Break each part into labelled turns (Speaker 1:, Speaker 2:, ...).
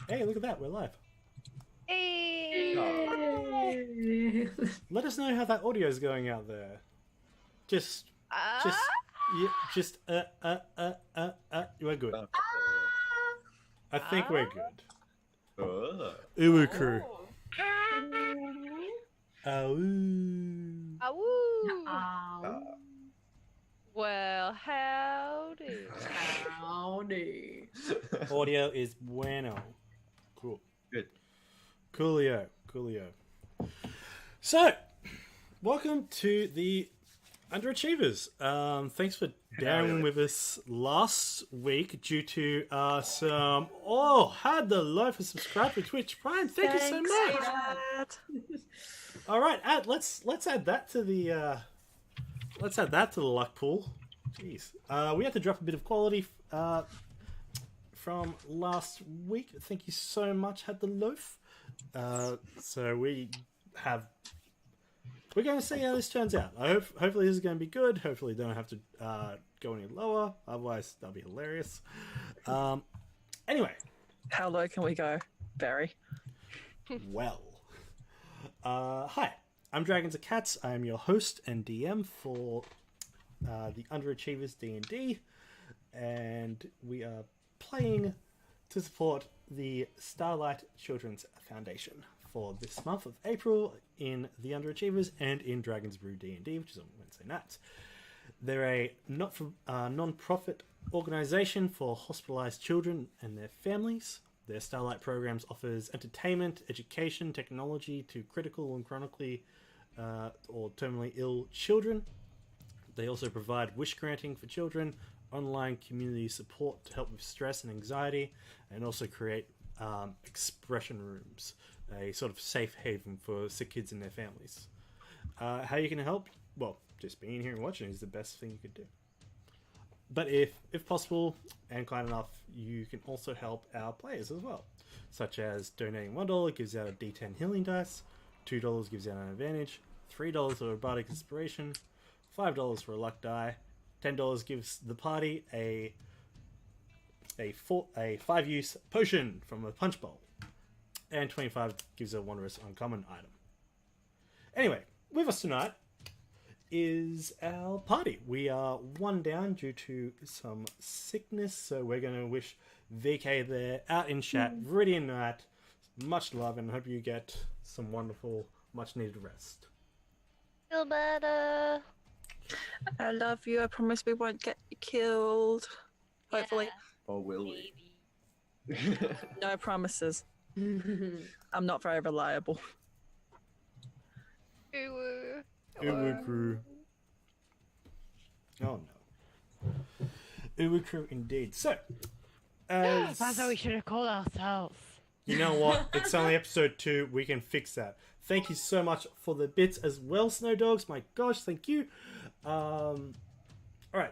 Speaker 1: Hey, look at that, we're live.
Speaker 2: Hey!
Speaker 3: Yay.
Speaker 1: Let us know how that audio is going out there. Just,
Speaker 2: Ah!
Speaker 1: just, yeah, just, we're good. I think we're good. Uwu crew. Awoo.
Speaker 2: Awoo!
Speaker 3: Ow.
Speaker 2: Well, howdy.
Speaker 3: Howdy.
Speaker 1: Audio is bueno. Cool.
Speaker 4: Good.
Speaker 1: Coolio. So, welcome to the Underachievers. Thanks for down with us last week due to some had the life and subscribe to Twitch. Brian, thank you so much. All right, let's add that to the luck pool. Jeez, we had to drop a bit of quality from last week. Thank you so much. Had the loaf. So we're going to see how this turns out. Hopefully this is going to be good. Hopefully don't have to go any lower. Otherwise that'll be hilarious. Anyway,
Speaker 5: How low can we go, Barry?
Speaker 1: well, hi. I'm Dragons and Cats. I am your host and DM for the Underachievers D&D, and we are playing to support the Starlight Children's Foundation for this month of April in the Underachievers and in Dragon's Brew D&D, which is on Wednesday nights. They're a non-profit organisation for hospitalised children and their families. Their Starlight programs offers entertainment, education, technology to critical and chronically or terminally ill children. They also provide wish granting for children, online community support to help with stress and anxiety, and also create expression rooms, a sort of safe haven for sick kids and their families. How you can help? Well, just being here and watching is the best thing you could do. But if possible and kind enough, you can also help our players as well, such as donating $1 gives out a D10 healing dice, $2 gives out an advantage, $3 for a bardic inspiration, $5 for a luck die, $10 gives the party a 5-use potion from a punch bowl, and $25 gives a wondrous uncommon item. Anyway, with us tonight is our party. We are one down due to some sickness, so we're going to wish VK there out in chat, Viridian Night, much love, and hope you get some wonderful, much needed rest.
Speaker 2: Feel better.
Speaker 5: I love you. I promise we won't get you killed. Hopefully.
Speaker 4: Or will we?
Speaker 2: Maybe.
Speaker 5: No promises. I'm not very reliable.
Speaker 2: Uwu.
Speaker 1: Uwu crew. Oh no. Uwu crew indeed. So,
Speaker 2: That's what we should have called ourselves.
Speaker 1: you know what? It's only episode 2. We can fix that. Thank you so much for the bits as well, Snow Dogs. My gosh, thank you. Alright,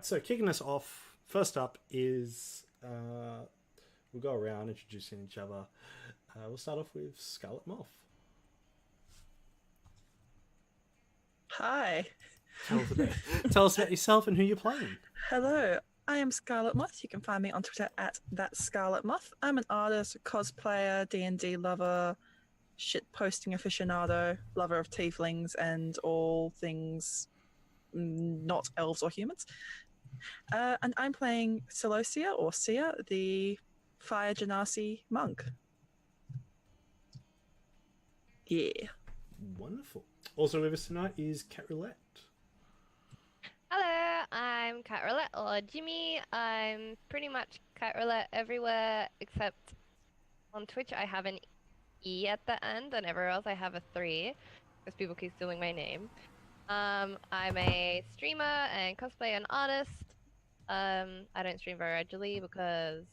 Speaker 1: so kicking us off, first up is we'll go around introducing each other. We'll start off with Scarlet Moth.
Speaker 5: Hi.
Speaker 1: Tell us about yourself and who you're playing.
Speaker 5: Hello. I am Scarlet Moth. You can find me on Twitter at @ThatScarletMoth. I'm an artist, cosplayer, D&D lover, shitposting aficionado, lover of tieflings and all things not elves or humans. And I'm playing Celosia, or Sia, the Fire Genasi monk. Yeah.
Speaker 1: Wonderful. Also with us tonight is Cat Roulette.
Speaker 2: Hello, I'm Cat Roulette or Jimmy. I'm pretty much Cat Roulette everywhere except on Twitch I have an E at the end, and everywhere else I have a 3 because people keep stealing my name. I'm a streamer and cosplayer and artist. I don't stream very regularly because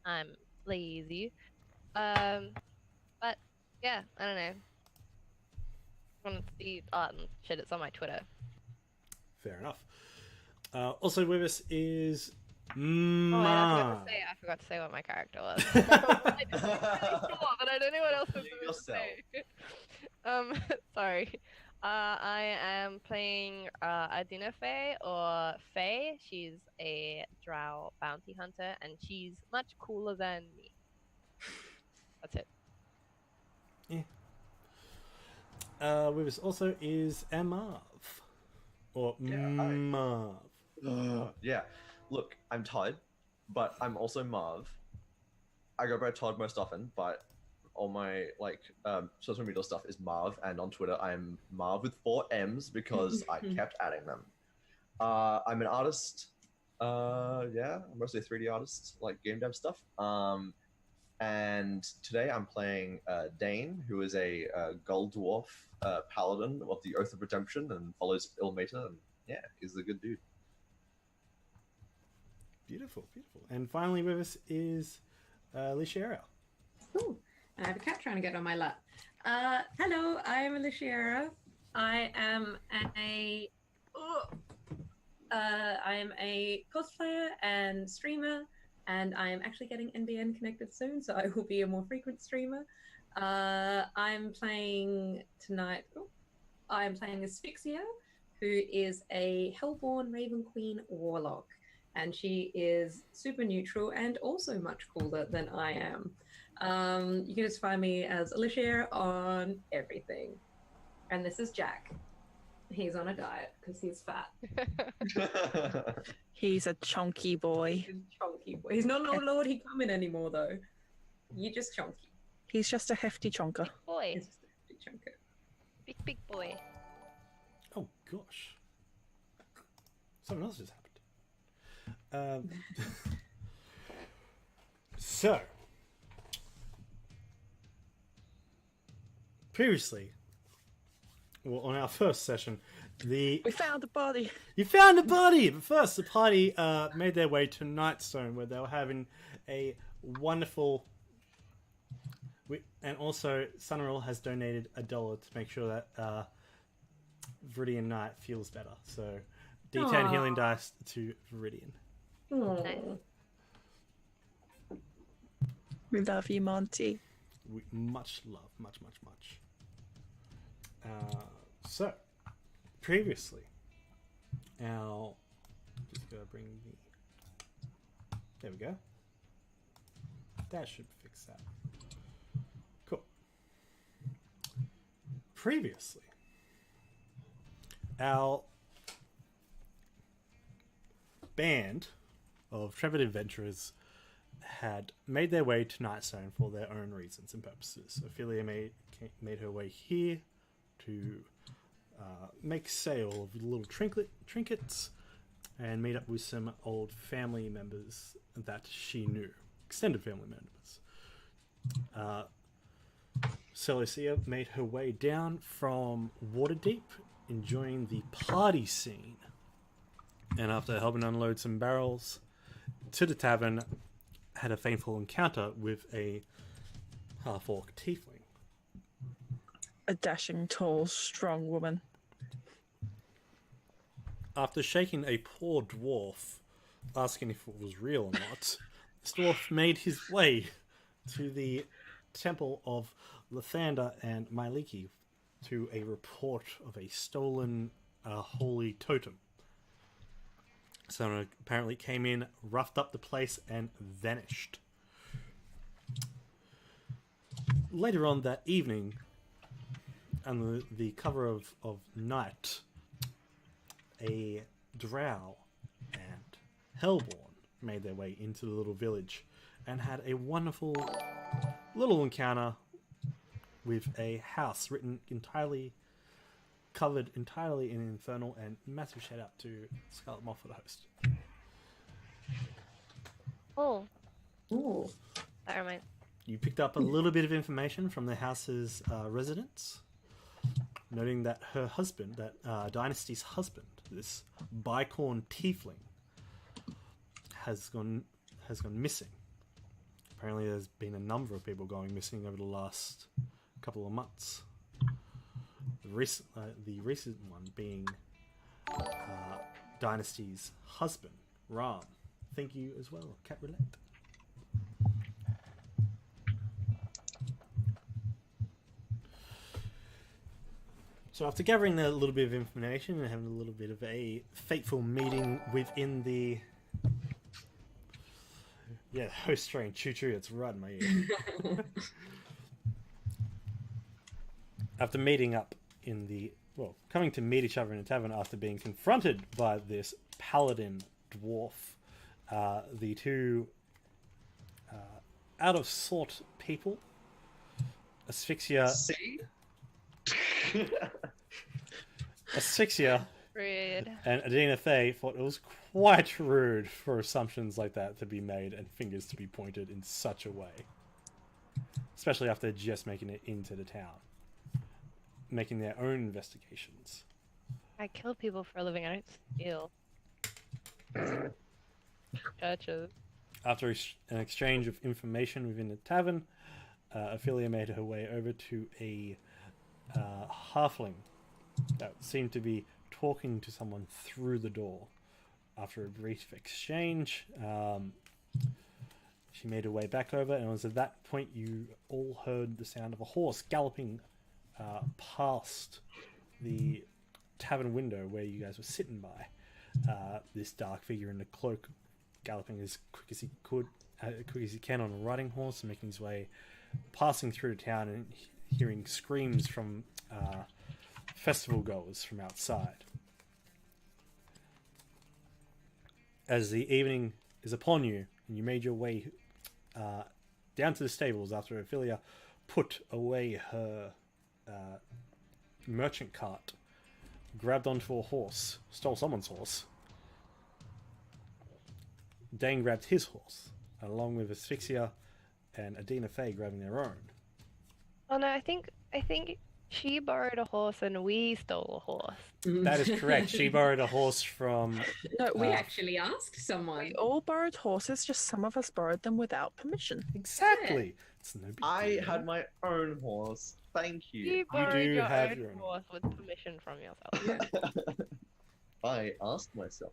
Speaker 2: I'm lazy. But yeah, I don't know. Want to see art and shit, it's on my Twitter.
Speaker 1: Fair enough. Also with us is
Speaker 2: Oh,
Speaker 1: Ma.
Speaker 2: I forgot to say what my character was. I just really sure, but I don't know what else to say. Sorry. I am playing Adina Faye, or Faye. She's a drow bounty hunter, and she's much cooler than me. That's it.
Speaker 1: With us also is Marv. Or
Speaker 4: Yeah, hi.
Speaker 1: Marv.
Speaker 4: Yeah. Look, I'm Todd, but I'm also Marv. I go by Todd most often, but all my social media stuff is Marv, and on Twitter I'm Marv with 4 M's because I kept adding them. I'm an artist. Yeah, I'm mostly a 3D artist, like game dev stuff. And today I'm playing Dane, who is a gold dwarf paladin of the Oath of Redemption and follows Ilmater, and yeah, he's a good dude.
Speaker 1: Beautiful, beautiful. And finally with us is Lishera.
Speaker 3: Ooh, I have a cat trying to get on my lap. Hello, I am Alicia. I am a cosplayer and streamer, and I am actually getting NBN connected soon, so I will be a more frequent streamer. I'm playing tonight. I am playing Asphyxia, who is a Hellborn Raven Queen warlock, and she is super neutral and also much cooler than I am. You can just find me as Alicia on everything. And this is Jack. He's on a diet because he's fat.
Speaker 5: He's a chunky boy.
Speaker 3: He's chunky boy. He's not no Lord he coming anymore though. You're just chunky.
Speaker 5: He's just a hefty chonker.
Speaker 2: Boy.
Speaker 3: He's just a big chunker.
Speaker 2: Big boy.
Speaker 1: Oh gosh. Something else just happened. So previously, well, on our first session,
Speaker 5: We found a body.
Speaker 1: you found a body. But first, the party made their way to Nightstone, where they were having a wonderful. And also, Sunrill has donated $1 to make sure that Viridian Knight feels better. So, D10
Speaker 3: Aww.
Speaker 1: healing dice to Viridian.
Speaker 3: Aww.
Speaker 5: We love you, Monty.
Speaker 1: Much love, much. So, previously, just gotta bring the. There we go. That should fix that. Cool. Previously, our band of Trevor adventurers had made their way to Nightstone for their own reasons and purposes. Ophelia made her way here to make sale of little trinkets and meet up with some old family members that she knew, extended family members. Celicia made her way down from Waterdeep, enjoying the party scene, and after helping unload some barrels to the tavern, had a painful encounter with a half-orc tiefling.
Speaker 5: A dashing, tall, strong woman.
Speaker 1: After shaking a poor dwarf, asking if it was real or not, this dwarf made his way to the temple of Lathander and Myliki to a report of a stolen holy totem. Someone apparently came in, roughed up the place, and vanished. Later on that evening, under the cover of night, a drow and Hellborn made their way into the little village and had a wonderful little encounter with a house covered entirely in infernal, and massive shout out to Scarlet Moth for the host.
Speaker 2: Oh,
Speaker 3: Ooh.
Speaker 2: that reminds.
Speaker 1: You picked up a little bit of information from the house's residents, noting that her husband, that Dynasty's husband, this bicorn tiefling, has gone missing. Apparently, there's been a number of people going missing over the last couple of months. The recent one being Dynasty's husband, Ram. Thank you as well, Cat Roulette. So after gathering a little bit of information and having a little bit of a fateful meeting within the host train, choo choo, it's right in my ear. after meeting up coming to meet each other in a tavern after being confronted by this paladin dwarf, the two out of sort people, Asphyxia
Speaker 4: See?
Speaker 2: Rude.
Speaker 1: and Adina Faye thought it was quite rude for assumptions like that to be made and fingers to be pointed in such a way. Especially after just making it into the town. Making their own investigations.
Speaker 2: I kill people for a living. I don't steal. Churches.
Speaker 1: After an exchange of information within the tavern, Ophelia made her way over to a halfling that seemed to be talking to someone through the door. After a brief exchange, she made her way back over, and it was at that point you all heard the sound of a horse galloping past the tavern window where you guys were sitting by. This dark figure in a cloak galloping as quick as he can on a riding horse, and making his way, passing through the town and hearing screams from festival goers from outside. As the evening is upon you, and you made your way down to the stables after Ophelia put away her merchant cart, grabbed onto a horse, stole someone's horse. Dane grabbed his horse, along with Asphyxia and Adina Faye grabbing their own.
Speaker 2: Oh no, I think she borrowed a horse and we stole a horse.
Speaker 1: That is correct. She borrowed a horse from...
Speaker 5: No,
Speaker 3: We actually asked someone.
Speaker 5: we all borrowed horses, just some of us borrowed them without permission.
Speaker 1: Exactly. It's no big
Speaker 4: I
Speaker 1: deal.
Speaker 4: had my own horse. Thank you.
Speaker 2: You borrowed
Speaker 1: do
Speaker 2: your
Speaker 1: have
Speaker 2: own
Speaker 1: your own
Speaker 2: horse with permission from yourself.
Speaker 4: I asked myself,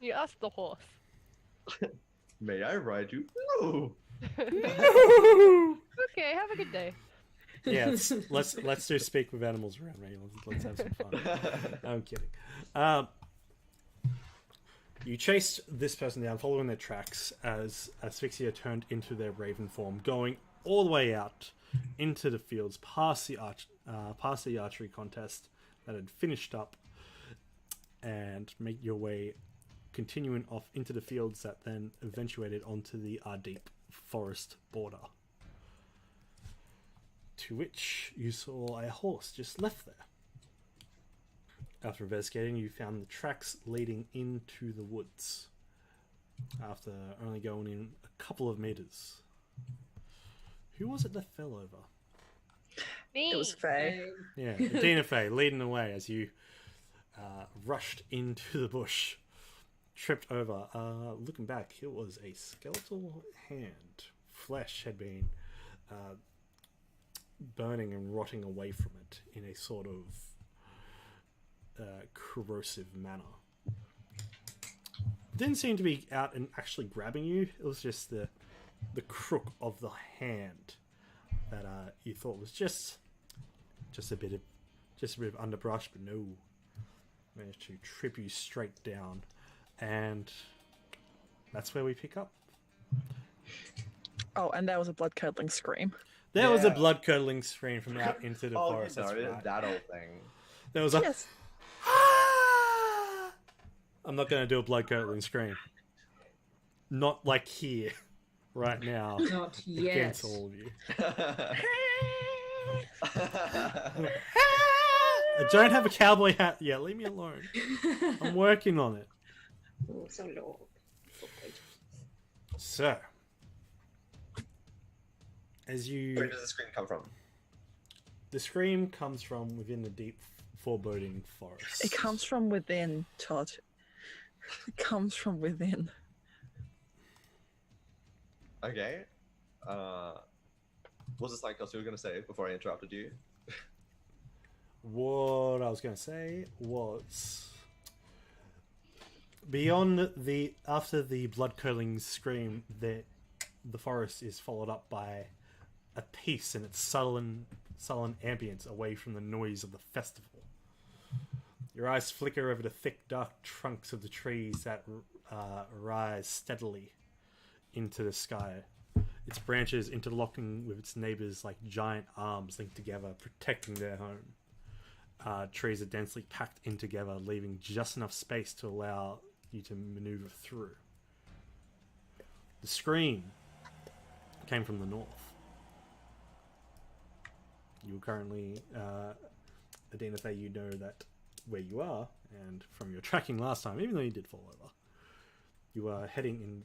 Speaker 2: You asked the horse.
Speaker 4: may I ride you? No.
Speaker 2: Okay, have a good day.
Speaker 1: Yeah, let's do speak with animals around me. Let's have some fun. I'm kidding. You chased this person down, following their tracks as Asphyxia turned into their raven form, going all the way out into the fields, past the archery contest that had finished up, and make your way, continuing off into the fields that then eventuated onto the Ardeep forest border. To which you saw a horse just left there. After investigating, you found the tracks leading into the woods. After only going in a couple of meters. Who was it that fell over?
Speaker 2: Me.
Speaker 5: It was Faye.
Speaker 1: Yeah, Adina Faye leading the way as you rushed into the bush. Tripped over. Looking back, it was a skeletal hand. Flesh had been burning and rotting away from it in a sort of corrosive manner. It didn't seem to be out and actually grabbing you. It was just the crook of the hand that you thought was just a bit of underbrush, but no, managed to trip you straight down, and that's where we pick up.
Speaker 5: Oh, and there was a blood-curdling scream.
Speaker 1: There was a
Speaker 4: Yeah.
Speaker 1: blood-curdling scream from out into the
Speaker 4: Oh,
Speaker 1: forest.
Speaker 4: you
Speaker 1: That's
Speaker 4: know,
Speaker 1: right.
Speaker 4: that old thing.
Speaker 1: There was a.
Speaker 5: Yes.
Speaker 1: I'm not going to do a blood-curdling scream. Not like here, right now,
Speaker 3: Not yet.
Speaker 1: against all of you. I don't have a cowboy hat yet. Leave me alone. I'm working on it.
Speaker 3: Oh, so long.
Speaker 1: So, as
Speaker 4: Where
Speaker 1: you,
Speaker 4: does the scream come from?
Speaker 1: the scream comes from within the deep, foreboding forest.
Speaker 5: It comes from within, Todd. It comes from within.
Speaker 4: Okay. What's this like else you were going to say before I interrupted you?
Speaker 1: What I was going to say was, beyond the after the blood-curdling scream, the forest is followed up by a peace in its sullen ambience away from the noise of the festival. Your eyes flicker over the thick, dark trunks of the trees that rise steadily into the sky. its branches interlocking with its neighbors like giant arms linked together, protecting their home. Trees are densely packed in together, leaving just enough space to allow you to maneuver through. The scream came from the north. You are currently, Adina Thay, you know that where you are, and from your tracking last time, even though you did fall over, you are heading in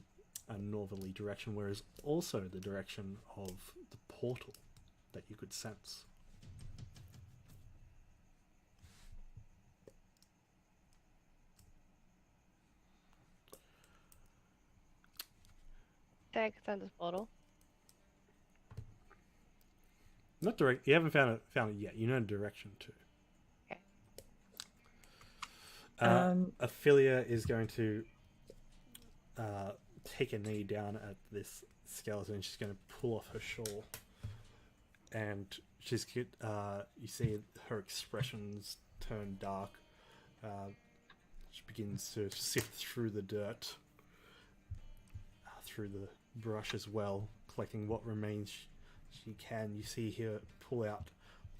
Speaker 1: a northerly direction, whereas also the direction of the portal that you could sense.
Speaker 2: I can send this portal.
Speaker 1: Not direct. You haven't found it yet. You know the direction too.
Speaker 2: Okay.
Speaker 1: Ophelia is going to take a knee down at this skeleton. She's going to pull off her shawl, and she's you see her expressions turn dark. She begins to sift through the dirt, through the brush as well, collecting what remains she can. You see her pull out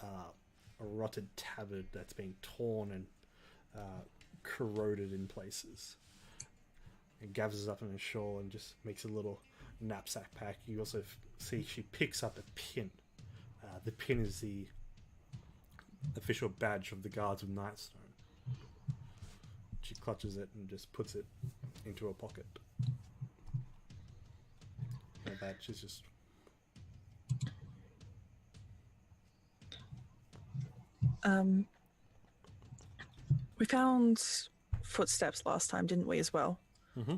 Speaker 1: a rotted tabard that's been torn and corroded in places. And gathers up in a shawl and just makes a little knapsack pack. You also see she picks up a pin. The pin is the official badge of the Guards of Nightstone. She clutches it and just puts it into her pocket. Her badge is just...
Speaker 5: We found footsteps last time, didn't we, as well?
Speaker 1: Mm-hmm.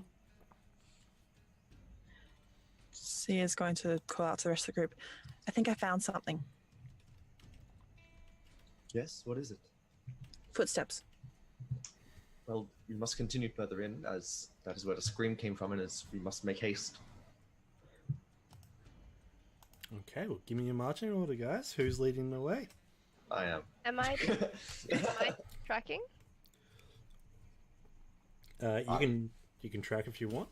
Speaker 5: Sia's going to call out to the rest of the group. I think I found something.
Speaker 4: Yes, what is it?
Speaker 5: Footsteps.
Speaker 4: Well, we must continue further in, as that is where the scream came from, and as we must make haste.
Speaker 1: Okay, well, give me your marching order, guys. Who's leading the way?
Speaker 4: I am.
Speaker 2: Am I tracking?
Speaker 1: You can track if you want.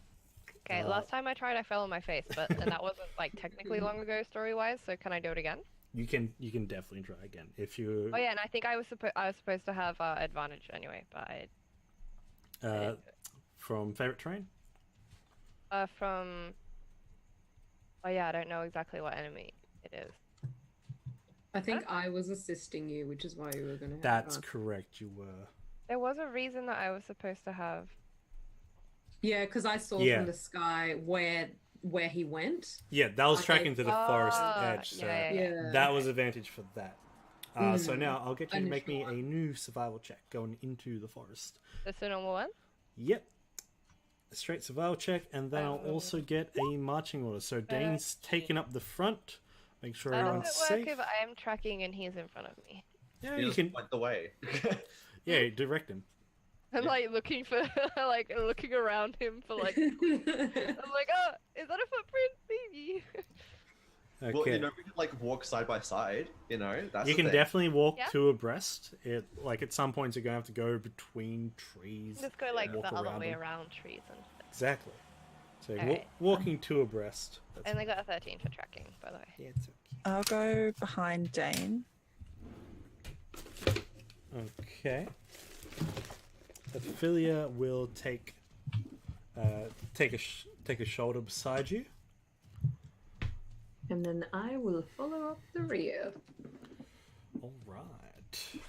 Speaker 2: Okay, last time I tried, I fell on my face, and that wasn't like technically long ago story-wise. So can I do it again?
Speaker 1: You can definitely try again if you.
Speaker 2: Oh yeah, and I think I was supposed to have advantage anyway, but I didn't do it.
Speaker 1: From favorite terrain.
Speaker 2: From. Oh yeah, I don't know exactly what enemy it is.
Speaker 3: I think I was assisting you, which is why you were going to have
Speaker 1: That's
Speaker 3: advantage.
Speaker 1: correct. You were.
Speaker 2: There was a reason that I was supposed to have.
Speaker 3: Yeah, because I saw
Speaker 1: Yeah.
Speaker 3: from the sky where he went.
Speaker 1: Yeah, that was
Speaker 3: Okay.
Speaker 1: tracking to the forest
Speaker 2: Ah,
Speaker 1: edge. So
Speaker 2: yeah.
Speaker 1: that was advantage for that. So now I'll get you to make me
Speaker 3: Initial
Speaker 1: a new survival check going into the forest.
Speaker 2: That's the normal one.
Speaker 1: Yep. A straight survival check, and then I'll also get a marching order. So Dane's taking up the front. Make sure
Speaker 2: How
Speaker 1: everyone's
Speaker 2: does it work
Speaker 1: safe.
Speaker 2: if I am tracking and he's in front of me?
Speaker 1: Yeah,
Speaker 4: You
Speaker 1: you
Speaker 4: just
Speaker 1: can.
Speaker 4: point the way.
Speaker 1: Yeah, direct him.
Speaker 2: I'm like looking for, like looking around him for like. I'm like, oh, is that a footprint? Maybe.
Speaker 1: Okay.
Speaker 4: Well, you know, we could like walk side by side. You know, that's
Speaker 1: you
Speaker 4: the
Speaker 1: can
Speaker 4: thing.
Speaker 1: definitely walk
Speaker 2: Yeah.
Speaker 1: two abreast. It like at some points you're gonna have to go between trees.
Speaker 2: Just go like
Speaker 1: walk
Speaker 2: the other
Speaker 1: around
Speaker 2: way
Speaker 1: them.
Speaker 2: around trees and.
Speaker 1: Exactly. So
Speaker 2: Alright.
Speaker 1: walking two abreast. That's
Speaker 2: And I got a 13 for tracking, by the way.
Speaker 1: yeah, it's
Speaker 5: I'll go behind Dane.
Speaker 1: okay. Ophelia will take a shoulder beside you.
Speaker 3: And then I will follow up the rear.
Speaker 1: All right.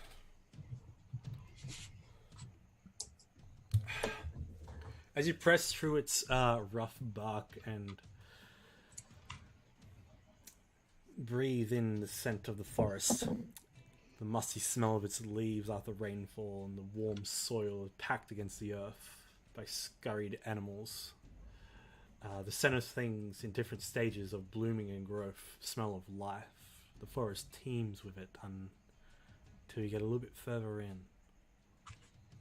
Speaker 1: As you press through its rough bark and breathe in the scent of the forest, the musty smell of its leaves after rainfall and the warm soil packed against the earth by scurried animals, the scent of things in different stages of blooming and growth smell of life. The forest teems with it until you get a little bit further in.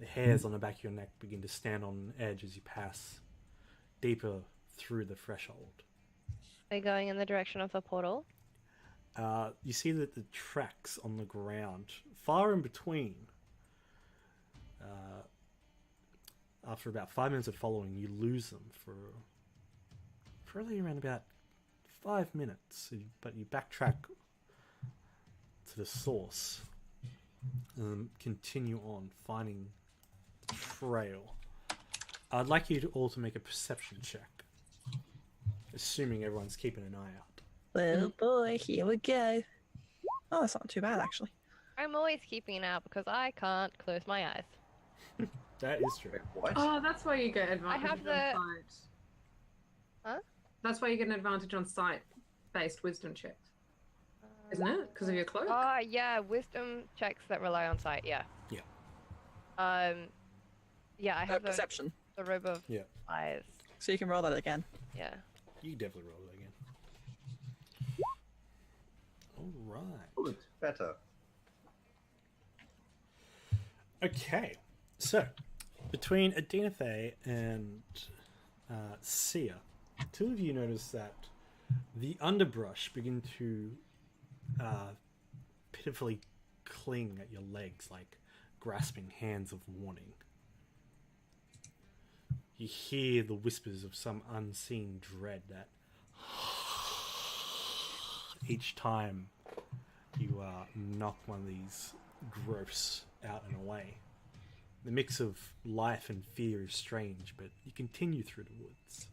Speaker 1: The hairs on the back of your neck begin to stand on edge as you pass deeper through the threshold.
Speaker 2: Are you going in the direction of the portal?
Speaker 1: You see that the tracks on the ground, far in between, after about 5 minutes of following, you lose them for probably around about 5 minutes, but you backtrack to the source and continue on finding the trail. I'd like you to all to make a perception check, assuming everyone's keeping an eye out.
Speaker 5: Well, boy, here we go. Oh, that's not too bad, actually.
Speaker 2: I'm always keeping it out because I can't close my eyes.
Speaker 1: That is true.
Speaker 4: Wait, what?
Speaker 3: Oh, that's why you get advantage
Speaker 2: have
Speaker 3: on
Speaker 2: the-
Speaker 3: sight.
Speaker 2: Huh?
Speaker 3: That's why you get an advantage on sight-based wisdom checks, isn't it? Because of your cloak.
Speaker 2: Oh, yeah, wisdom checks that rely on sight, yeah.
Speaker 1: Yeah.
Speaker 2: Yeah, I have the
Speaker 5: Perception.
Speaker 2: robe of
Speaker 1: Yeah.
Speaker 2: eyes.
Speaker 5: So you can roll that again.
Speaker 2: Yeah.
Speaker 1: You definitely roll it again. Alright.
Speaker 4: Good. Better.
Speaker 1: Okay. So, between Adina Faye and Sia, two of you notice that the underbrush begin to pitifully cling at your legs like grasping hands of warning. You hear the whispers of some unseen dread that each time you knock one of these growths out and away. The mix of life and fear is strange, but you continue through the woods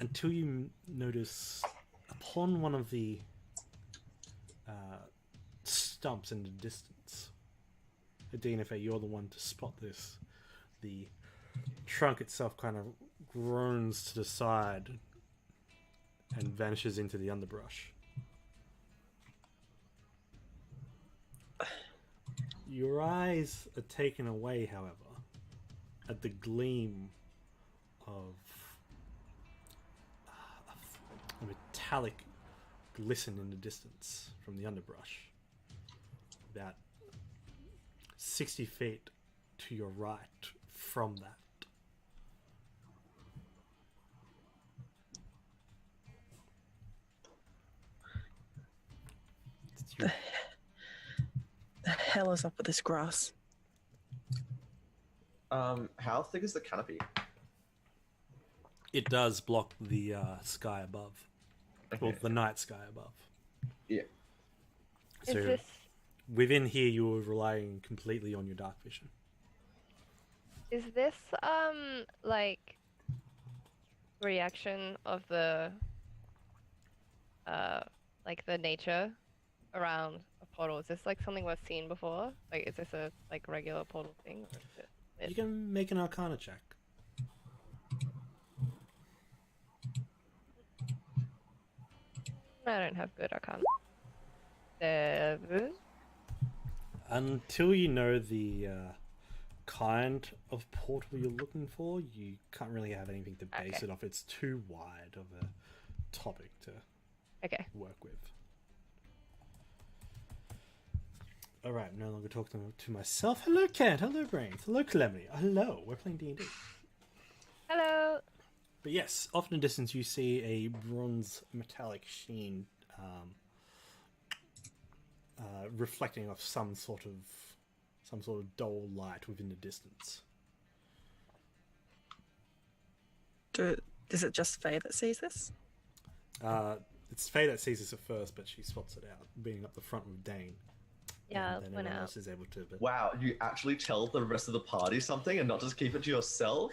Speaker 1: until you notice upon one of the stumps in the distance. Adina, you're the one to spot this. The trunk itself kind of groans to the side and vanishes into the underbrush. Your eyes are taken away, however, at the gleam of a metallic glisten in the distance from the underbrush. About 60 feet to your right from that.
Speaker 5: The hell is up with this grass?
Speaker 4: How thick is the canopy?
Speaker 1: It does block the sky above. Well,
Speaker 4: Okay.
Speaker 1: the night sky above.
Speaker 4: Yeah.
Speaker 2: Is
Speaker 1: So
Speaker 2: this
Speaker 1: within here, you are relying completely on your dark vision.
Speaker 2: like reaction of the like the nature around a portal? Is this like something we've seen before? Like, is this a like regular portal thing? Or is it
Speaker 1: You can make an Arcana check.
Speaker 2: I don't have good arcana. 7.
Speaker 1: Until you know the kind of portal you're looking for, you can't really have anything to base
Speaker 2: Okay.
Speaker 1: it off. It's too wide of a topic to
Speaker 2: Okay.
Speaker 1: work with. Alright, I'm no longer talking to myself. Hello, Kent. Hello, Brains. Hello, Calamity. Hello, we're playing D&D.
Speaker 2: Hello.
Speaker 1: But yes, off in the distance you see a bronze metallic sheen reflecting off some sort of dull light within the distance.
Speaker 5: Is it just Faye that sees this?
Speaker 1: It's Faye that sees this at first, but she spots it out, being up the front with Dane.
Speaker 2: Yeah,
Speaker 1: and then
Speaker 2: went
Speaker 1: everyone
Speaker 2: out.
Speaker 1: else is able to. But
Speaker 4: Wow, you actually tell the rest of the party something and not just keep it to yourself?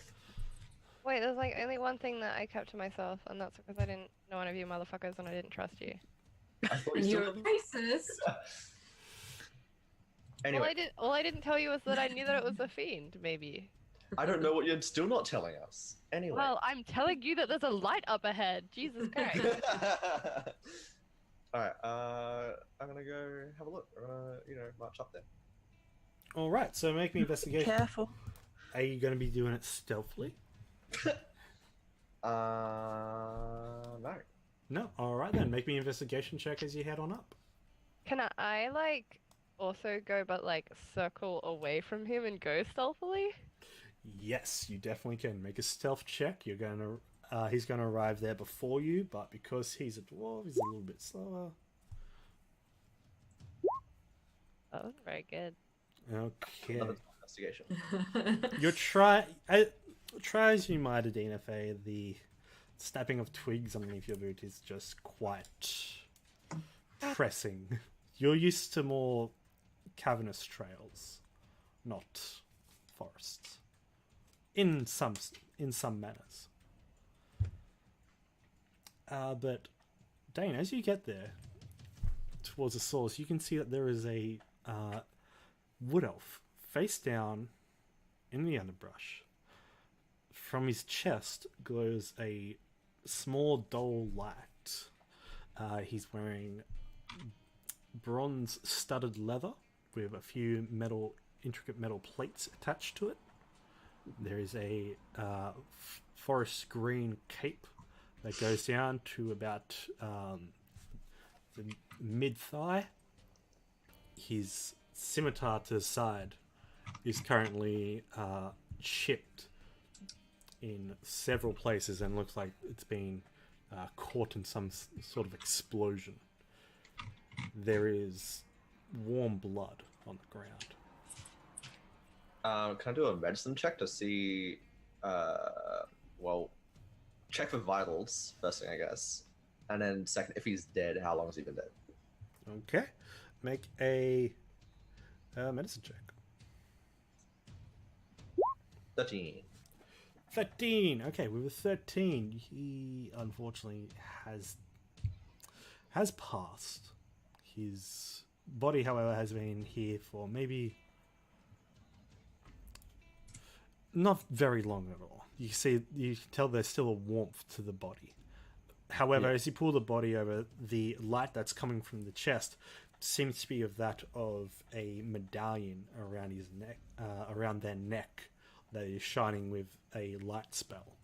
Speaker 2: Wait, there's like only one thing that I kept to myself, and that's because I didn't know one of you motherfuckers, and I didn't trust you.
Speaker 4: I thought
Speaker 3: And
Speaker 4: you
Speaker 3: you're
Speaker 4: still...
Speaker 3: racist.
Speaker 4: Anyway,
Speaker 2: All I didn't tell you was that I knew that it was a fiend, maybe.
Speaker 4: I don't know what you're still not telling us. Anyway.
Speaker 2: Well, I'm telling you that there's a light up ahead. Jesus Christ.
Speaker 4: Alright, I'm gonna go have a look. I'm gonna, march up there.
Speaker 1: all right, so make me investigation.
Speaker 5: Careful.
Speaker 1: Are you going to be doing it stealthily?
Speaker 4: No.
Speaker 1: No. All right then. Make me an investigation check as you head on up.
Speaker 2: Can I like also go but like circle away from him and go stealthily?
Speaker 1: Yes, you definitely can. Make a stealth check. You're going to. He's going to arrive there before you, but because he's a dwarf, he's a little bit slower.
Speaker 2: Oh, very good.
Speaker 1: Okay.
Speaker 4: Another investigation.
Speaker 1: Try as you might, Adina Faye, the snapping of twigs underneath your boot is just quite pressing. You're used to more cavernous trails, not forests. In some manners. But Dane, as you get there towards the source, you can see that there is a wood elf face down in the underbrush. From his chest glows a small dull light. He's wearing bronze studded leather with a few intricate metal plates attached to it. There is a forest green cape that goes down to about the mid-thigh. His scimitar to the side is currently chipped in several places and looks like it's been caught in some sort of explosion. There is warm blood on the ground.
Speaker 4: Can I do a medicine check to see, check for vitals, first thing, I guess. And then second, if he's dead, how long has he been dead?
Speaker 1: Okay. Make a medicine check.
Speaker 4: 13.
Speaker 1: 13. Okay, with a 13, he unfortunately has passed. His body, however, has been here for maybe not very long at all. You can tell there's still a warmth to the body. However, as you pull the body over, the light that's coming from the chest seems to be of that of a medallion around his neck, around their neck, that is shining with a light spell.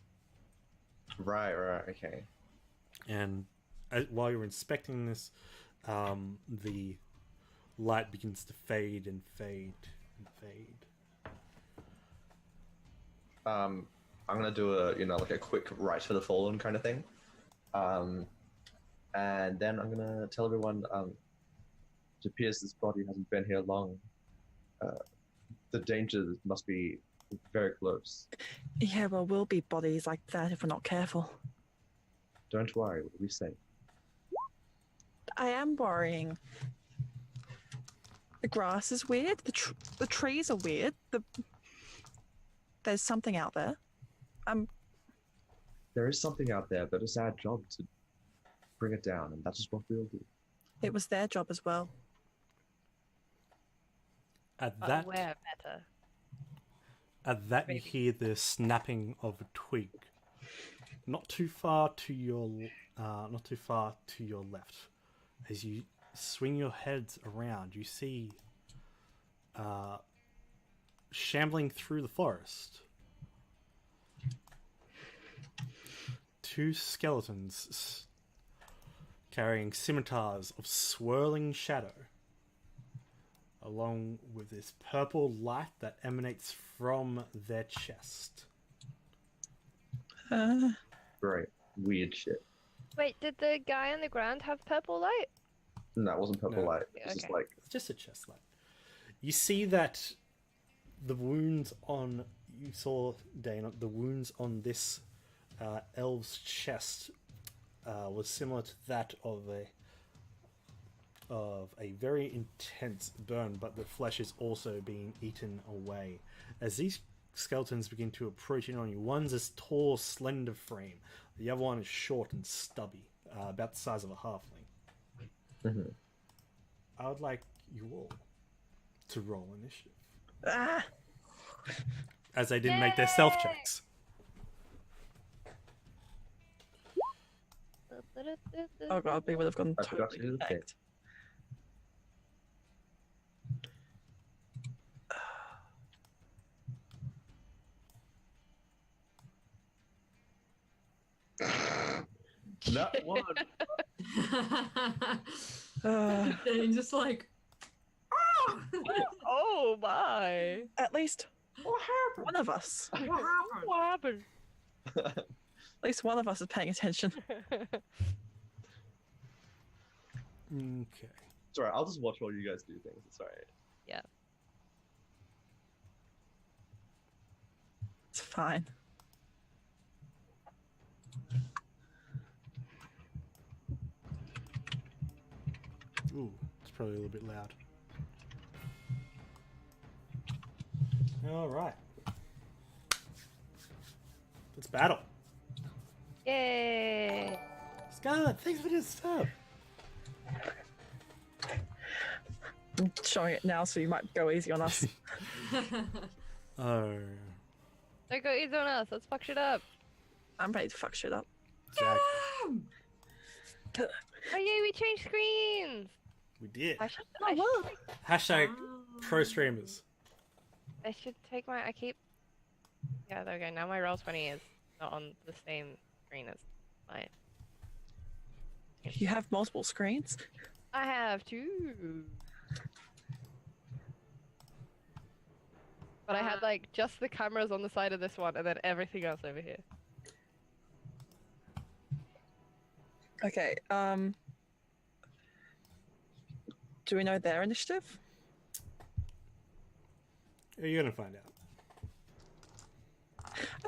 Speaker 4: Right, okay.
Speaker 1: And while you're inspecting this, the light begins to fade and fade and fade.
Speaker 4: I'm gonna do a quick right for the fallen kind of thing, and then I'm gonna tell everyone. It appears this body hasn't been here long. The danger must be very close.
Speaker 5: Yeah, well, we'll be bodies like that if we're not careful.
Speaker 4: Don't worry, we'll be safe.
Speaker 5: I am worrying. The grass is weird. The trees are weird. There's something out there.
Speaker 4: There is something out there, but it's our job to bring it down, and that's just what we'll do.
Speaker 5: It was their job as well.
Speaker 1: At
Speaker 2: But
Speaker 1: that,
Speaker 2: we're better.
Speaker 1: you hear the snapping of a twig. Not too far to your left. As you swing your heads around, you see, shambling through the forest, two skeletons carrying scimitars of swirling shadow, along with this purple light that emanates from their chest.
Speaker 4: Right, weird shit.
Speaker 2: Wait, did the guy on the ground have purple light?
Speaker 4: No, it wasn't purple
Speaker 1: No.
Speaker 4: light. It's just
Speaker 2: Okay.
Speaker 4: like
Speaker 1: It's just a chest light. You see that the wounds on the wounds on this elf's chest was similar to that of a very intense burn, but the flesh is also being eaten away. As these skeletons begin to approach in on you, one's this tall, slender frame. The other one is short and stubby, about the size of a halfling.
Speaker 4: Mhm.
Speaker 1: I would like you all to roll initiative,
Speaker 5: Ah!
Speaker 1: as they didn't make their stealth
Speaker 2: Yay!
Speaker 1: checks.
Speaker 5: Oh god, we would have gone
Speaker 4: I forgot
Speaker 5: totally
Speaker 4: to do the thing.
Speaker 5: perfect.
Speaker 4: That one.
Speaker 3: And just like,
Speaker 2: Oh my!
Speaker 5: At least
Speaker 3: what happened?
Speaker 5: one of us.
Speaker 3: What happened?
Speaker 2: What happened?
Speaker 5: At least one of us is paying attention.
Speaker 1: Okay.
Speaker 4: It's alright, I'll just watch while you guys do things. It's alright.
Speaker 5: It's fine.
Speaker 1: Ooh, it's probably a little bit loud. All right. Let's battle.
Speaker 2: Yay!
Speaker 1: Scarlet, thanks for this stuff.
Speaker 5: I'm showing it now, so you might go easy on us.
Speaker 1: Oh,
Speaker 2: Don't go easy on us. Let's fuck shit up.
Speaker 5: I'm ready to fuck shit up.
Speaker 1: Jack,
Speaker 2: Oh yay, we changed screens.
Speaker 1: we did.
Speaker 2: I should.
Speaker 1: Hashtag pro streamers.
Speaker 2: I should take my. I keep. Yeah, there we go. Now my Roll20 is not on the same screen as mine.
Speaker 5: You have multiple screens?
Speaker 2: I have two. But I had like just the cameras on the side of this one and then everything else over here.
Speaker 5: Okay, do we know their initiative?
Speaker 1: You're gonna find out.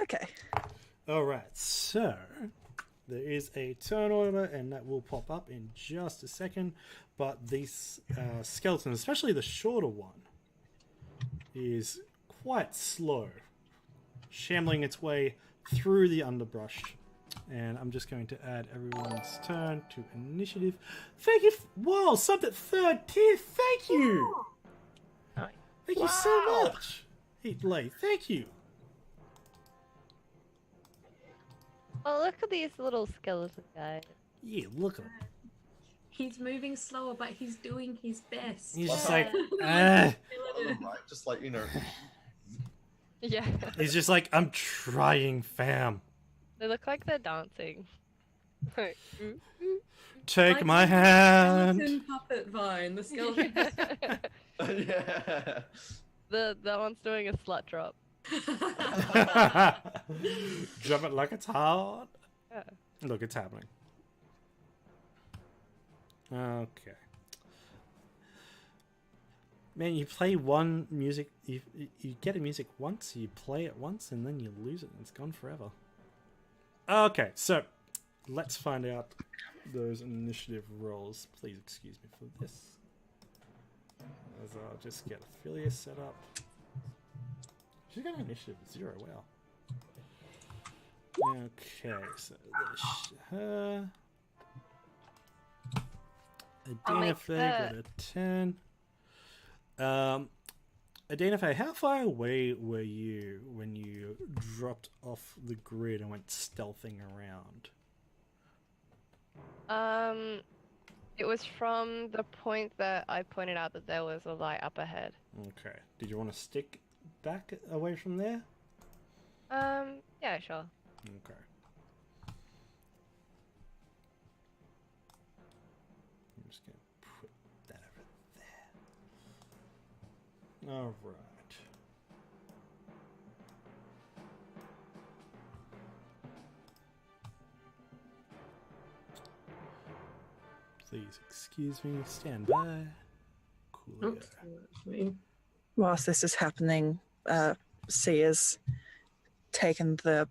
Speaker 5: Okay.
Speaker 1: All right, so there is a turn order, and that will pop up in just a second. But these skeletons, especially the shorter one, is quite slow, shambling its way through the underbrush. And I'm just going to add everyone's turn to initiative. Thank you. Wow, subbed at 3rd tier. Thank you.
Speaker 2: Nice.
Speaker 1: Thank you so much. Heat Lay, thank you.
Speaker 2: Oh, look at these little skeleton guys.
Speaker 1: Yeah, look at him.
Speaker 3: He's moving slower, but he's doing his best.
Speaker 1: He's just
Speaker 2: Yeah.
Speaker 1: like,
Speaker 4: On the right, just like, you know.
Speaker 2: Yeah.
Speaker 1: he's just like, I'm trying, fam.
Speaker 2: They look like they're dancing. Like, ooh, ooh.
Speaker 1: Take
Speaker 3: Like
Speaker 1: my
Speaker 3: the
Speaker 1: hand.
Speaker 3: Skeleton puppet vine. The skeleton.
Speaker 4: Yeah.
Speaker 2: That one's doing a slut drop.
Speaker 1: Drop it like it's hot.
Speaker 2: Yeah.
Speaker 1: Look, it's happening. Okay. Man, you play one music, you get a music once, you play it once, and then you lose it, and it's gone forever. Okay, so let's find out those initiative rolls. Please excuse me for this. As I'll just get Ophelia set up. She's got an initiative of 0, wow. Okay, so there's her.
Speaker 2: I'll make
Speaker 1: Adina got a 10. Adina Faye, how far away were you when you dropped off the grid and went stealthing around?
Speaker 2: It was from the point that I pointed out that there was a light up ahead.
Speaker 1: Okay. Did you want to stick back away from there?
Speaker 2: Yeah, sure.
Speaker 1: Okay. I'm just going to put that over there. All right. Please excuse me. Stand by. Cool.
Speaker 3: Oops, that's me.
Speaker 5: Whilst this is happening, Sia's taken the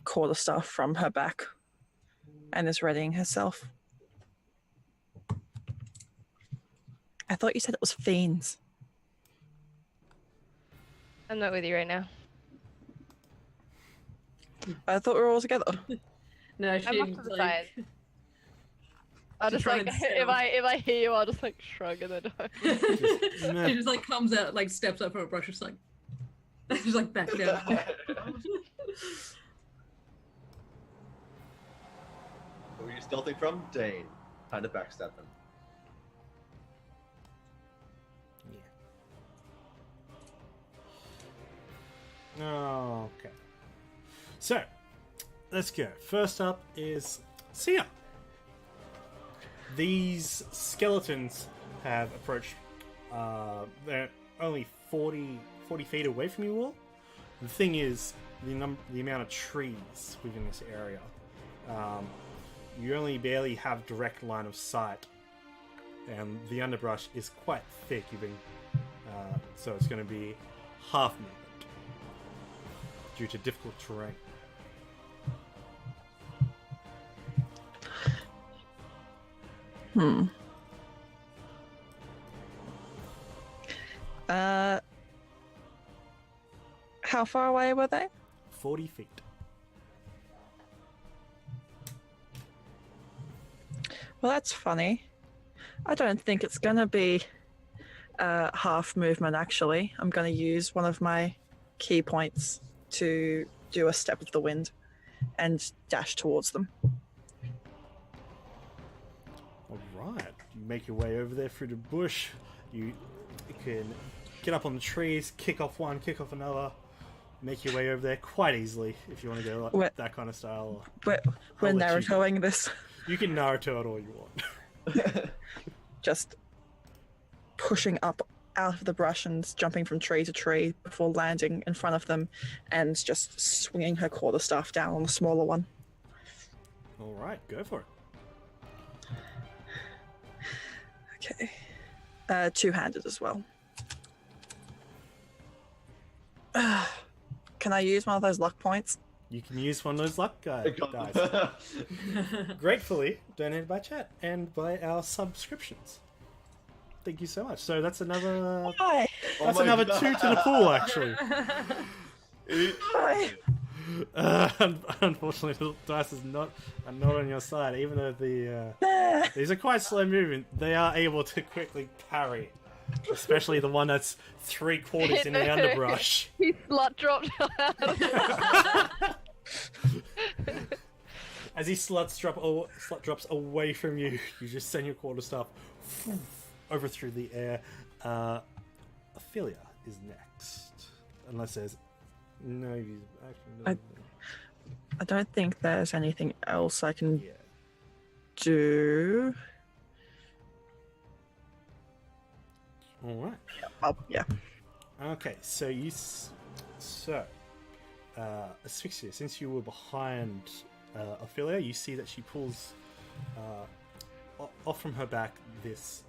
Speaker 5: quarterstaff from her back and is readying herself. I thought you said it was fiends.
Speaker 2: I'm not with you right now.
Speaker 5: I thought we were all together.
Speaker 3: No, she
Speaker 2: I'm off to the side. I'll
Speaker 3: To
Speaker 2: just
Speaker 3: try
Speaker 2: like
Speaker 3: and
Speaker 2: if I hear you, I'll just like shrug and then
Speaker 1: Meh.
Speaker 3: She just like comes out, like steps up from a brush, just like, just like back down.
Speaker 4: Who are you stealthing from? Dane. Kind of backstab him.
Speaker 1: Yeah. Okay. So, let's go. First up is Sia. These skeletons have approached. They're only 40 feet away from you all. The thing is, the amount of trees within this area. You only barely have direct line of sight, and the underbrush is quite thick. So it's going to be half movement due to difficult terrain.
Speaker 5: How far away were they?
Speaker 1: 40 feet.
Speaker 5: Well, that's funny. I don't think it's gonna be half movement, actually. I'm gonna use one of my key points to do a step of the wind and dash towards them.
Speaker 1: All right. You make your way over there through the bush. You can get up on the trees, kick off one, kick off another. Make your way over there quite easily if you want to go like
Speaker 5: We're-
Speaker 1: that kind of style.
Speaker 5: We're
Speaker 1: I'll let you go.
Speaker 5: Narutoing this.
Speaker 1: You can Naruto it all you want.
Speaker 5: Just pushing up out of the brush and jumping from tree to tree before landing in front of them and just swinging her quarterstaff down on the smaller one.
Speaker 1: All right, go for it.
Speaker 5: Okay. Two-handed as well. Can I use one of those luck points?
Speaker 1: You can use one of those luck dice. Gratefully donated by chat and by our subscriptions. Thank you so much. So that's another.
Speaker 5: Hi.
Speaker 1: That's
Speaker 4: my
Speaker 1: another
Speaker 4: God.
Speaker 1: 2 to the pool, actually.
Speaker 5: Hi.
Speaker 1: Unfortunately, the dice are not on your side. Even though these are quite slow moving, they are able to quickly parry. Especially the one that's 3/4 in the underbrush.
Speaker 2: He slut dropped.
Speaker 1: As he slut drops away from you, you just send your quarterstaff over through the air. Ophelia is next, unless there's no use of action.
Speaker 5: I don't think there's anything else I can
Speaker 1: Yeah.
Speaker 5: do.
Speaker 1: All right.
Speaker 5: Oh, yeah.
Speaker 1: Okay, so Asphyxia, since you were behind Ophelia, you see that she pulls off from her back this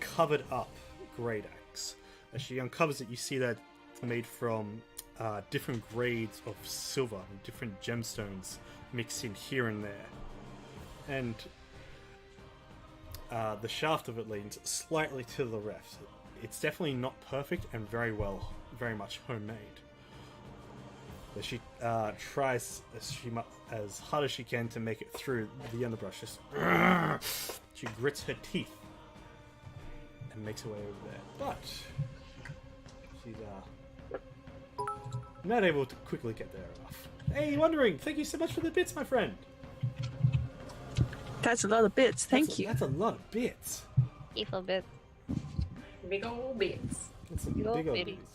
Speaker 1: covered up great axe. As she uncovers it, you see that it's made from different grades of silver and different gemstones mixed in here and there. And the shaft of it leans slightly to the left. It's definitely not perfect and very much homemade. But she tries as hard as she can to make it through the underbrush. She grits her teeth and makes her way over there. But she's not able to quickly get there enough. Hey, Wondering, thank you so much for the bits, my friend.
Speaker 5: That's a lot of bits. Thank you.
Speaker 1: That's a lot of bits.
Speaker 2: Evil bit.
Speaker 3: Big old bits.
Speaker 1: That's some
Speaker 2: Little
Speaker 1: big old
Speaker 2: bitties.
Speaker 1: bits.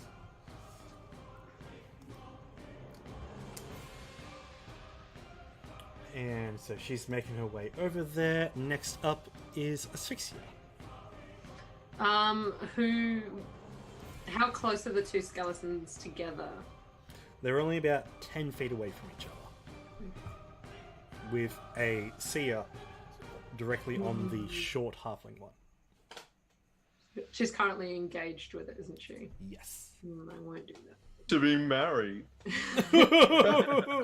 Speaker 1: And so she's making her way over there. Next up is Asphyxia.
Speaker 3: How close are the two skeletons together?
Speaker 1: They're only about 10 feet away from each other. With a seer directly on the short halfling one.
Speaker 3: She's currently engaged with it, isn't she?
Speaker 1: Yes.
Speaker 3: I won't do that.
Speaker 4: To be married.
Speaker 3: So the one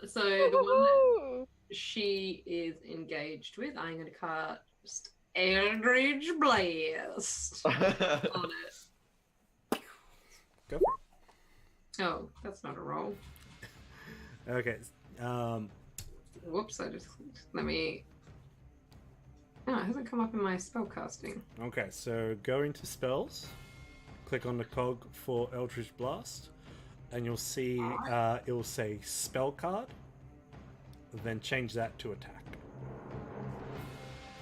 Speaker 3: that
Speaker 2: Woohoo!
Speaker 3: she is engaged with, I'm going to cast Eldritch Blast on it.
Speaker 1: Go for
Speaker 3: Oh, that's not a roll.
Speaker 1: it. Okay.
Speaker 3: Whoops, let me... No, it hasn't come up in my spellcasting.
Speaker 1: Okay, so go into spells. Click on the cog for Eldritch Blast. And you'll see it will say spell card. Then change that to attack.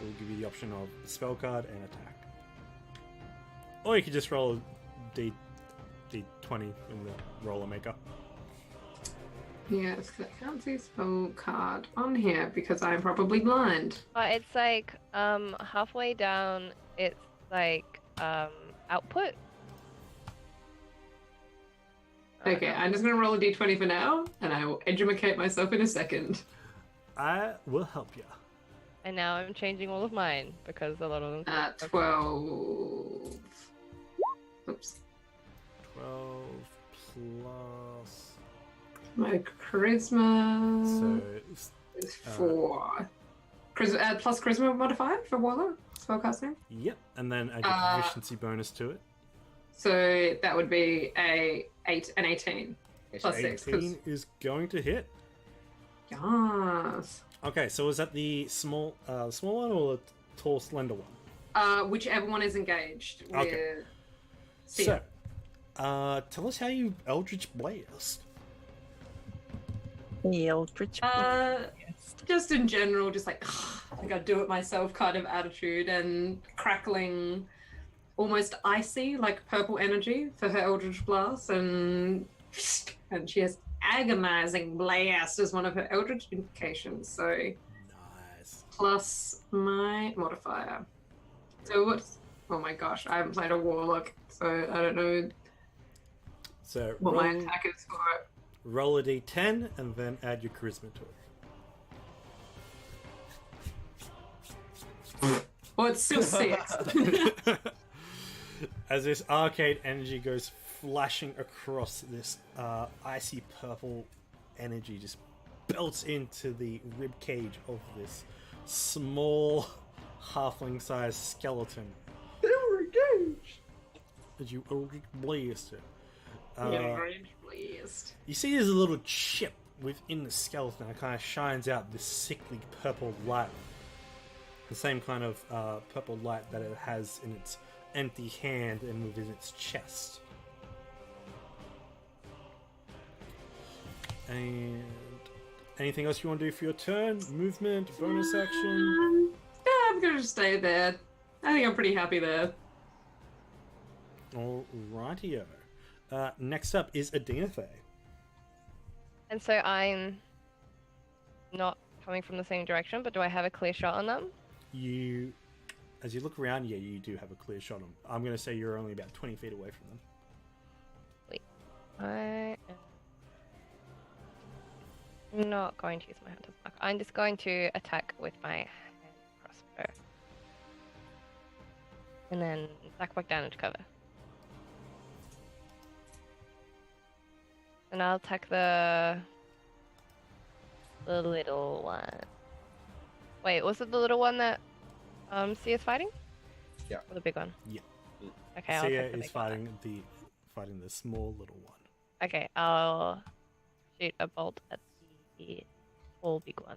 Speaker 1: It will give you the option of spell card and attack. Or you could just roll a D20 in the roller maker.
Speaker 3: Yes, I can't see spell card on here because I'm probably blind.
Speaker 2: It's like halfway down. It's like output.
Speaker 3: Okay, I'm just going to roll a d20 for now, and I will educate myself in a second.
Speaker 1: I will help you.
Speaker 2: And now I'm changing all of mine because a lot of them.
Speaker 3: 12. Oops.
Speaker 1: 12 plus...
Speaker 3: My charisma
Speaker 1: So,
Speaker 3: is 4. Plus charisma modifier for Warlock spellcasting.
Speaker 1: yep. And then add your proficiency bonus to it.
Speaker 3: So that would be an 18 plus 6.
Speaker 1: 18 is going to hit.
Speaker 3: Yes.
Speaker 1: Okay, so is that the small one or the tall, slender one?
Speaker 3: Whichever one is engaged with.
Speaker 1: Okay.
Speaker 3: Sia.
Speaker 1: So, tell us how you Eldritch Blast.
Speaker 5: The Eldritch Blast.
Speaker 3: Just in general, just like I gotta do it myself kind of attitude, and crackling, almost icy, like purple energy for her Eldritch Blast, and she has agonizing blast as one of her Eldritch invocations. So
Speaker 1: Nice.
Speaker 3: plus my modifier. So what's? Oh my gosh, I haven't played a warlock, so I don't know
Speaker 1: So
Speaker 3: what my attack is for it.
Speaker 1: roll a d10 and then add your charisma to it.
Speaker 3: Well, it's still 6.
Speaker 1: As this arcade energy goes flashing across this icy purple energy, just belts into the rib cage of this small halfling-sized skeleton.
Speaker 4: They were engaged.
Speaker 1: As you Eldritch Blast it.
Speaker 3: Blast.
Speaker 1: You see there's a little chip within the skeleton that kind of shines out this sickly purple light. The same kind of purple light that it has in its empty hand and within its chest. And anything else you want to do for your turn? Movement, bonus action?
Speaker 3: Yeah, I'm gonna just stay there. I think I'm pretty happy there.
Speaker 1: Alrightio. Next up is Adinathe.
Speaker 2: And so I'm not coming from the same direction, but do I have a clear shot on them?
Speaker 1: As you look around, yeah, you do have a clear shot on them. I'm going to say you're only about 20 feet away from them.
Speaker 2: Wait. I am not going to use my hunter's mark. I'm just going to attack with my hand crossbow. And then back down into cover. And I'll attack the little one. Wait, was it the little one that Sia's fighting?
Speaker 4: Yeah.
Speaker 2: Or the big one?
Speaker 1: Yeah.
Speaker 2: Okay, I'll
Speaker 1: Sia
Speaker 2: attack the
Speaker 1: is
Speaker 2: big one.
Speaker 1: fighting the small little one.
Speaker 2: Okay, I'll shoot a bolt at the tall big one.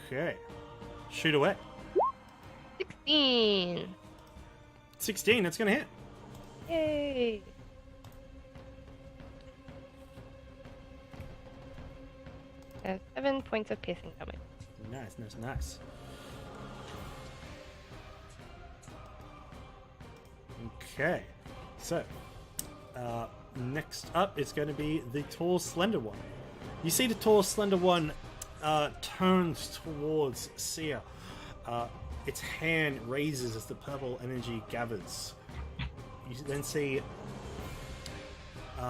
Speaker 1: Okay. Shoot away.
Speaker 2: 16!
Speaker 1: 16, that's going to hit.
Speaker 2: Yay! There's 7 points of piercing damage.
Speaker 1: Nice. Okay. So, next up is going to be the tall, slender one. You see the tall, slender one turns towards Sia. Its hand raises as the purple energy gathers. You then see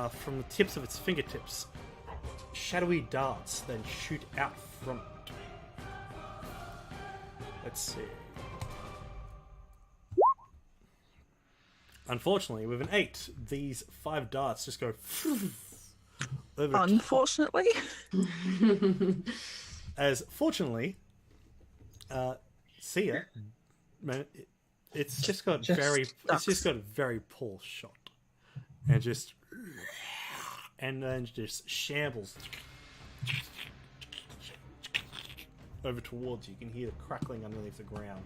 Speaker 1: from the tips of its fingertips, shadowy darts then shoot out from it. Let's see. Unfortunately, with an 8, these 5 darts just go over
Speaker 5: Unfortunately.
Speaker 1: as fortunately, Sia, man, it's just got a very poor shot, and then just shambles over towards you. You can hear the crackling underneath the ground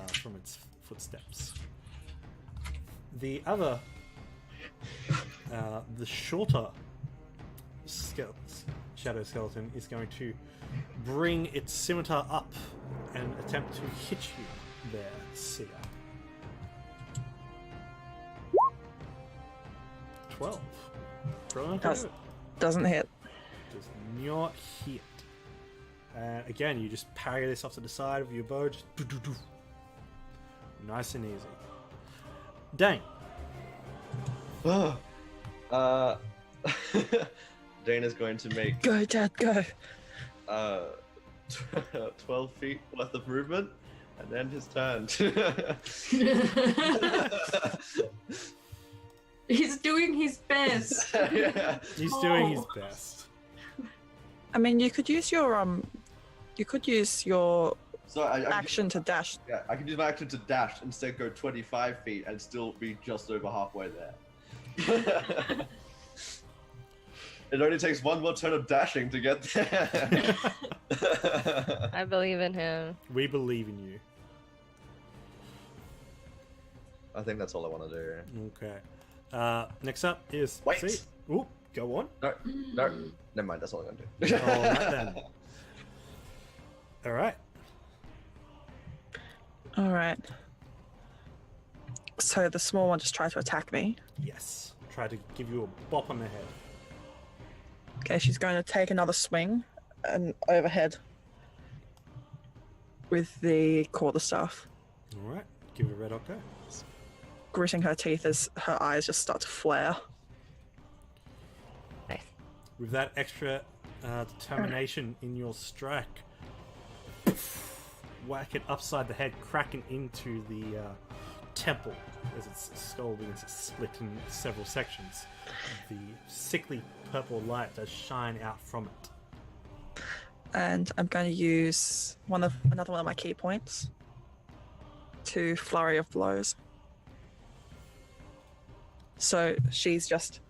Speaker 1: from its footsteps. The other, the shorter shadow skeleton is going to bring its scimitar up and attempt to hit you there, Sia. 12.
Speaker 5: Doesn't hit.
Speaker 1: Does not hit. Again, you just parry this off to the side of your bow. Just do. Nice and easy. Dane.
Speaker 4: Dana's going to make
Speaker 5: Go, Dad, go.
Speaker 4: 12 feet worth of movement, and then his turn.
Speaker 3: He's doing his best.
Speaker 4: Yeah.
Speaker 1: He's doing his best.
Speaker 5: I mean, you could use your
Speaker 4: So I can
Speaker 5: Action to dash.
Speaker 4: Yeah, I can use my action to dash, instead go 25 feet and still be just over halfway there. It only takes one more turn of dashing to get there.
Speaker 2: I believe in him.
Speaker 1: We believe in you.
Speaker 4: I think that's all I want to do.
Speaker 1: Okay. Next up is...
Speaker 4: Wait.
Speaker 1: See? Ooh, go on.
Speaker 4: No, never mind. That's all I'm gonna do.
Speaker 1: Alright then. Alright.
Speaker 5: All right. So the small one just tried to attack me.
Speaker 1: Yes. Try to give you a bop on the head.
Speaker 5: Okay, she's going to take another swing and overhead with the quarterstaff,
Speaker 1: Alright. Give it a red hot go.
Speaker 5: gritting her teeth as her eyes just start to flare.
Speaker 2: Nice.
Speaker 1: With that extra determination in your strike, whack it upside the head, cracking into the temple as its skull begins to split in several sections. The sickly purple light does shine out from it.
Speaker 5: And I'm going to use another one of my key points to flurry of blows. So she's just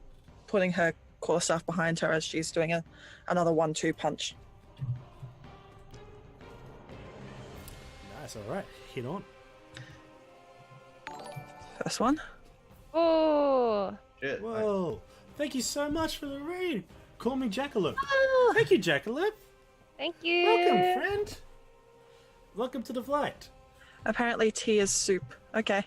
Speaker 5: putting her quarterstaff behind her as she's doing another 1-2 punch.
Speaker 1: Nice, alright. Hit on.
Speaker 5: First one.
Speaker 2: Oh,
Speaker 4: Shit.
Speaker 1: Whoa. Thank you so much for the raid. Call me Jackalope.
Speaker 5: Ah.
Speaker 1: Thank you, Jackalope.
Speaker 2: thank you.
Speaker 1: Welcome, friend. Welcome to the flight.
Speaker 5: Apparently tea is soup. Okay.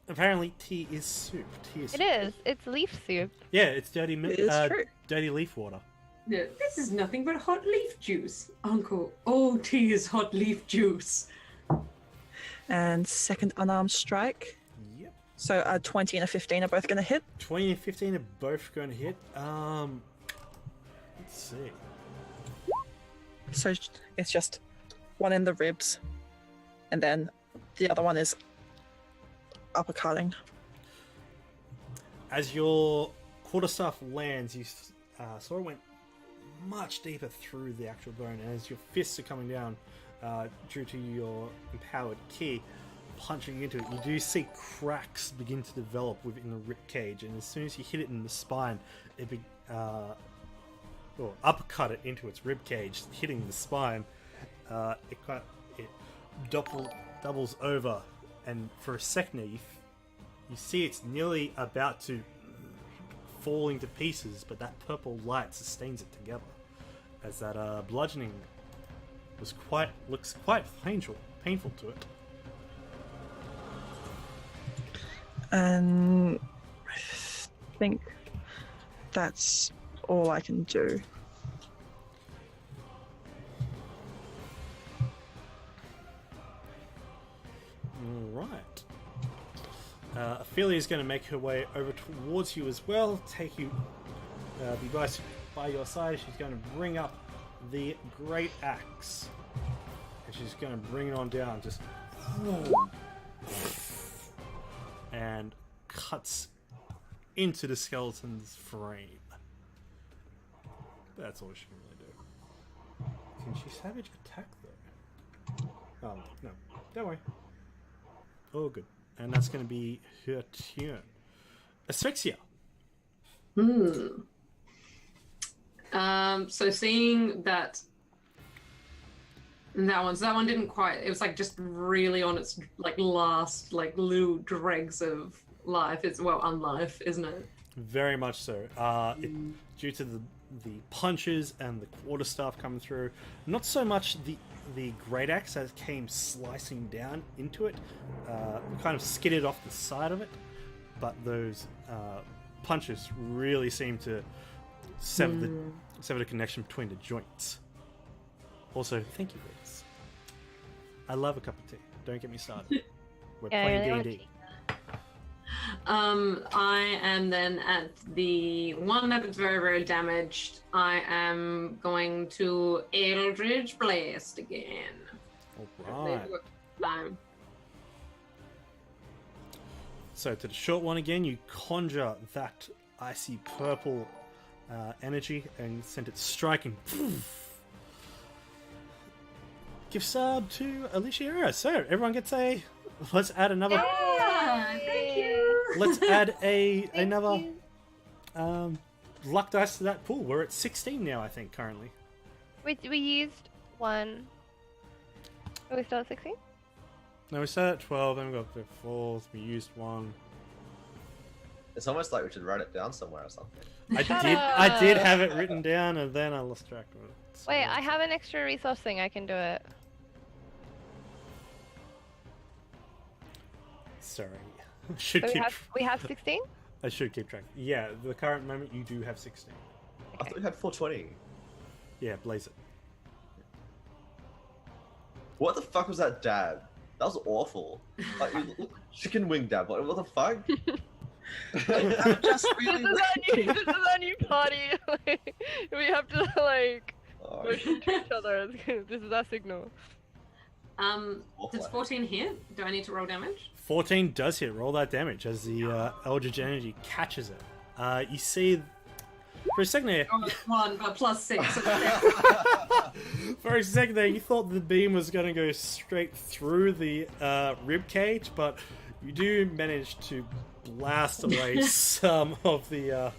Speaker 1: Apparently, tea is soup. Tea is
Speaker 2: It is. It's leaf soup.
Speaker 1: Yeah, it's dirty,
Speaker 5: It is true.
Speaker 1: dirty leaf water.
Speaker 3: No, this is nothing but hot leaf juice, Uncle. All tea is hot leaf juice.
Speaker 5: And second unarmed strike.
Speaker 1: Yep.
Speaker 5: So a 20 and a 15 are both going to hit.
Speaker 1: 20 and 15 are both going to hit. Let's see.
Speaker 5: So it's just one in the ribs, and then the other one is uppercutting.
Speaker 1: As your quarterstaff lands, you saw it went much deeper through the actual bone, and as your fists are coming down, due to your empowered key, punching into it, you do see cracks begin to develop within the rib cage, and as soon as you hit it in the spine, or uppercut it into its rib cage, hitting the spine, it doubles over, and for a second there, you see it's nearly about to fall into pieces, but that purple light sustains it together, as that bludgeoning looks quite painful to it.
Speaker 5: And I think that's all I can do.
Speaker 1: Alright. Ophelia is going to make her way over towards you as well, take you, the guys by your side. She's going to bring up the great axe, and she's going to bring it on down, just and cuts into the skeleton's frame. That's all she can really do. Can she savage attack though? Oh no, don't worry. Oh good. And that's going to be her turn. Asphyxia.
Speaker 3: So seeing that one didn't quite. It was like just really on its like last like little dregs of life. It's unlife, isn't it?
Speaker 1: Very much so. Due to the punches and the quarterstaff coming through, not so much the great axe as came slicing down into it, kind of skidded off the side of it, but those punches really seem to sever the connection between the joints. Also, thank you, Liz. I love a cup of tea. Don't get me started. We're
Speaker 2: Yeah, I
Speaker 1: playing
Speaker 2: really want
Speaker 1: D&D.
Speaker 3: I am then at the one that is very, very damaged. I am going to Eldridge Blast again.
Speaker 1: Alright.
Speaker 3: Time.
Speaker 1: So to the short one again, you conjure that icy purple energy and send it striking gift sub to Alicia Era. So everyone gets a. Let's add another.
Speaker 3: Yeah, thank you.
Speaker 1: Let's add
Speaker 2: Thank
Speaker 1: another
Speaker 2: you.
Speaker 1: luck dice to that pool. We're at 16 now, I think, currently.
Speaker 2: We used one. Are we still at 16?
Speaker 1: No, we started at 12, then we got the 4th, we used one.
Speaker 4: It's almost like we should write it down somewhere or something.
Speaker 1: I did have it written down, and then I lost track of it. So-
Speaker 2: Wait, I have an extra resource thing. I can do it.
Speaker 1: Sorry. Should
Speaker 2: So
Speaker 1: keep.
Speaker 2: we have 16?
Speaker 1: I should keep track. Yeah, the current moment you do have 16.
Speaker 4: I thought we had 420.
Speaker 1: Yeah, blaze it.
Speaker 4: What the fuck was that dab? That was awful. Like, chicken wing dab. Like, what the fuck?
Speaker 5: I'm just really
Speaker 2: This is our new party. Like, we have to like
Speaker 4: Oh,
Speaker 2: motion to each other. This is our signal.
Speaker 3: Does 14 hit? Do I need to roll damage?
Speaker 1: 14 does hit. Roll that damage as the Eldritch Energy catches it. You see, for a second there,
Speaker 3: Oh, 1, but plus 6.
Speaker 1: for a second there, you thought the beam was going to go straight through the rib cage, but you do manage to blast away some of the.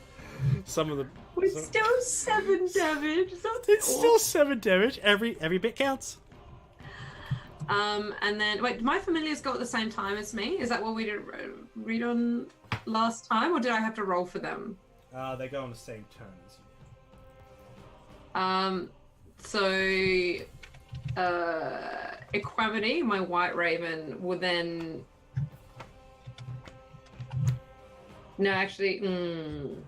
Speaker 3: It's still 7 damage.
Speaker 1: It's still 7 damage. Every bit counts.
Speaker 3: And then, wait, my familiars go at the same time as me? Is that what we did read on last time, or did I have to roll for them?
Speaker 1: They go on the same turn as you.
Speaker 3: So, Equanimity, my white raven, will then... No, actually, Can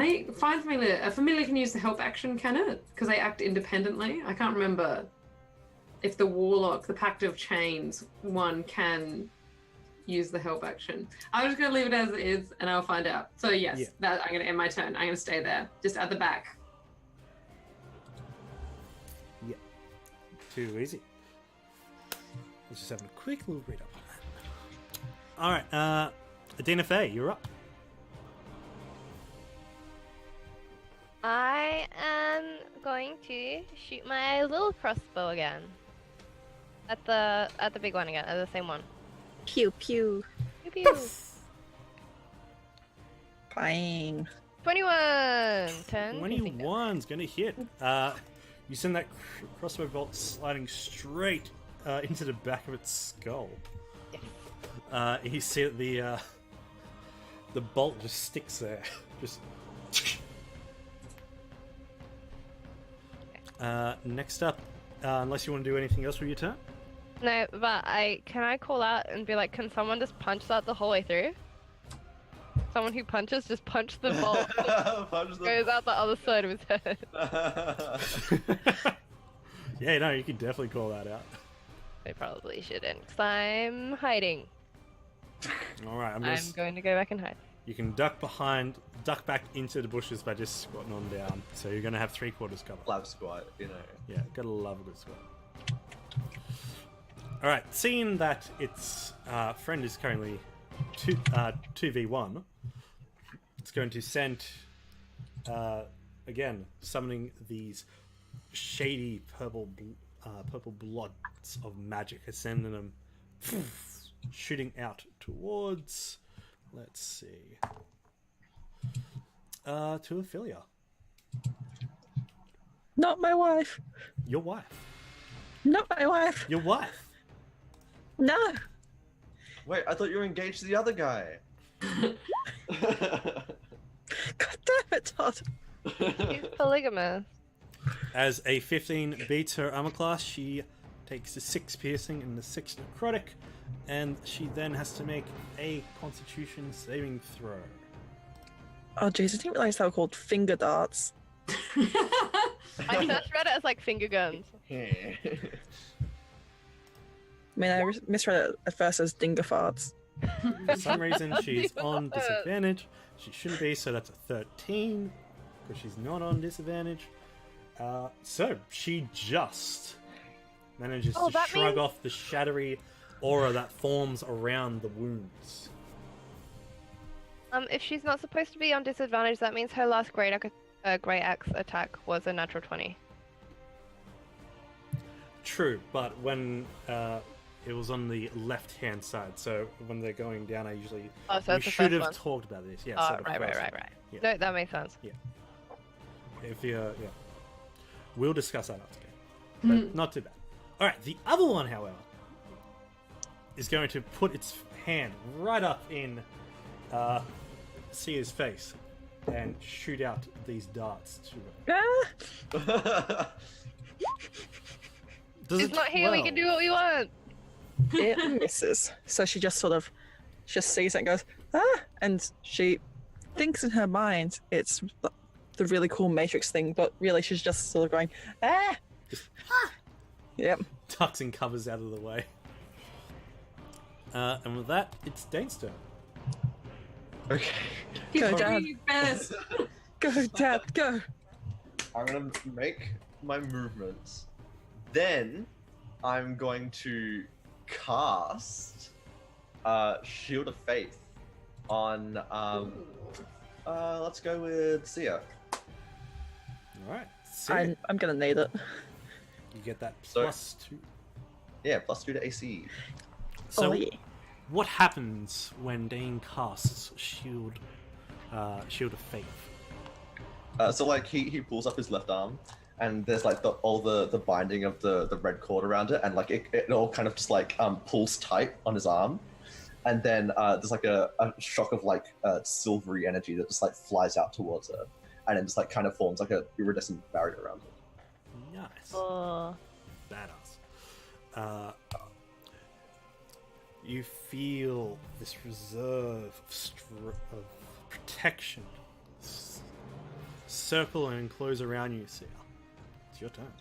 Speaker 3: I find familiar? A familiar can use the help action, can it? Because they act independently. I can't remember if the warlock, the Pact of Chains one, can use the help action. I'm just gonna leave it as it is, and I'll find out. So yes,
Speaker 1: Yeah.
Speaker 3: that I'm gonna end my turn. I'm gonna stay there, just at the back.
Speaker 1: Yeah. Too easy. Let's just have a quick little read up on that. Alright, Adina Faye, you're up.
Speaker 2: I am going to shoot my little crossbow again. At the big one again, at the same one.
Speaker 5: Pew pew.
Speaker 2: Pew pew.
Speaker 5: Playing.
Speaker 2: 21! 10.
Speaker 1: 21's gonna hit. You send that crossbow bolt sliding straight into the back of its skull.
Speaker 2: Yes.
Speaker 1: You see that the bolt just sticks there. Just. Next up, unless you want to do anything else with your turn.
Speaker 2: No, but can I call out and be like, can someone just punch that the whole way through? Someone who punches, just punch the bolt. Goes out the other side of his head.
Speaker 1: Yeah, no, you can definitely call that out.
Speaker 2: I probably shouldn't, because I'm hiding.
Speaker 1: Alright,
Speaker 2: I'm going to go back and hide.
Speaker 1: You can duck back into the bushes by just squatting on down. So you're gonna have 3/4 cover.
Speaker 4: Lab squat, you know.
Speaker 1: Yeah, gotta love a good squat. Alright, seeing that its friend is currently 2v1, it's going to send, again, summoning these shady purple bloods of magic, sending them shooting out towards, let's see, to Ophelia.
Speaker 5: Not my wife.
Speaker 1: Your wife.
Speaker 5: Not my wife.
Speaker 1: Your wife.
Speaker 5: No.
Speaker 4: Wait, I thought you were engaged to the other guy.
Speaker 5: God damn it, Todd.
Speaker 2: He's polygamous.
Speaker 1: As a 15 beats her armor class, she takes a 6 piercing and a 6 necrotic, and she then has to make a Constitution saving throw.
Speaker 5: Oh jeez, I didn't realize they were called finger darts.
Speaker 2: I just read it as like finger guns.
Speaker 5: I mean, I misread it at first as dinger farts.
Speaker 1: For some reason, she's on disadvantage. She shouldn't be, so that's a 13, because she's not on disadvantage. So she just manages to shrug off the shadowy aura that forms around the wounds.
Speaker 2: If she's not supposed to be on disadvantage, that means her last great axe attack was a natural 20.
Speaker 1: True, but when it was on the left-hand side, so when they're going down, I usually
Speaker 2: Oh, so
Speaker 1: we
Speaker 2: that's the
Speaker 1: should
Speaker 2: first
Speaker 1: have
Speaker 2: one.
Speaker 1: talked about this. Yeah.
Speaker 2: Oh,
Speaker 1: so the
Speaker 2: right.
Speaker 1: first one. Yeah.
Speaker 2: No, that makes sense.
Speaker 1: If you, yeah, we'll discuss that after game, but not too bad. All right, the other one, however, is going to put its hand right up in Sia's face and shoot out these darts to her.
Speaker 5: Ah,
Speaker 1: Does
Speaker 2: It's not here. We can do what we want.
Speaker 5: it misses. So she just sort of just sees it and goes, ah, and she thinks in her mind it's the really cool Matrix thing, but really she's just sort of going, ah. Yep.
Speaker 1: Tucks and covers out of the way. And with that, it's Dane's turn.
Speaker 4: Okay.
Speaker 5: Go,
Speaker 3: He's
Speaker 5: Dad.
Speaker 3: really fast.
Speaker 5: Go, Dad, go.
Speaker 4: I'm gonna make my movements. Then I'm going to cast Shield of Faith on let's go with Sia.
Speaker 1: All right, Sia,
Speaker 5: I'm gonna need it.
Speaker 1: you get that
Speaker 4: So-
Speaker 1: +2.
Speaker 4: Yeah, +2 to AC.
Speaker 1: So,
Speaker 5: Oh yeah.
Speaker 1: what happens when Dane casts Shield of Faith?
Speaker 4: So like he pulls up his left arm, and there's like all the binding of the red cord around it, and like it all kind of just like pulls tight on his arm, and then there's like a shock of like silvery energy that just like flies out towards her, and then just like kind of forms like a iridescent barrier around it.
Speaker 1: Nice.
Speaker 2: Oh.
Speaker 1: Badass. You feel this reserve of protection circle and enclose around you, Sia. It's your turn.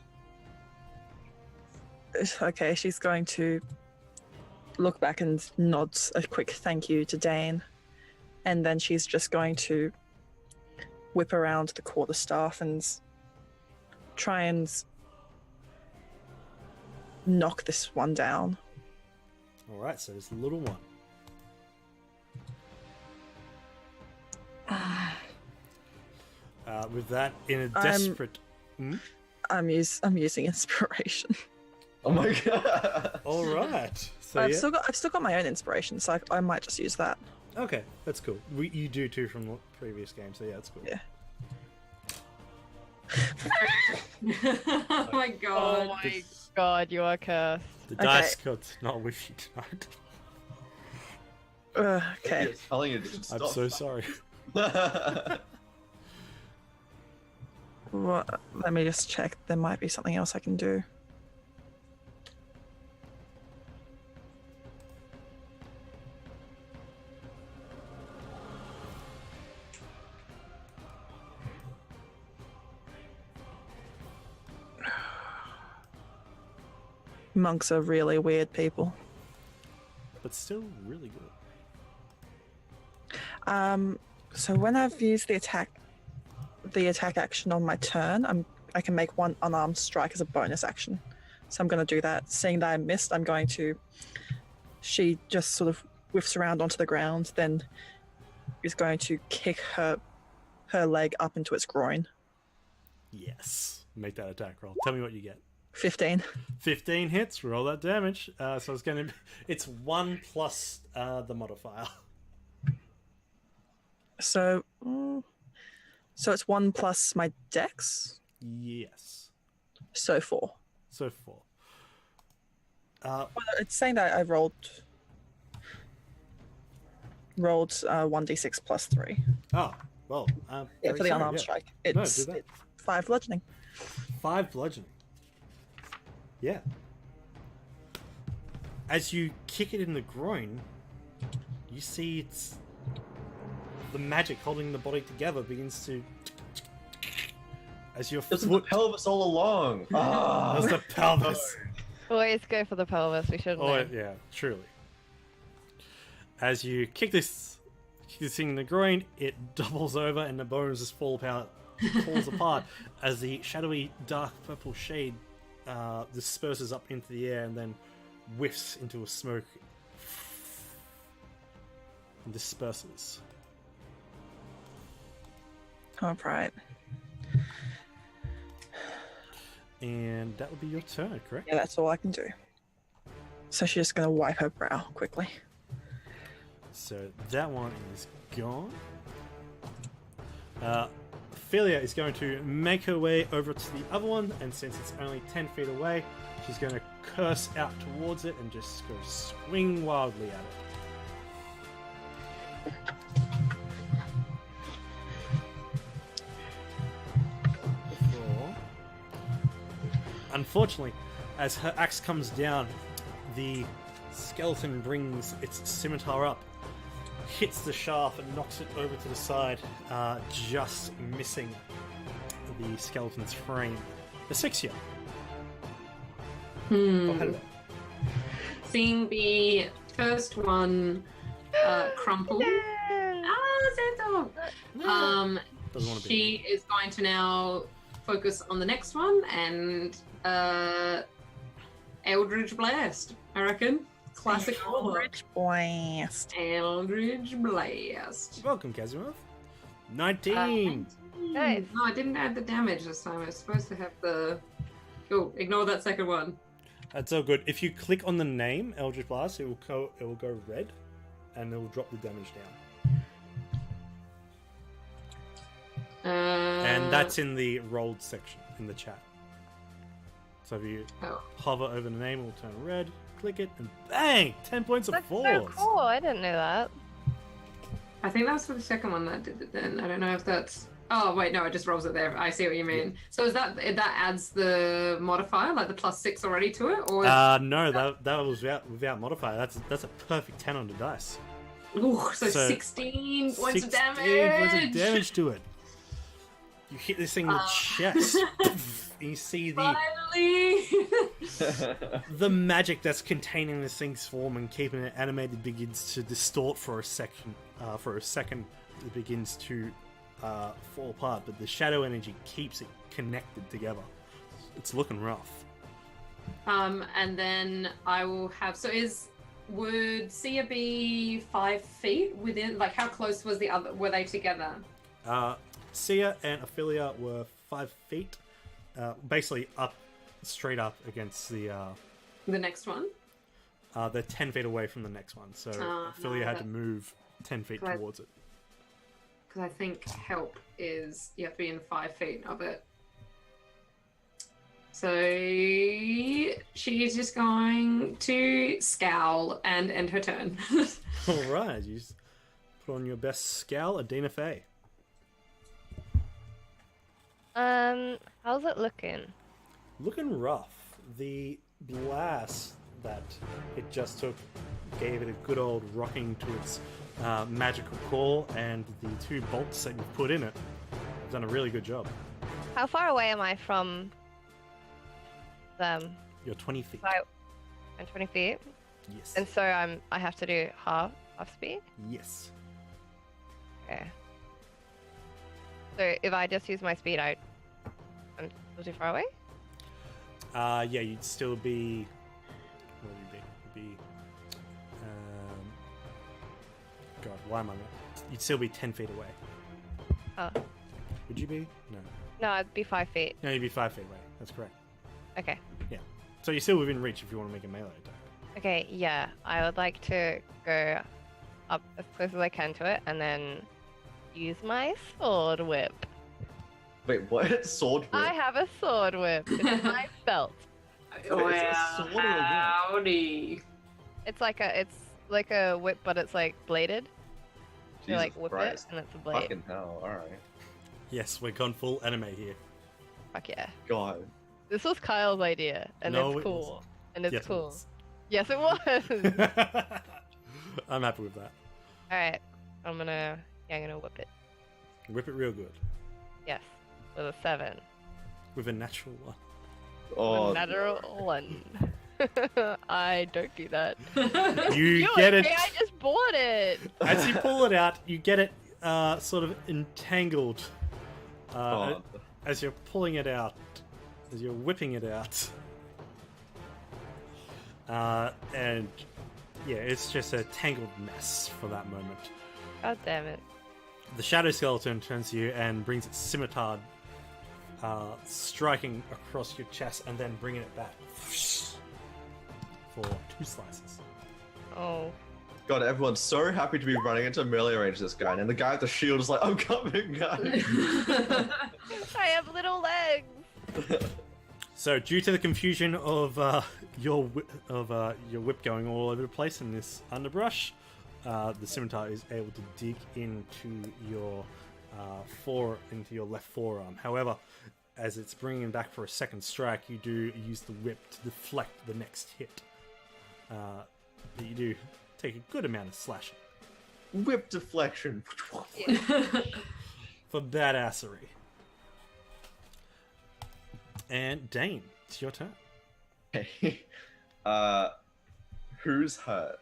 Speaker 5: Okay, she's going to look back and nod a quick thank you to Dane, and then she's just going to whip around the quarterstaff and try and knock this one down.
Speaker 1: All right, so it's the little one. With that, in a desperate.
Speaker 5: I'm using inspiration.
Speaker 4: Oh my god!
Speaker 1: All right. So
Speaker 5: I've
Speaker 1: yeah.
Speaker 5: still got my own inspiration, so I might just use that.
Speaker 1: Okay, that's cool. You do too from the previous game, so yeah, that's cool.
Speaker 5: Yeah.
Speaker 3: Oh my god.
Speaker 2: Oh my god, you are cursed.
Speaker 1: The
Speaker 5: Okay.
Speaker 1: dice god's not with you tonight.
Speaker 5: Okay.
Speaker 4: It's telling you to stop.
Speaker 1: I'm so sorry.
Speaker 5: What? Let me just check. There might be something else I can do. Monks are really weird people.
Speaker 1: But still really good.
Speaker 5: So when I've used the attack action on my turn, I can make one unarmed strike as a bonus action. So I'm going to do that. Seeing that I missed, I'm going to. She just sort of whiffs around onto the ground, then is going to kick her leg up into its groin.
Speaker 1: Yes. Make that attack roll. Tell me what you get.
Speaker 5: 15.
Speaker 1: 15 hits. Roll that damage. So it's going to. It's 1 plus the modifier.
Speaker 5: So it's 1 plus my dex.
Speaker 1: Yes.
Speaker 5: So 4.
Speaker 1: So 4.
Speaker 5: Well, it's saying that I rolled 1d6 plus 3.
Speaker 1: Oh, well.
Speaker 5: Yeah,
Speaker 1: very
Speaker 5: for the
Speaker 1: sorry,
Speaker 5: unarmed
Speaker 1: yeah.
Speaker 5: strike.
Speaker 1: No,
Speaker 5: It's,
Speaker 1: do that.
Speaker 5: it's 5 bludgeoning.
Speaker 1: 5 bludgeoning. Yeah. As you kick it in the groin, you see it's the magic holding the body together begins to. As your
Speaker 4: It was the
Speaker 1: foot.
Speaker 4: pelvis all along. Ah.
Speaker 1: That's the pelvis.
Speaker 2: Always go for the pelvis. We shouldn't.
Speaker 1: Oh
Speaker 2: have.
Speaker 1: yeah, truly. As you kick this thing in the groin, it doubles over and the bones just falls apart as the shadowy dark purple shade disperses up into the air and then whiffs into a smoke and disperses.
Speaker 5: All right.
Speaker 1: And that would be your turn, correct?
Speaker 5: Yeah, that's all I can do. So she's just gonna wipe her brow quickly.
Speaker 1: So that one is gone. Ophelia is going to make her way over to the other one, and since it's only 10 feet away, she's going to curse out towards it and just go swing wildly at it. Unfortunately, as her axe comes down, the skeleton brings its scimitar up, hits the shaft and knocks it over to the side, just missing the skeleton's frame. Asphyxia. Oh, hello.
Speaker 3: Seeing the first one crumple. Santo!
Speaker 1: Doesn't want to be.
Speaker 3: She is going to now focus on the next one and Eldritch Blast, I reckon. Classic
Speaker 5: Rich blast.
Speaker 3: Eldritch Blast.
Speaker 1: Welcome, Kazimov. 19.
Speaker 2: Nice.
Speaker 3: No, I didn't add the damage this time. I was supposed to have the... Oh, ignore that second one.
Speaker 1: That's so good. If you click on the name Eldritch Blast, it will go red, and it will drop the damage down. And that's in the rolled section in the chat. So if you hover over the name, it will turn red. Click it, and bang! 10 points of
Speaker 2: That's
Speaker 1: force.
Speaker 2: so cool. I didn't know that.
Speaker 3: I think that was for the second one that did it then. I don't know if that's... Oh, wait, no, it just rolls it there. I see what you mean. Yeah. So is that adds the modifier, like the +6 already to it? Or
Speaker 1: no, that was without modifier. That's a perfect 10 on the dice.
Speaker 3: Ooh, so 16 points of damage!
Speaker 1: 16 points of damage to it. You hit this thing in the chest. And you see
Speaker 3: Finally!
Speaker 1: the magic that's containing this thing's form and keeping it animated begins to distort for a second. It begins to fall apart, but the shadow energy keeps it connected together. It's looking rough.
Speaker 3: And then I will have... So would Sia be 5 feet within... Like, how close was the other... Were they together?
Speaker 1: Sia and Ophelia were 5 feet. Basically straight up against the
Speaker 3: next one?
Speaker 1: They're 10 feet away from the next one, so Ophelia had to move 10 feet towards it.
Speaker 3: Because I think help is... You have to be in 5 feet of it. So she's just going to scowl and end her turn.
Speaker 1: Alright, you put on your best scowl, Adina Faye.
Speaker 2: How's it looking?
Speaker 1: Looking rough. The blast that it just took gave it a good old rocking to its magical core, and the 2 bolts that you've put in it have done a really good job.
Speaker 2: How far away am I from them?
Speaker 1: You're 20 feet.
Speaker 2: I'm 20 feet?
Speaker 1: Yes.
Speaker 2: And so I have to do half speed?
Speaker 1: Yes.
Speaker 2: Okay. So if I just use my speed, I'm still too far away?
Speaker 1: Yeah, you'd still be... What would you be? You'd be... God, why am I... You'd still be 10 feet away.
Speaker 2: Oh.
Speaker 1: Would you be? No.
Speaker 2: No, I'd be 5 feet.
Speaker 1: No, you'd be 5 feet away. That's correct.
Speaker 2: Okay.
Speaker 1: Yeah. So you're still within reach if you want to make a melee attack.
Speaker 2: Okay, yeah. I would like to go up as close as I can to it and then use my sword whip.
Speaker 4: Wait, what? Sword whip?
Speaker 2: I have a sword whip. It's my belt.
Speaker 3: Howdy.
Speaker 2: It's like a whip, but it's like bladed. You
Speaker 4: Jesus
Speaker 2: like whip
Speaker 4: Christ.
Speaker 2: it, and it's a blade.
Speaker 4: Fucking hell, alright.
Speaker 1: Yes, we're gone full anime here.
Speaker 2: Fuck yeah.
Speaker 4: God.
Speaker 2: This was Kyle's idea, and
Speaker 1: No,
Speaker 2: it's
Speaker 1: it
Speaker 2: cool.
Speaker 1: wasn't.
Speaker 2: And it's
Speaker 1: Yes, it
Speaker 2: cool.
Speaker 1: was.
Speaker 2: Yes, it was.
Speaker 1: I'm happy with that.
Speaker 2: Alright, I'm gonna whip it.
Speaker 1: Whip it real good.
Speaker 2: Yes, with a 7.
Speaker 1: With a natural one.
Speaker 4: Oh,
Speaker 2: Natural 1. I don't do that.
Speaker 1: You get it.
Speaker 2: I just bought it.
Speaker 1: As you pull it out, you get it sort of entangled.
Speaker 4: God.
Speaker 1: As you're pulling it out, as you're whipping it out. And yeah, it's just a tangled mess for that moment.
Speaker 2: God damn it.
Speaker 1: The shadow skeleton turns to you and brings its scimitar striking across your chest and then bringing it back for 2 slices.
Speaker 2: Oh.
Speaker 4: God, everyone's so happy to be running into melee range this guy, and the guy with the shield is like, "I'm coming, guys."
Speaker 2: I have little legs.
Speaker 1: So, due to the confusion of your whip going all over the place in this underbrush, the scimitar is able to dig into your left forearm. However, as it's bringing back for a second strike, you do use the whip to deflect the next hit. But you do take a good amount of slashing
Speaker 4: Whip deflection.
Speaker 2: Yeah.
Speaker 1: for badassery. And Dane, it's your turn.
Speaker 4: Okay. Who's hurt?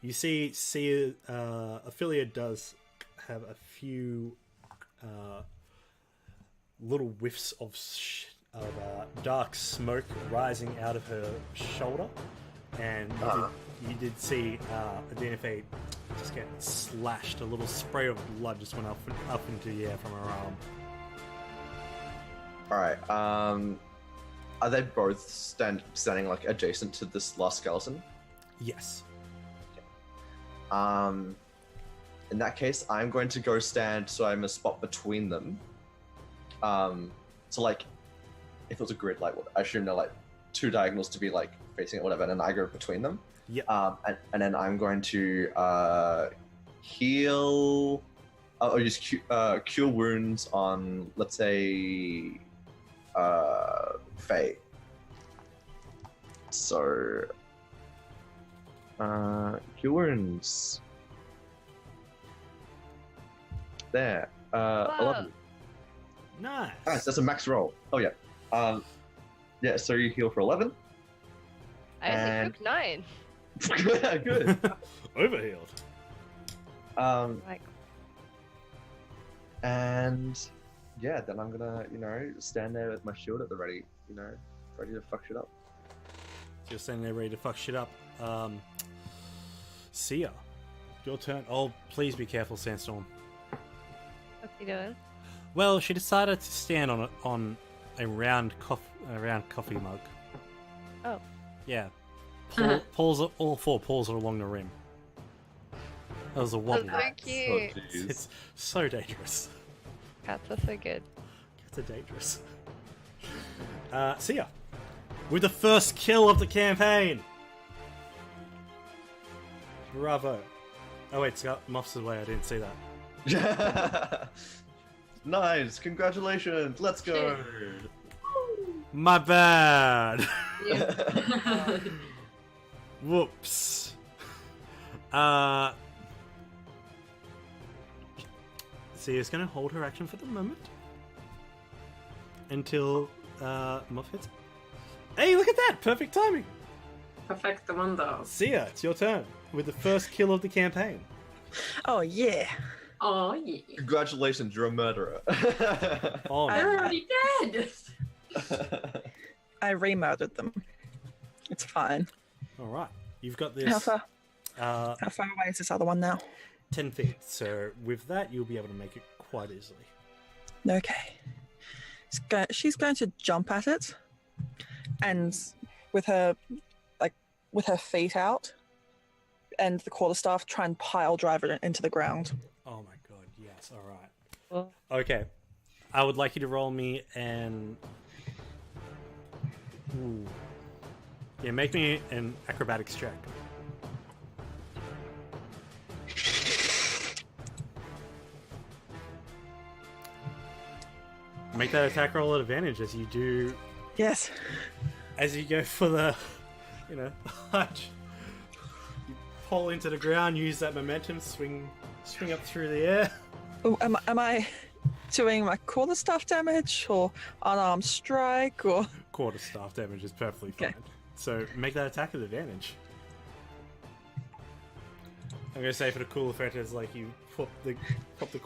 Speaker 1: You see, Ophelia does have a few little whiffs of dark smoke rising out of her shoulder, and you did see Adenafe just get slashed. A little spray of blood just went up into the air from her arm.
Speaker 4: All right. Are they both standing like adjacent to this last skeleton?
Speaker 1: Yes.
Speaker 4: In that case, I'm going to go stand so I'm a spot between them. So like, if it was a grid, like I assume they're like 2 diagonals to be like facing it, whatever, and then I go between them.
Speaker 1: Yeah.
Speaker 4: And then I'm going to heal. I'll use cure wounds on, let's say, Faye. So, cure wounds. There. 11.
Speaker 1: Nice.
Speaker 4: Nice, that's a max roll. Oh yeah. Yeah, so you heal for 11.
Speaker 2: I only took 9.
Speaker 4: Good.
Speaker 1: Overhealed.
Speaker 2: Like,
Speaker 4: And yeah, then I'm gonna, stand there with my shield at the ready, ready to fuck shit up.
Speaker 1: So you're standing there ready to fuck shit up. Sia, your turn. Oh, please be careful, Sandstorm.
Speaker 2: what's he doing?
Speaker 1: Well, she decided to stand on a round coffee mug.
Speaker 2: Oh.
Speaker 1: Yeah. Pulls all 4 pulls along the rim. That was a
Speaker 2: That's
Speaker 1: wobble.
Speaker 2: so cute.
Speaker 4: Oh, jeez.
Speaker 1: It's so dangerous.
Speaker 2: Cats are so good.
Speaker 1: Cats are dangerous. Sia, with the first kill of the campaign. Bravo. Oh wait, Scott Muff's away. I didn't see that.
Speaker 4: Nice, congratulations, let's go.
Speaker 1: My bad.
Speaker 3: Yeah.
Speaker 1: Whoops. Sia's gonna hold her action for the moment until Muff hits. Hey, look at that! Perfect timing.
Speaker 3: Perfect mundo.
Speaker 1: Sia, it's your turn with the first kill of the campaign.
Speaker 5: Oh yeah.
Speaker 3: Oh yeah.
Speaker 4: Congratulations, you're a murderer.
Speaker 1: Oh,
Speaker 3: They're
Speaker 1: no.
Speaker 3: already dead.
Speaker 5: I remurdered them. It's fine.
Speaker 1: All right, you've got
Speaker 5: How
Speaker 1: this
Speaker 5: far away is this other one now?
Speaker 1: 10 feet. So with that, you'll be able to make it quite easily.
Speaker 5: Okay. She's going to jump at it, and with her feet out, and the quarterstaff, try and pile drive it into the ground.
Speaker 1: Oh my god, yes. All right.
Speaker 2: Well,
Speaker 1: Okay, I would like you to roll me make me an acrobatics check. Make that attack roll at advantage as you do,
Speaker 5: Yes.
Speaker 1: as you go for the, hunch. You pull into the ground, use that momentum, swing up through the air.
Speaker 5: Oh, am I doing my quarterstaff damage or unarmed strike or?
Speaker 1: Quarterstaff damage is perfectly fine.
Speaker 5: Okay.
Speaker 1: So make that attack at advantage. I'm gonna say for the cool effect is like you pop the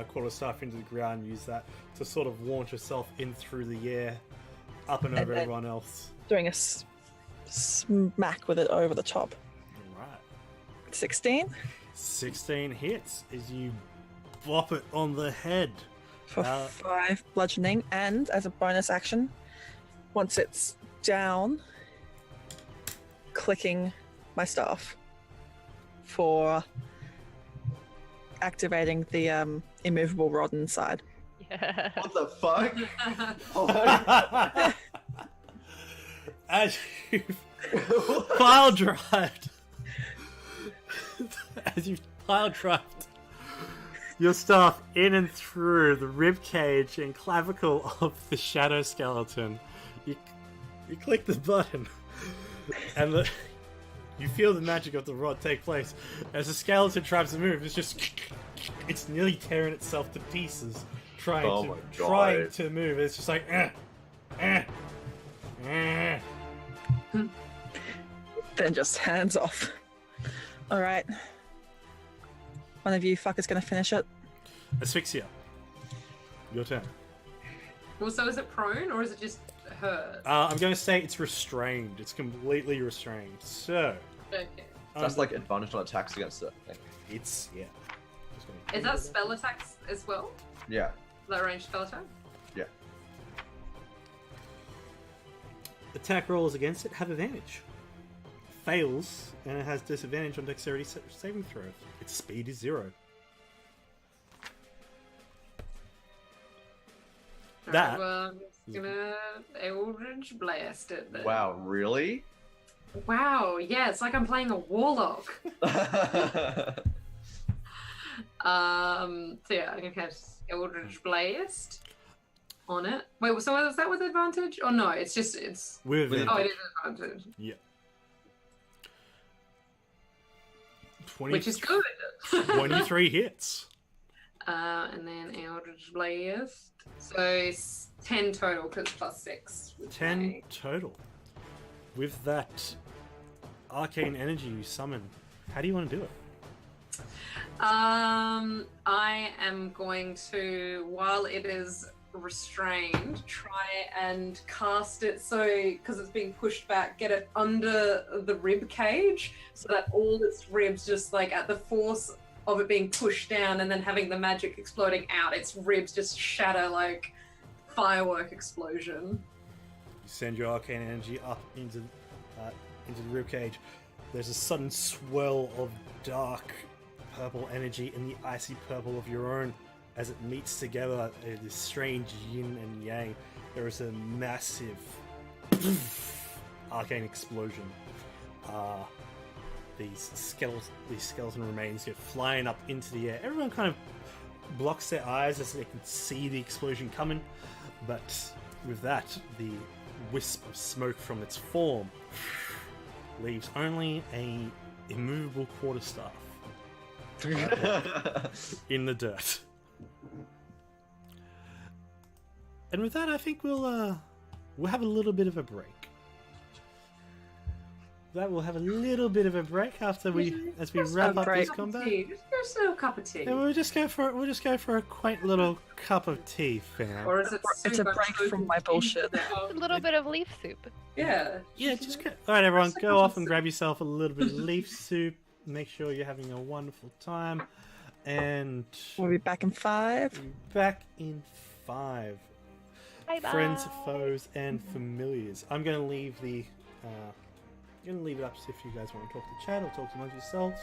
Speaker 1: quarterstaff into the ground, use that to sort of launch yourself in through the air, up and over
Speaker 5: then-
Speaker 1: everyone else.
Speaker 5: Doing a smack with it over the top.
Speaker 1: Alright.
Speaker 5: 16?
Speaker 1: 16 hits as you bop it on the head.
Speaker 5: For
Speaker 1: Uh,
Speaker 5: 5 bludgeoning, and as a bonus action, once it's down, clicking my staff for activating the immovable rod inside.
Speaker 2: Yeah.
Speaker 4: What the fuck?
Speaker 1: As you pile drived, your staff in and through the rib cage and clavicle of the shadow skeleton, you click the button, and you feel the magic of the rod take place as the skeleton tries to move. It's nearly tearing itself to pieces, trying to move. It's just like
Speaker 5: Then just hands off. All right. One of you fuckers gonna finish it.
Speaker 1: Asphyxia. Your turn.
Speaker 3: Well, so is it prone or is it just hurt?
Speaker 1: I'm going to say it's restrained. It's completely restrained. So.
Speaker 3: Okay.
Speaker 4: That's like advantage on attacks against it. I think.
Speaker 1: It's yeah.
Speaker 3: Is that spell attacks as well?
Speaker 4: Yeah.
Speaker 3: Is that ranged spell attack?
Speaker 4: Yeah.
Speaker 1: Attack rolls against it have advantage. Fails, and it has disadvantage on dexterity saving throws. Its speed is 0. That-
Speaker 3: Alright, well, I'm just gonna Eldritch Blast it then.
Speaker 4: Wow, really?
Speaker 3: Wow, yeah, it's like I'm playing a warlock. So yeah, I can cast Eldritch Blast on it. Wait, so is that with advantage? Or no, it's
Speaker 1: With
Speaker 4: With
Speaker 3: oh, it
Speaker 1: advantage.
Speaker 3: is advantage.
Speaker 1: Yeah. 20,
Speaker 3: Which is good.
Speaker 1: 23 hits.
Speaker 3: And then Eldritch Blast. So it's 10 total because plus 6. with
Speaker 1: 10
Speaker 3: my-
Speaker 1: total. With that arcane energy you summon, how do you want to do it?
Speaker 3: I am going to, while it is restrained, try and cast it so, because it's being pushed back, get it under the rib cage so that all its ribs just like at the force of it being pushed down and then having the magic exploding out, its ribs just shatter like firework explosion.
Speaker 1: You send your arcane energy up into the ribcage. There's a sudden swirl of dark purple energy in the icy purple of your own as it meets together. This strange yin and yang. There is a massive arcane explosion. These skeleton remains go flying up into the air. Everyone kind of blocks their eyes as they can see the explosion coming, but with that, the wisp of smoke from its form leaves only a immovable quarterstaff in the dirt. And with that, I think we'll have a little bit of a break. That will have a little bit of a break after as we wrap up this combat.
Speaker 3: Just a little cup of tea.
Speaker 1: Yeah, we'll just go for a quaint little cup of tea, fam.
Speaker 3: Or is it
Speaker 5: It's a
Speaker 3: super
Speaker 5: break
Speaker 3: food
Speaker 5: from my
Speaker 3: and
Speaker 5: bullshit.
Speaker 2: A little bit of leaf soup.
Speaker 3: Yeah.
Speaker 1: Yeah, just go. All right, everyone, go off and grab yourself a little bit of leaf soup. Make sure you're having a wonderful time, and
Speaker 5: We'll be back in 5.
Speaker 1: be back in 5.
Speaker 2: Bye-bye.
Speaker 1: Friends, foes, and familiars. I'm going to leave it up to if you guys want to talk to chat or talk amongst yourselves.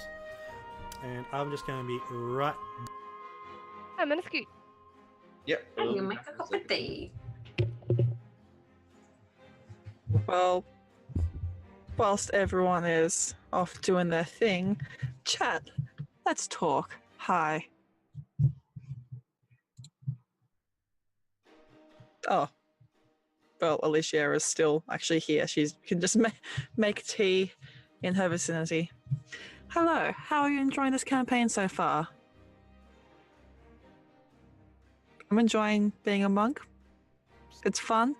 Speaker 1: And I'm just going to be right.
Speaker 2: I'm gonna scoot.
Speaker 4: Yep.
Speaker 3: And you make a cup of tea.
Speaker 5: Well, whilst everyone is off doing their thing, chat, let's talk. Hi. Oh. Well, Alicia is still actually here. She can just make tea in her vicinity. Hello, how are you enjoying this campaign so far? I'm enjoying being a monk. It's fun.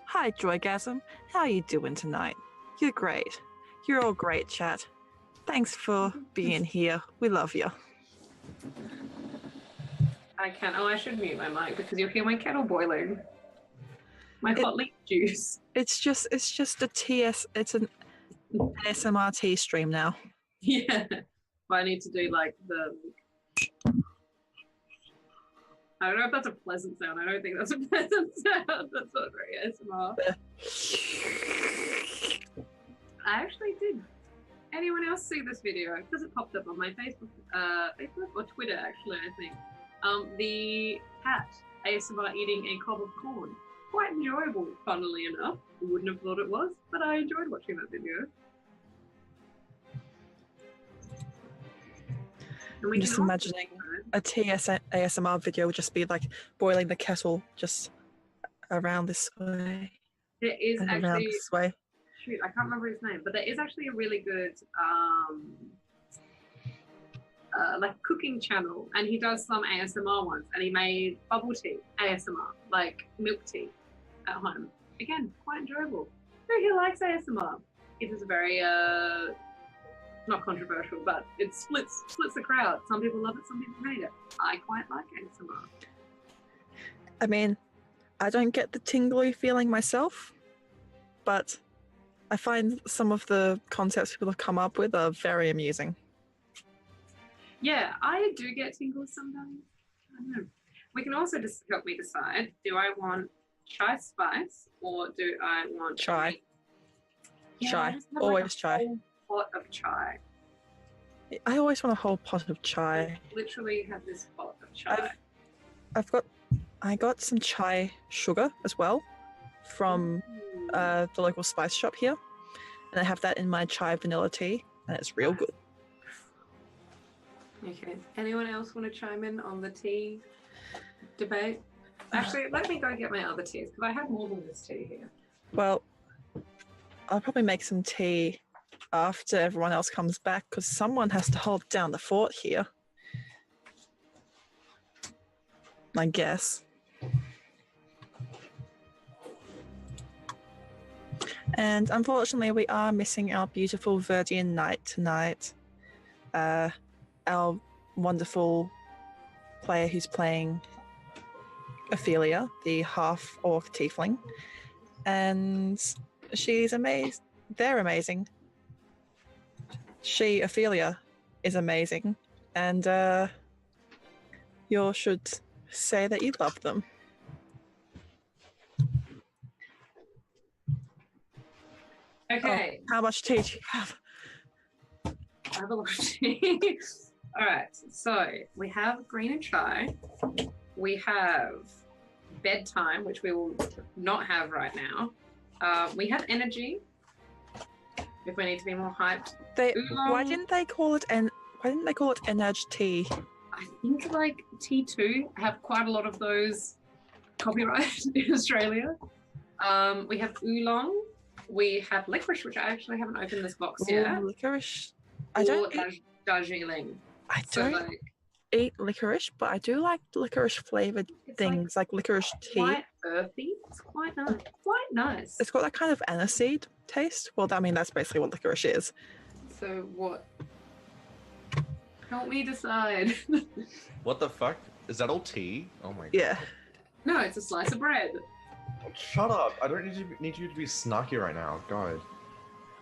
Speaker 5: Hi, Joygasm. How are you doing tonight? You're great. You're all great, chat. Thanks for being here. We love you.
Speaker 3: I can. Oh, I should mute my mic because you'll hear my kettle boiling. My hot leaf juice.
Speaker 5: It's just a TS. It's an ASMR tea stream now.
Speaker 3: Yeah. But I need to do like the. I don't know if that's a pleasant sound. I don't think that's a pleasant sound. That's not very ASMR. I actually did. Anyone else see this video? Because it popped up on my Facebook or Twitter, actually, I think. The cat ASMR eating a cob of corn. Quite enjoyable, funnily enough. Wouldn't have thought it was, but I enjoyed watching that video.
Speaker 5: I'm just imagining a TS ASMR video would just be like boiling the kettle just around this way.
Speaker 3: There is
Speaker 5: and around
Speaker 3: actually,
Speaker 5: this way.
Speaker 3: shoot, I can't remember his name, but there is actually a really good like cooking channel, and he does some ASMR ones, and he made bubble tea ASMR, like milk tea at home. Again, quite enjoyable. So he likes ASMR. It is very not controversial, but it splits the crowd. Some people love it, some people hate it. I quite like ASMR.
Speaker 5: I mean, I don't get the tingly feeling myself, but I find some of the concepts people have come up with are very amusing.
Speaker 3: Yeah, I do get tingles sometimes. I don't know. We can also just help me decide, do I want chai spice or do I want
Speaker 5: Chai.
Speaker 3: Yeah,
Speaker 5: Chai.
Speaker 3: I just have,
Speaker 5: Always
Speaker 3: like, a
Speaker 5: chai.
Speaker 3: whole pot of chai.
Speaker 5: I always want a whole pot of chai.
Speaker 3: I literally have this pot of chai.
Speaker 5: I got some chai sugar as well from
Speaker 3: Ooh.
Speaker 5: the local spice shop here, and I have that in my chai vanilla tea, and it's real good.
Speaker 3: Okay. Anyone else want to chime in on the tea debate? Actually, let me go get my other teas because I have more than this tea here.
Speaker 5: Well, I'll probably make some tea after everyone else comes back because someone has to hold down the fort here. I guess. And unfortunately, we are missing our beautiful Verdian knight tonight. Our wonderful player who's playing Ophelia, the half-orc tiefling. And she's amazing. They're amazing. She, Ophelia, is amazing. And you should say that you love them.
Speaker 3: Okay.
Speaker 5: Oh, how much tea do you have?
Speaker 3: I have a lot of tea. All right. So we have green and chai. We have bedtime, which we will not have right now. We have energy. If we need to be more hyped.
Speaker 5: Why didn't they call it energy tea?
Speaker 3: I think like T2 have quite a lot of those copyrighted in Australia. We have oolong. We have licorice, which I actually haven't opened this box yet.
Speaker 5: Licorice. I don't eat,
Speaker 3: Darjeeling.
Speaker 5: I
Speaker 3: So,
Speaker 5: don't
Speaker 3: like,
Speaker 5: eat licorice, but I do like licorice flavored
Speaker 3: it's
Speaker 5: things like licorice tea.
Speaker 3: quite earthy. It's quite nice. Quite nice.
Speaker 5: It's got that kind of aniseed taste. Well, I mean, that's basically what licorice is.
Speaker 3: So what? Help me decide.
Speaker 4: What the fuck? Is that all tea? Oh my god.
Speaker 5: Yeah.
Speaker 3: No, it's a slice of bread.
Speaker 4: Shut up. I don't need you to be snarky right now. God.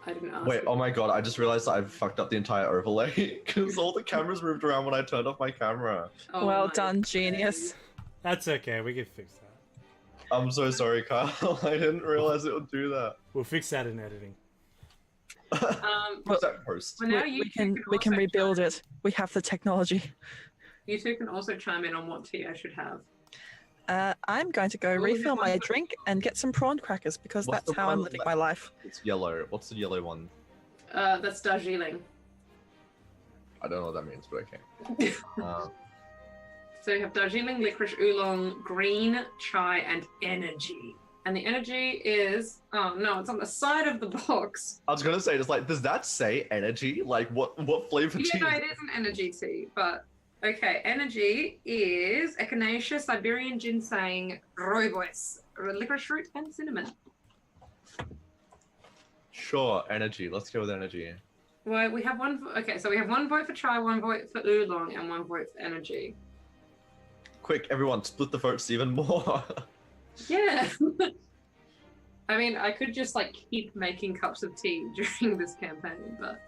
Speaker 3: I didn't ask.
Speaker 4: Wait,
Speaker 3: you.
Speaker 4: oh my god, I just realized that I've fucked up the entire overlay because all the cameras moved around when I turned off my camera.
Speaker 3: Oh
Speaker 5: Well
Speaker 3: my
Speaker 5: done,
Speaker 3: days.
Speaker 5: genius.
Speaker 1: That's okay. We can fix that.
Speaker 4: I'm so sorry, Carl. I didn't realize it would do that.
Speaker 1: We'll fix that in editing.
Speaker 4: What's that post?
Speaker 3: Well, now you
Speaker 5: we
Speaker 3: two
Speaker 5: can
Speaker 3: also
Speaker 5: rebuild
Speaker 3: chime-
Speaker 5: it. We have the technology.
Speaker 3: You two can also chime in on what tea I should have.
Speaker 5: I'm going to go
Speaker 3: Well,
Speaker 5: refill
Speaker 3: this
Speaker 5: my
Speaker 3: one's-
Speaker 5: drink and get some prawn crackers because
Speaker 4: What's
Speaker 5: that's
Speaker 4: the
Speaker 5: how I'm
Speaker 4: one
Speaker 5: living
Speaker 4: that-
Speaker 5: my life.
Speaker 4: It's yellow. What's the yellow one?
Speaker 3: That's Darjeeling.
Speaker 4: I don't know what that means, but okay.
Speaker 3: So you have Darjeeling, licorice, oolong, green, chai, and energy. And the energy is, oh no, it's on the side of the box.
Speaker 4: I was gonna say, just like, does that say energy? Like, what flavor tea?
Speaker 3: Yeah, no,
Speaker 4: is
Speaker 3: it is an energy tea, but okay. Energy is echinacea, Siberian ginseng, rooibos, licorice root, and cinnamon.
Speaker 4: Sure, energy. Let's go with energy.
Speaker 3: Well, we have one. Okay, so we have one vote for chai, one vote for oolong, and one vote for energy.
Speaker 4: Quick, everyone, split the votes even more.
Speaker 3: Yeah. I mean, I could just like keep making cups of tea during this campaign, but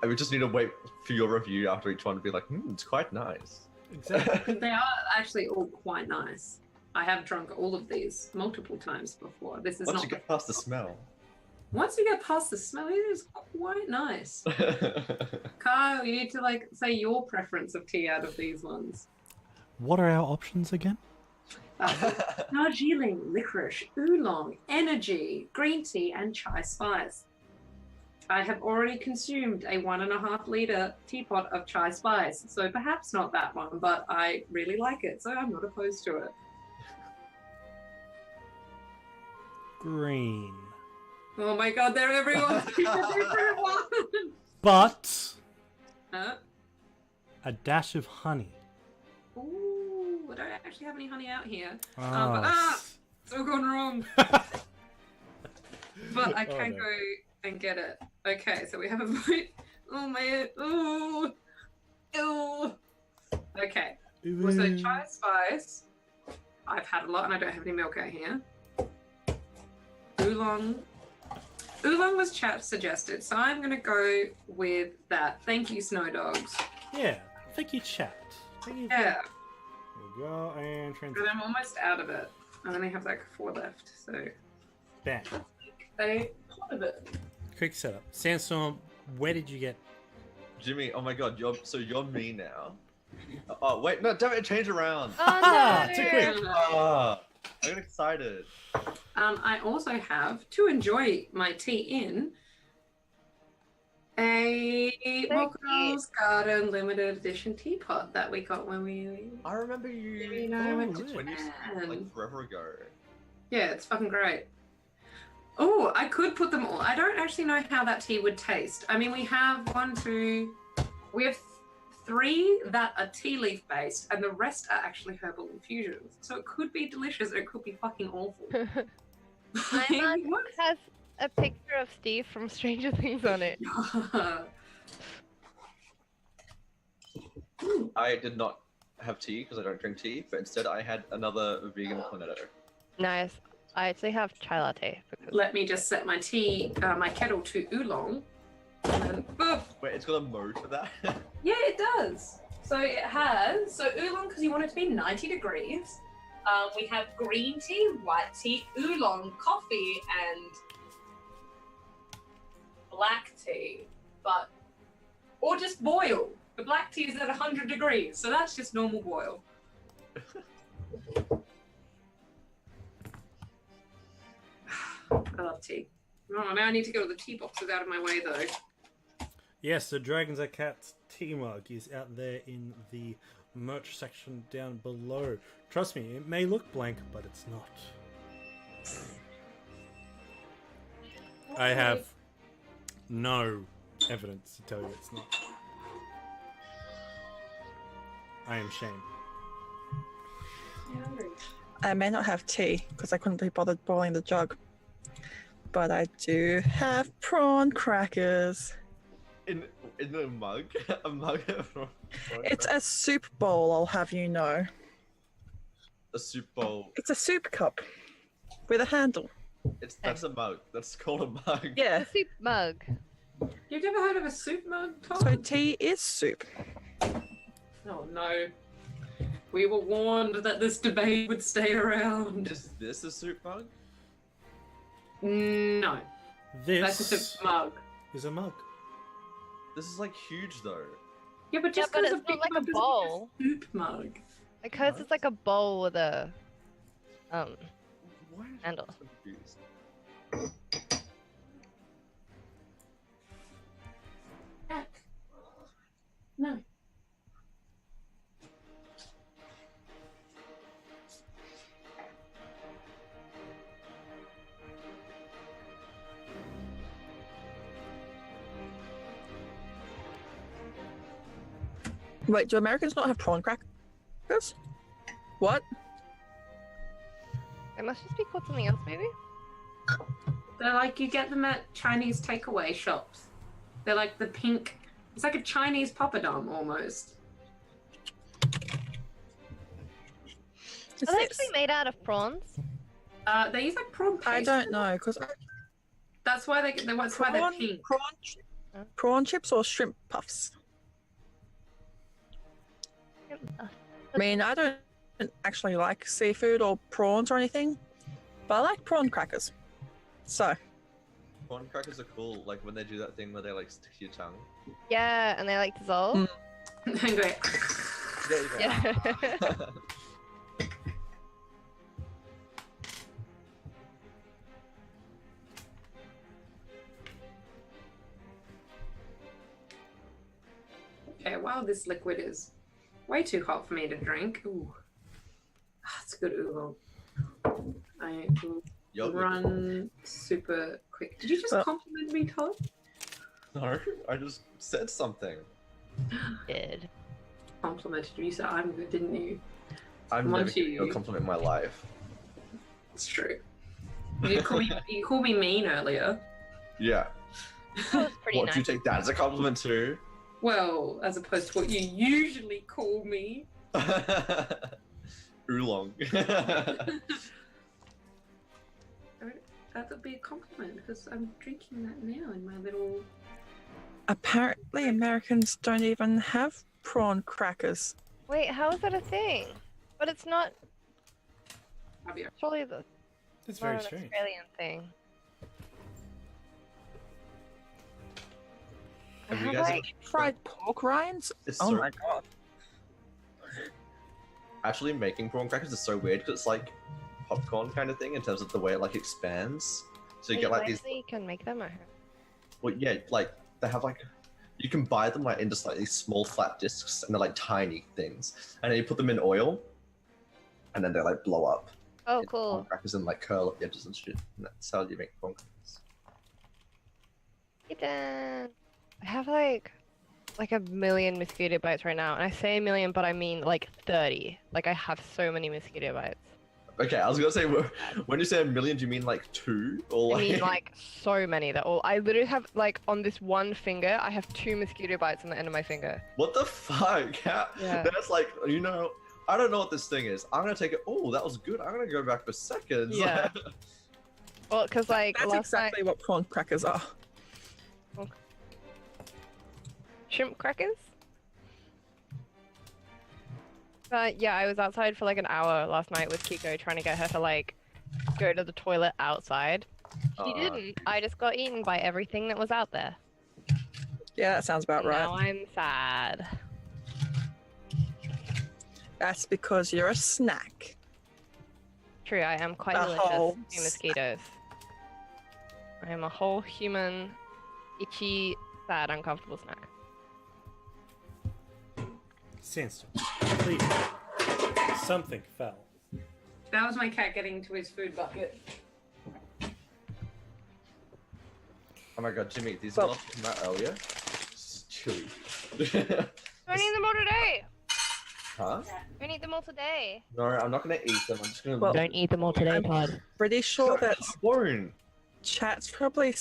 Speaker 4: I would just need to wait for your review after each one to be like, it's quite nice.
Speaker 1: Exactly.
Speaker 3: They are actually all quite nice. I have drunk all of these multiple times before. This is
Speaker 4: Once
Speaker 3: not.
Speaker 4: you get past the smell.
Speaker 3: Once you get past the smell, it is quite nice. Kyle, you need to say your preference of tea out of these ones.
Speaker 1: What are our options again?
Speaker 3: Darjeeling, licorice, oolong, energy, green tea, and chai spice. I have already consumed a 1.5 liter teapot of chai spice, so perhaps not that one, but I really like it, so I'm not opposed to it.
Speaker 1: Green.
Speaker 3: Oh my god, they're everyone's favorite one!
Speaker 1: But
Speaker 3: Huh?
Speaker 1: a dash of honey.
Speaker 3: Ooh, I don't actually have any honey out here.
Speaker 1: Ah.
Speaker 3: It's all gone wrong. But I can
Speaker 1: no.
Speaker 3: go and get it. Okay, so we have a vote. Oh my, ooh, ooh. Okay, so chai spice. I've had a lot and I don't have any milk out here. Oolong. Oolong was chat suggested, so I'm going to go with that. Thank you, Snow Dogs.
Speaker 1: Yeah. Thank you, chat. Thank you.
Speaker 3: Yeah,
Speaker 1: There we go, and
Speaker 3: but
Speaker 1: transition.
Speaker 3: I'm almost out of it. I only have 4 left, so
Speaker 1: Bam.
Speaker 3: a pot of it.
Speaker 1: Quick setup. Sandstorm, where did you get?
Speaker 4: Jimmy, oh my god, you're me now. Oh wait, no, damn it, change around.
Speaker 2: Oh no!
Speaker 1: Too quick.
Speaker 4: Ah, I got excited.
Speaker 3: I also have, to enjoy my tea in, a Walker's Garden limited edition teapot that we got when we
Speaker 4: I remember you
Speaker 3: went to
Speaker 4: when you
Speaker 3: Japan.
Speaker 4: forever ago.
Speaker 3: Yeah, it's fucking great. Oh, I could put them all. I don't actually know how that tea would taste. I mean, we have 3 that are tea leaf based, and the rest are actually herbal infusions. So it could be delicious, or it could be fucking awful.
Speaker 2: My mug has a picture of Steve from Stranger Things on it.
Speaker 4: I did not have tea because I don't drink tea, but instead I had another vegan cornetto.
Speaker 2: Nice. I actually have chai latte. Because...
Speaker 3: Let me just set my my kettle to oolong. And then, boop.
Speaker 4: Wait, it's got a mode for that?
Speaker 3: Yeah, it does. So it has, oolong, because you want it to be 90 degrees. We have green tea, white tea, oolong, coffee, and black tea. Or just boil. The black tea is at 100 degrees, so that's just normal boil. I love tea. Oh, now I need to get all the tea boxes out of my way, though.
Speaker 1: Yes, the Dragons Are Cats tea mug is out there in the merch section down below. Trust me, it may look blank, but it's not. I have no evidence to tell you it's not. I am shamed.
Speaker 3: I'm hungry.
Speaker 5: I may not have tea because I couldn't be bothered boiling the jug, but I do have prawn crackers.
Speaker 4: In a mug? A mug from...
Speaker 5: It's a soup bowl, I'll have you know.
Speaker 4: a soup bowl.
Speaker 5: It's a soup cup with a handle.
Speaker 4: That's a mug. That's called a mug.
Speaker 5: Yeah.
Speaker 2: A soup mug.
Speaker 3: You've never heard of a soup mug, Tom?
Speaker 5: So tea is soup.
Speaker 3: Oh no. We were warned that this debate would stay around.
Speaker 4: Is this a soup mug?
Speaker 3: No. That's just
Speaker 1: This
Speaker 3: a mug.
Speaker 1: is a mug.
Speaker 4: This is like huge though.
Speaker 3: Yeah, but just
Speaker 2: but
Speaker 3: because
Speaker 2: it's
Speaker 3: a big
Speaker 2: not like a
Speaker 3: mug doesn't mean
Speaker 2: bowl.
Speaker 3: a soup mug.
Speaker 2: Because it's like a bowl with a
Speaker 4: Why am I
Speaker 2: handle.
Speaker 4: confused?
Speaker 3: Heck. No.
Speaker 5: Wait, do Americans not have prawn crackers? What?
Speaker 2: It must just be called something else, maybe?
Speaker 3: They're like, you get them at Chinese takeaway shops. They're like the pink, it's like a Chinese poppadom almost.
Speaker 5: Is
Speaker 2: Are they
Speaker 5: this?
Speaker 2: actually made out of prawns?
Speaker 3: They use like prawn paste.
Speaker 5: I don't know, because
Speaker 3: That's why that's why they're pink.
Speaker 5: prawn chips or shrimp puffs. I mean, I don't actually like seafood or prawns or anything, but I like prawn crackers. So,
Speaker 4: Prawn crackers are cool, like when they do that thing where they like stick to your tongue.
Speaker 2: Yeah, and they like dissolve.
Speaker 3: Great.
Speaker 4: There you go.
Speaker 2: Yeah.
Speaker 3: Okay, wow, this liquid is way too hot for me to drink. Ooh. It's good oolong. I will
Speaker 4: Yogurt.
Speaker 3: run super quick. Did you just compliment me, Todd?
Speaker 4: No, I just said something.
Speaker 2: Did.
Speaker 3: Complimented you, so I'm good, didn't you?
Speaker 4: I've
Speaker 3: Come on
Speaker 4: never
Speaker 3: to
Speaker 4: given you a
Speaker 3: you.
Speaker 4: compliment in my life.
Speaker 3: It's true. You called me mean earlier.
Speaker 4: Yeah.
Speaker 2: That was pretty
Speaker 4: What,
Speaker 2: nice.
Speaker 4: do you take that as a compliment too?
Speaker 3: Well, as opposed to what you usually call me.
Speaker 4: Oolong.
Speaker 3: That would be a compliment because I'm drinking that now in my little.
Speaker 5: apparently, Americans don't even have prawn crackers.
Speaker 2: Wait, how is that a thing? But it's not.
Speaker 3: I'll be
Speaker 2: Surely the
Speaker 1: It's
Speaker 2: not
Speaker 1: very
Speaker 2: an
Speaker 1: strange.
Speaker 2: Australian thing.
Speaker 4: Have you
Speaker 2: Have
Speaker 4: guys
Speaker 2: I-
Speaker 5: Fried pork rinds?
Speaker 4: It's
Speaker 5: Oh
Speaker 4: so-
Speaker 5: my god.
Speaker 4: Actually, making prawn crackers is so weird because it's like popcorn kind of thing in terms of the way it like expands. So you
Speaker 2: Wait,
Speaker 4: get like
Speaker 2: why
Speaker 4: these.
Speaker 2: so you can make them at home?
Speaker 4: Well, yeah, like they have like. You can buy them like into like these small flat discs, and they're like tiny things, and then you put them in oil, and then they like blow up.
Speaker 2: Oh,
Speaker 4: into prawn
Speaker 2: cool.
Speaker 4: crackers and like curl up the edges and shit. And that's how you make prawn crackers.
Speaker 2: Ethan, I have like a million mosquito bites right now, and I say a million, but I mean like 30. Like I have so many mosquito bites.
Speaker 4: Okay, I was gonna say when you say a million, do you mean like two or
Speaker 2: I
Speaker 4: like?
Speaker 2: mean like so many that all. I literally have like on this one finger, I have 2 mosquito bites on the end of my finger.
Speaker 4: What the fuck?
Speaker 2: Yeah.
Speaker 4: That's like, you know, I don't know what this thing is. I'm gonna take it. Oh, that was good. I'm gonna go back for seconds.
Speaker 2: Yeah. Well, because like
Speaker 5: That's
Speaker 2: last
Speaker 5: exactly what prawn crackers are.
Speaker 2: night, shrimp crackers. Yeah, I was outside for like an hour last night with Kiko trying to get her to like go to the toilet outside. She didn't. I just got eaten by everything that was out there.
Speaker 5: Yeah, that sounds about right.
Speaker 2: Now I'm sad.
Speaker 5: That's because you're a snack.
Speaker 2: True, I am quite
Speaker 5: A
Speaker 2: delicious
Speaker 5: whole
Speaker 2: to mosquitoes. I am a whole human, itchy, sad, uncomfortable snack.
Speaker 1: Sandstorm. Please. Something fell.
Speaker 3: That was my cat getting to his food bucket.
Speaker 4: Oh my god, Jimmy, these
Speaker 5: Well-
Speaker 4: well, came out earlier. It's chilly.
Speaker 2: I need them all today.
Speaker 4: Huh?
Speaker 2: I need them all today.
Speaker 4: No, I'm not gonna eat them. I'm just gonna.
Speaker 5: Well-
Speaker 2: Don't eat them all today,
Speaker 5: I'm-
Speaker 2: Todd.
Speaker 5: Pretty sure that
Speaker 4: Warren.
Speaker 5: chat's probably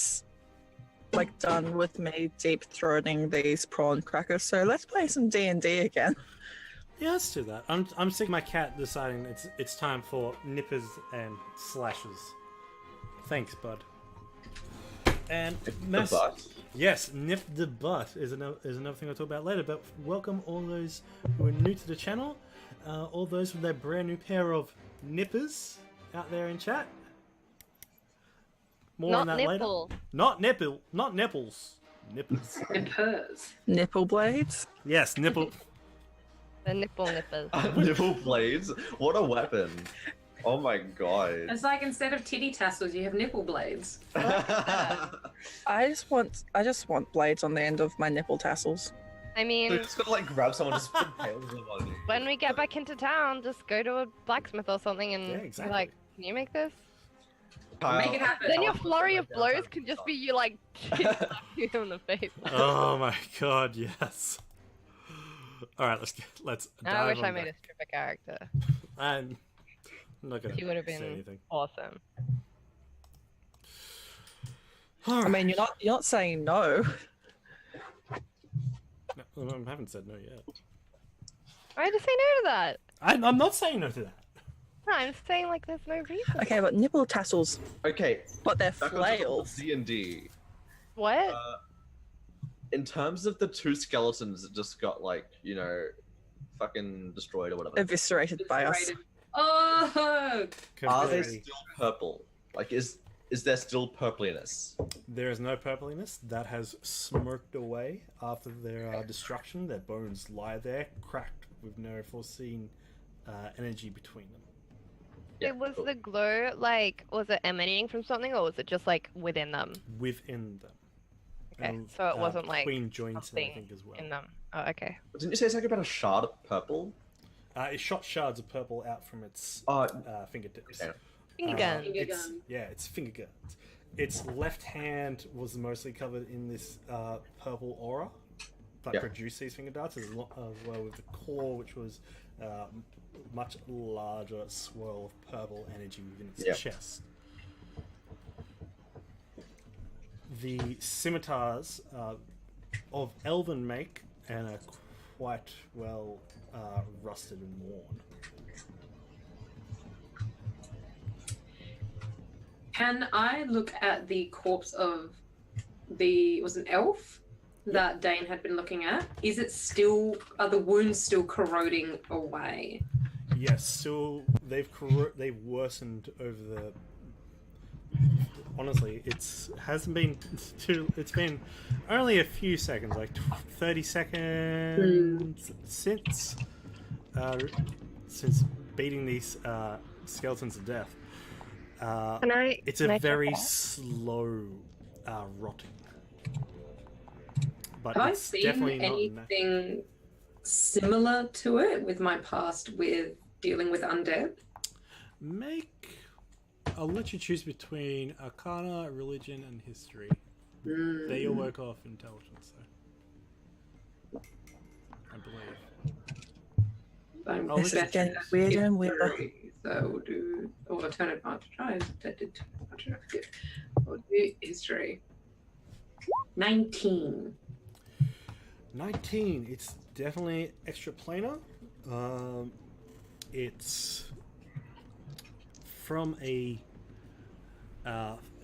Speaker 5: like done with me deep throating these prawn crackers. So let's play some D&D again.
Speaker 1: Yeah, let's do that. I'm sick of my cat deciding it's time for nippers and slashes. Thanks, bud. And
Speaker 4: The butt.
Speaker 1: yes, nip the butt is another thing I'll talk about later. But welcome all those who are new to the channel, all those with their brand new pair of nippers out there in chat. More
Speaker 2: Not
Speaker 1: on that
Speaker 2: nipple.
Speaker 1: later. Not nipples. Nippers.
Speaker 3: Nippers.
Speaker 5: Nipple blades.
Speaker 1: Yes, nipple.
Speaker 2: The nipple nippers.
Speaker 4: Nipple blades. What a weapon. Oh my god.
Speaker 3: It's like instead of titty tassels, you have nipple blades.
Speaker 5: I just want blades on the end of my nipple tassels.
Speaker 2: I
Speaker 4: They're
Speaker 2: mean,
Speaker 4: just gonna like grab someone and just impale them on you.
Speaker 2: when we get back into town, just go to a blacksmith or something and
Speaker 1: Yeah,
Speaker 2: be
Speaker 1: exactly.
Speaker 2: like, can you make this?
Speaker 4: Kyle,
Speaker 3: Make it happen.
Speaker 2: Then your
Speaker 4: Kyle,
Speaker 2: flurry of
Speaker 4: downtown
Speaker 2: blows can just be
Speaker 4: stuff.
Speaker 2: you like slapping them in the face.
Speaker 1: Oh my god, yes. All right, let's.
Speaker 2: I
Speaker 1: dive
Speaker 2: wish
Speaker 1: on
Speaker 2: I made
Speaker 1: back.
Speaker 2: a stripper character.
Speaker 1: I'm not gonna
Speaker 2: He would have
Speaker 1: say
Speaker 2: been
Speaker 1: anything.
Speaker 2: awesome.
Speaker 5: I mean, you're not saying no.
Speaker 1: No, I haven't said no yet.
Speaker 2: Why just say no to that?
Speaker 1: I'm not saying no to that.
Speaker 2: No, I'm just saying like there's no reason.
Speaker 5: Okay, but nipple tassels,
Speaker 4: Okay,
Speaker 5: but they're
Speaker 4: back
Speaker 5: flails.
Speaker 4: D&D.
Speaker 2: What?
Speaker 4: In terms of the two skeletons that just got like, you know, fucking destroyed or whatever.
Speaker 5: Eviscerated by us.
Speaker 3: Eviscerated. Oh,
Speaker 4: Are they
Speaker 1: Completely.
Speaker 4: still purple? Like, is there still purpliness?
Speaker 1: There is no purpliness. That has smoked away after their destruction. Their bones lie there, cracked with no foreseen energy between them.
Speaker 4: Yeah,
Speaker 2: was
Speaker 4: cool.
Speaker 2: the glow like, was it emanating from something, or was it just like within them?
Speaker 1: Within them.
Speaker 2: Okay,
Speaker 1: And,
Speaker 2: so it wasn't like
Speaker 1: between joints and
Speaker 2: something
Speaker 1: everything as well.
Speaker 2: in them. Oh, okay.
Speaker 4: Didn't you say something about a shard of purple?
Speaker 1: It shot shards of purple out from its fingertips.
Speaker 4: Okay.
Speaker 2: Finger
Speaker 1: Uh,
Speaker 2: gun.
Speaker 3: Finger
Speaker 1: it's,
Speaker 3: gun.
Speaker 1: yeah, it's finger guns. Its left hand was mostly covered in this purple aura that
Speaker 4: Yeah.
Speaker 1: produced these finger darts, as well with the core, which was much larger swirl of purple energy within its
Speaker 4: Yeah.
Speaker 1: chest. The scimitars of elven make and are quite well rusted and worn.
Speaker 3: Can I look at the corpse of was an elf that Dane had been looking at? Is it still, are the wounds still corroding away?
Speaker 1: Yes, still they've worsened over the. Honestly, it's hasn't been too. It's been only a few seconds, like 30 seconds since beating these skeletons to death. It's
Speaker 2: can
Speaker 1: a
Speaker 2: I check
Speaker 1: very
Speaker 2: it out?
Speaker 1: slow rotting. But
Speaker 3: Have I
Speaker 1: it's
Speaker 3: seen
Speaker 1: definitely not
Speaker 3: anything similar to it with my past with dealing with undead?
Speaker 1: I'll let you choose between Arcana, Religion, and History.
Speaker 3: Mm.
Speaker 1: They all work off intelligence, so I believe.
Speaker 3: I'm
Speaker 1: Oh,
Speaker 5: This is
Speaker 3: better
Speaker 5: getting
Speaker 3: at
Speaker 5: weirder and weirder.
Speaker 3: history, So we'll do, or turn advantage. I did advantage. We'll do history. 19.
Speaker 1: 19. It's definitely extra planar. It's from a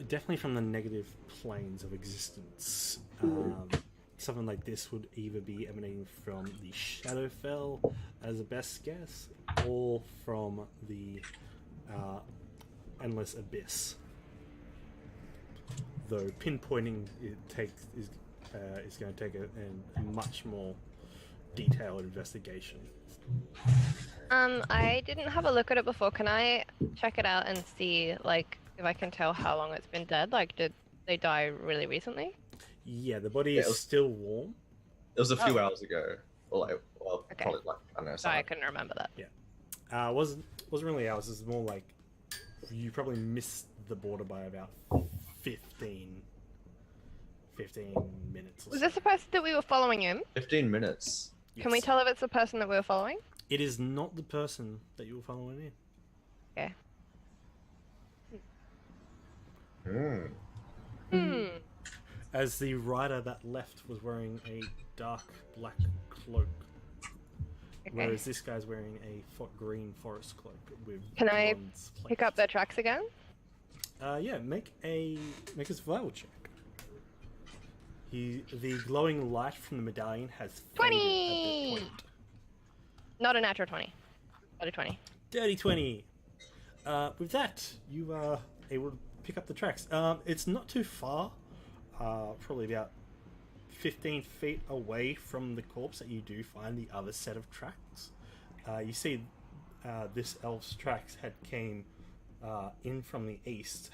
Speaker 1: definitely from the negative planes of existence. Something like this would either be emanating from the Shadowfell as a best guess, or from the Endless Abyss. Though pinpointing is going to take a much more detailed investigation.
Speaker 2: I didn't have a look at it before. Can I check it out and see, like, if I can tell how long it's been dead? Like, did they die really recently?
Speaker 1: Yeah, the body
Speaker 4: Yeah,
Speaker 1: is
Speaker 4: it was-
Speaker 1: still warm.
Speaker 4: It was a few
Speaker 2: Oh.
Speaker 4: hours ago. Or like, well,
Speaker 2: Okay.
Speaker 4: probably like, I don't know.
Speaker 2: Sorry, I
Speaker 4: something.
Speaker 2: couldn't remember that.
Speaker 1: Wasn't really hours. It's more like you probably missed the border by about 15 minutes. Or
Speaker 2: Was
Speaker 1: so.
Speaker 2: this the person that we were following him?
Speaker 4: 15 minutes.
Speaker 2: Can we
Speaker 1: Yes.
Speaker 2: tell if it's the person that we were following?
Speaker 1: It is not the person that you were following in.
Speaker 2: Okay.
Speaker 4: Hmm.
Speaker 2: Hmm.
Speaker 1: As the rider that left was wearing a dark black cloak,
Speaker 2: Okay.
Speaker 1: whereas this guy's wearing a green forest cloak with
Speaker 2: Can I
Speaker 1: bronze
Speaker 2: Pick up
Speaker 1: plates.
Speaker 2: their tracks again?
Speaker 1: Yeah, make a survival check. The glowing light from the medallion has faded
Speaker 2: 20!
Speaker 1: at that point.
Speaker 2: Not a natural 20. Not a 20.
Speaker 1: Dirty 20. With that, you are able to pick up the tracks. It's not too far. Probably about 15 feet away from the corpse that you do find the other set of tracks. You see this elf's tracks had came in from the east,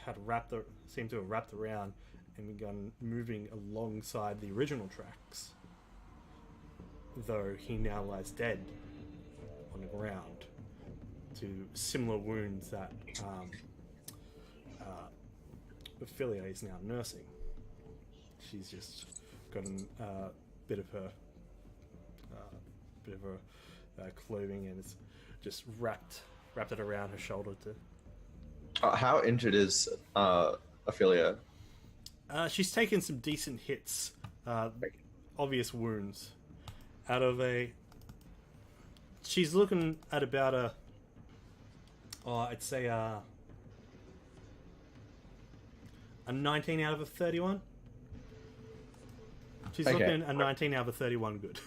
Speaker 1: seemed to have wrapped around and begun moving alongside the original tracks. Though he now lies dead on the ground to similar wounds that Ophelia is now nursing. She's just got a bit of her clothing, and it's just wrapped it around her shoulder to.
Speaker 4: How injured is Ophelia?
Speaker 1: She's taken some decent hits, obvious wounds. Out of she's looking at about I'd say a 19 out of a 31. She's
Speaker 4: Okay.
Speaker 1: looking a 19 out of a 31 good.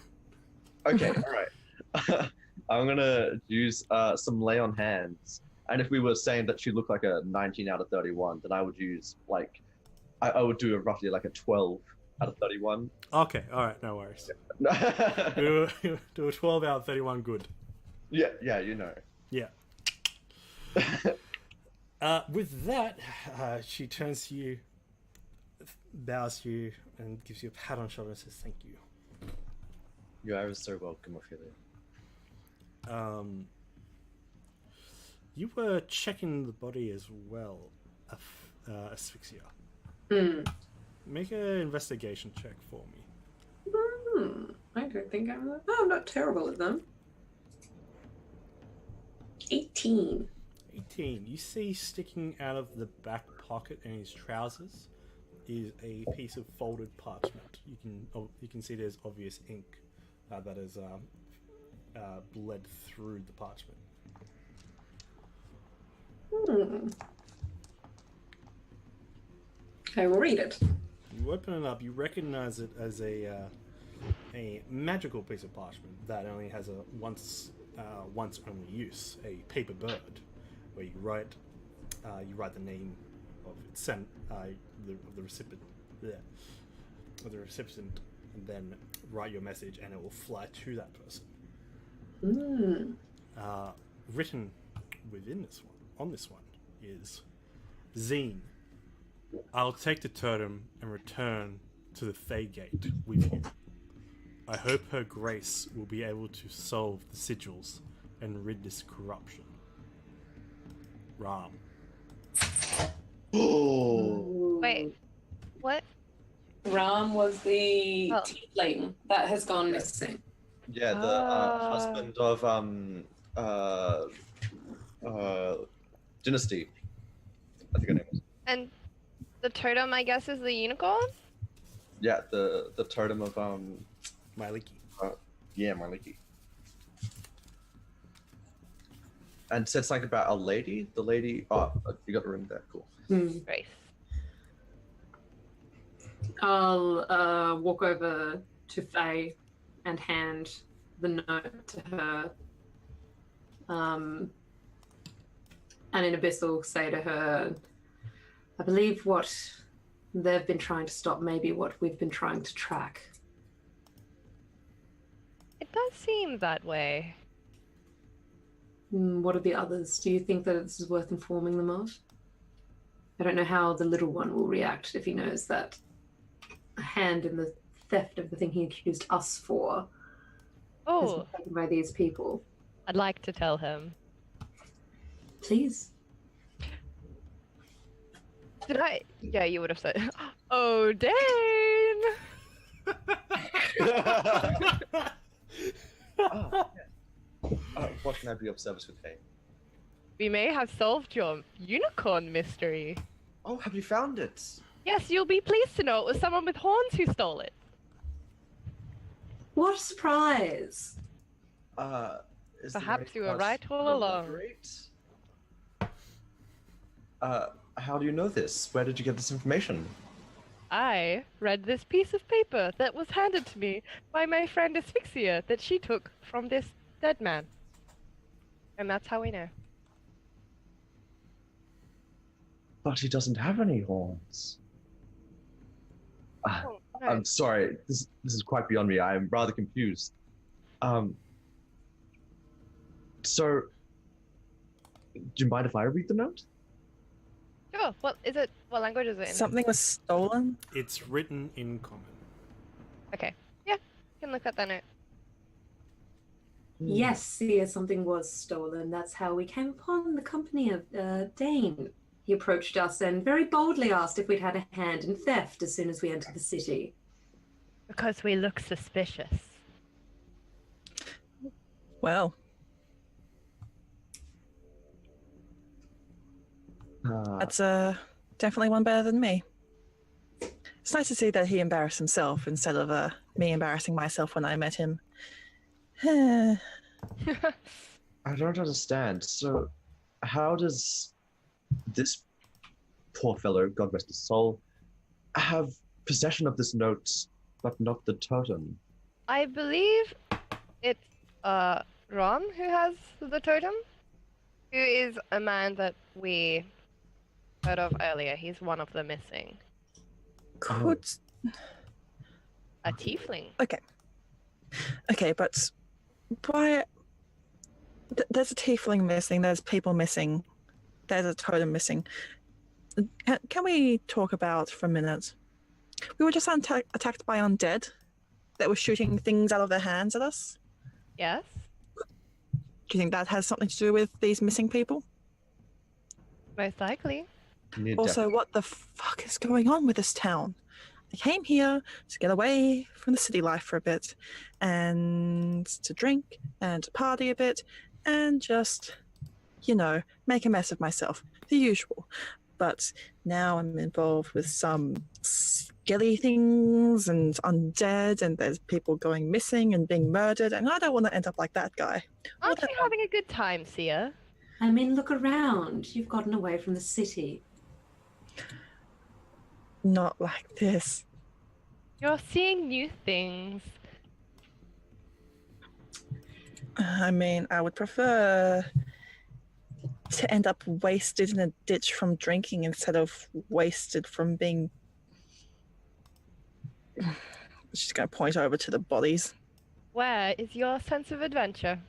Speaker 4: Okay, all right. I'm gonna use some lay on hands. And if we were saying that she looked like a 19 out of 31, then I would use like I would do roughly like a 12 out of 31.
Speaker 1: Okay, all right, no worries. Do a 12 out of 31 good.
Speaker 4: Yeah, you know.
Speaker 1: Yeah. With that, she turns to you, bows to you, and gives you a pat on the shoulder and says, "Thank you."
Speaker 4: You are so welcome, Ophelia.
Speaker 1: You were checking the body as well, Asphyxia. Make an investigation check for me.
Speaker 3: I don't think I'm not terrible at them. 18.
Speaker 1: 18. You see sticking out of the back pocket in his trousers is a piece of folded parchment. You can see there's obvious ink that has bled through the parchment.
Speaker 3: I will read it.
Speaker 1: You open it up. You recognize it as a magical piece of parchment that only has a once only use. A paper bird, where you write the name of the recipient, and then write your message, and it will fly to that person. Written within this one, on this one, is Zine. I'll take the totem and return to the Thay Gate with you. I hope Her Grace will be able to solve the sigils and rid this corruption. Ram.
Speaker 4: Oh.
Speaker 2: Wait, what?
Speaker 3: Ram was the
Speaker 2: Oh.
Speaker 3: tiefling that has gone missing.
Speaker 4: Yeah, the husband of Dynasty. I think her name was.
Speaker 2: And the totem, I guess, is the unicorn?
Speaker 4: Yeah, the totem of
Speaker 1: Myliki.
Speaker 4: yeah, Maliki. And said something about a lady. The lady. Oh, you got the ring there. Cool.
Speaker 2: Grace.
Speaker 3: I'll walk over to Faye and hand the note to her. And in Abyssal say to her, I believe what they've been trying to stop may be what we've been trying to track.
Speaker 2: It does seem that way.
Speaker 3: What are the others? Do you think that this is worth informing them of? I don't know how the little one will react if he knows that a hand in the theft of the thing he accused us for has
Speaker 2: Oh,
Speaker 3: been taken by these people.
Speaker 2: I'd like to tell him.
Speaker 3: Please.
Speaker 2: Did I? Yeah, you would have said, "Oh, Dane!"
Speaker 4: What can I be of service with Faye?
Speaker 2: We may have solved your unicorn mystery.
Speaker 4: Oh, have you found it?
Speaker 2: Yes, you'll be pleased to know it was someone with horns who stole it.
Speaker 3: What a surprise!
Speaker 4: Is there
Speaker 2: Perhaps
Speaker 4: anything
Speaker 2: you were
Speaker 4: else
Speaker 2: right all
Speaker 4: to
Speaker 2: along.
Speaker 4: elaborate? How do you know this? Where did you get this information?
Speaker 2: I read this piece of paper that was handed to me by my friend Asphyxia that she took from this dead man. And that's how we know.
Speaker 4: But he doesn't have any horns.
Speaker 2: Oh, no.
Speaker 4: I'm sorry. This is quite beyond me. I am rather confused. So, do you mind if I read the note?
Speaker 2: Sure. What is it? What language is it in?
Speaker 5: Something was stolen.
Speaker 1: It's written in common.
Speaker 2: Okay. Yeah, you can look at that note.
Speaker 3: Yes, see, something was stolen. That's how we came upon the company of Dane. He approached us and very boldly asked if we'd had a hand in theft as soon as we entered the city.
Speaker 2: Because we look suspicious.
Speaker 5: Well, that's definitely one better than me. It's nice to see that he embarrassed himself instead of me embarrassing myself when I met him.
Speaker 4: I don't understand. So, how does this poor fellow, God rest his soul, have possession of this note, but not the totem?
Speaker 2: I believe it's Ron who has the totem? Who is a man that we heard of earlier. He's one of the missing.
Speaker 5: Could
Speaker 2: A tiefling.
Speaker 5: okay, but why? There's a tiefling missing. There's people missing. There's a totem missing. Can we talk about for a minute? We were just attacked by undead that were shooting things out of their hands at us.
Speaker 2: Yes?
Speaker 5: Do you think that has something to do with these missing people?
Speaker 2: Most likely.
Speaker 5: Also, what the fuck is going on with this town? I came here to get away from the city life for a bit and to drink and to party a bit and just, make a mess of myself. The usual. But now I'm involved with some skelly things and undead, and there's people going missing and being murdered, and I don't want to end up like that guy.
Speaker 2: Aren't you having a good time, Sia?
Speaker 3: I mean, look around. You've gotten away from the city.
Speaker 5: Not like this.
Speaker 2: You're seeing new things.
Speaker 5: I mean, I would prefer to end up wasted in a ditch from drinking instead of wasted from being... She's going to point over to the bodies.
Speaker 2: Where is your sense of adventure?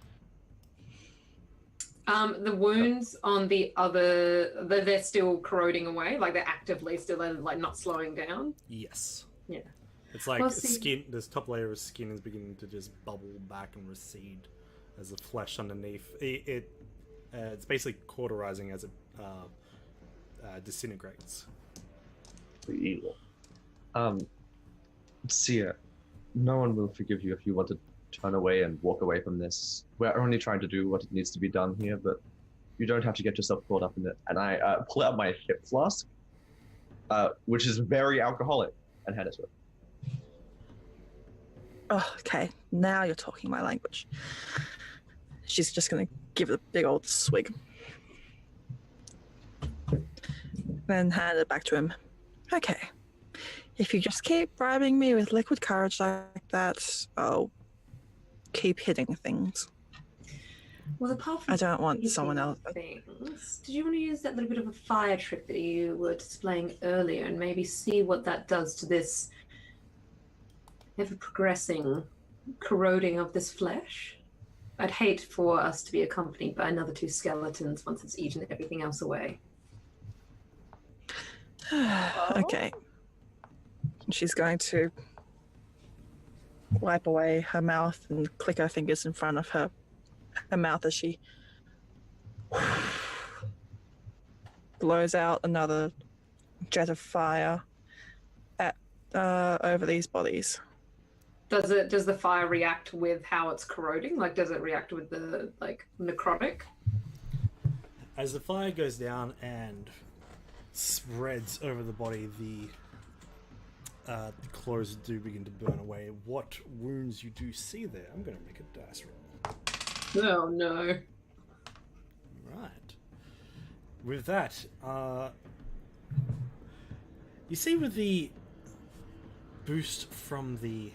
Speaker 3: The wounds on the other, they're still corroding away, like they're actively still like not slowing down.
Speaker 1: Yes.
Speaker 3: Yeah.
Speaker 1: It's like
Speaker 3: Well, see-
Speaker 1: skin. This top layer of skin is beginning to just bubble back and recede as the flesh underneath. It's basically cauterizing as it disintegrates.
Speaker 4: Evil. Sia, no one will forgive you if you want to turn away and walk away from this. We're only trying to do what needs to be done here, but you don't have to get yourself caught up in it. And I pull out my hip flask, which is very alcoholic, and hand it to her.
Speaker 5: Oh, okay, now you're talking my language. She's just going to give it a big old swig. Then hand it back to him. Okay. If you just keep bribing me with liquid courage like that, I'll keep hitting things.
Speaker 3: Well, apart from
Speaker 5: I don't want
Speaker 3: hitting
Speaker 5: someone else.
Speaker 3: things, did you want to use that little bit of a fire trick that you were displaying earlier and maybe see what that does to this ever-progressing corroding of this flesh? I'd hate for us to be accompanied by another two skeletons once it's eaten everything else away.
Speaker 5: Okay. She's going to wipe away her mouth and click her fingers in front of her mouth as she blows out another jet of fire at over these bodies.
Speaker 3: Does the fire react with how it's corroding? Like, does it react with the necrotic?
Speaker 1: As the fire goes down and spreads over the body, the clothes do begin to burn away. What wounds you do see there? I'm going to make a dice roll.
Speaker 3: Oh no.
Speaker 1: Right. With that, you see with the boost from the...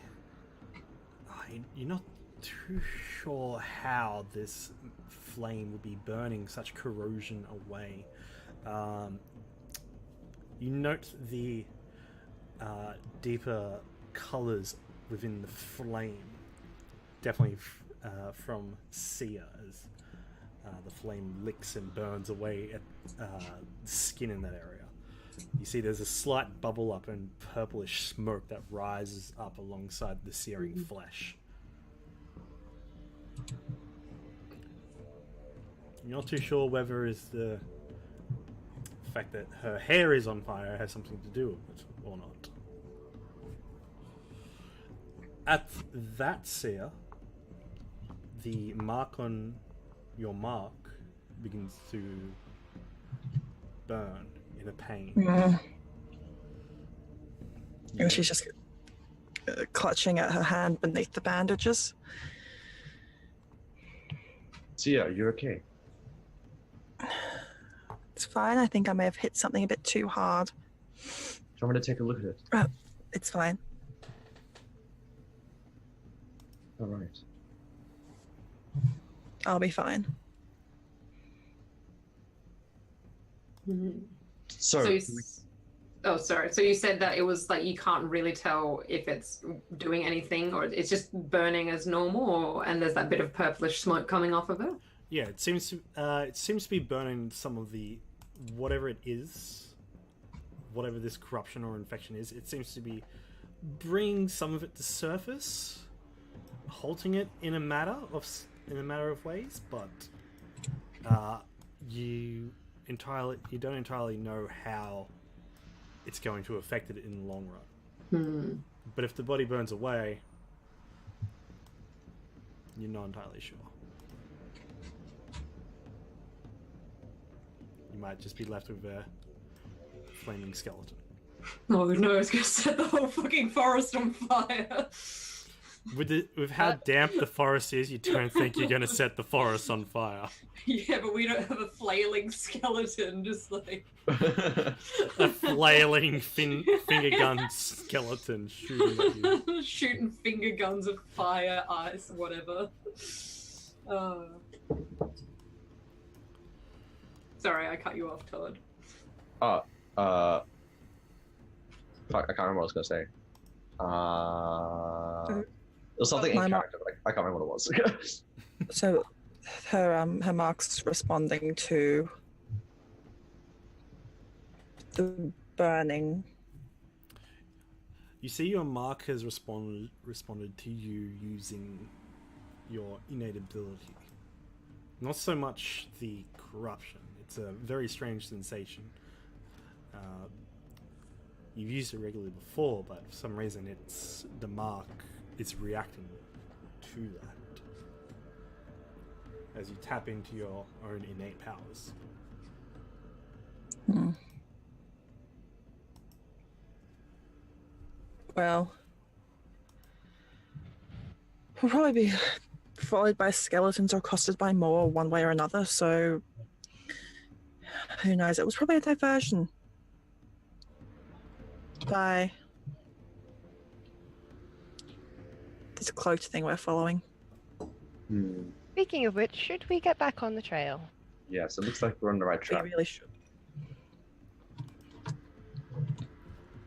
Speaker 1: you're not too sure how this flame would be burning such corrosion away. You note the deeper colors within the flame, definitely from Sia, as the flame licks and burns away at the skin in that area. You see there's a slight bubble up and purplish smoke that rises up alongside the searing flesh. You're not too sure whether it's the fact that her hair is on fire has something to do with it or not. At that, Sia, the mark on your mark begins to burn in a pain.
Speaker 5: And she's just clutching at her hand beneath the bandages.
Speaker 4: Sia, you're okay.
Speaker 5: It's fine. I think I may have hit something a bit too hard.
Speaker 4: Do you want me to take a look at it?
Speaker 5: It's fine.
Speaker 4: All right.
Speaker 5: I'll be fine.
Speaker 4: So,
Speaker 3: Oh, sorry. So you said that it was like you can't really tell if it's doing anything or it's just burning as normal, and there's that bit of purplish smoke coming off of it.
Speaker 1: Yeah, it seems to be burning some of the whatever it is, whatever this corruption or infection is. It seems to be bringing some of it to surface, halting it in a matter of ways, but you don't entirely know how it's going to affect it in the long run. But if the body burns away, you're not entirely sure. You might just be left with a flaming skeleton.
Speaker 3: Oh no, it's gonna set the whole fucking forest on fire.
Speaker 1: With how damp the forest is, you don't think you're going to set the forest on fire.
Speaker 3: Yeah, but we don't have a flailing skeleton, just like...
Speaker 1: A flailing finger gun skeleton shooting at you.
Speaker 3: Shooting finger guns of fire, ice, whatever. Sorry, I cut you off, Todd.
Speaker 4: fuck, I can't remember what I was gonna say. It was something in character, but I can't remember what it was.
Speaker 5: So her mark's responding to the burning.
Speaker 1: You see your mark has responded to you using your innate ability. Not so much the corruption. It's a very strange sensation. You've used it regularly before, but for some reason it's the mark is reacting to that as you tap into your own innate powers.
Speaker 5: Well, we'll probably be followed by skeletons or accosted by more one way or another, so who knows? It was probably a diversion by this cloaked thing we're following.
Speaker 2: Speaking of which, should we get back on the trail?
Speaker 4: Yes, it looks like we're on the right track.
Speaker 5: We really should.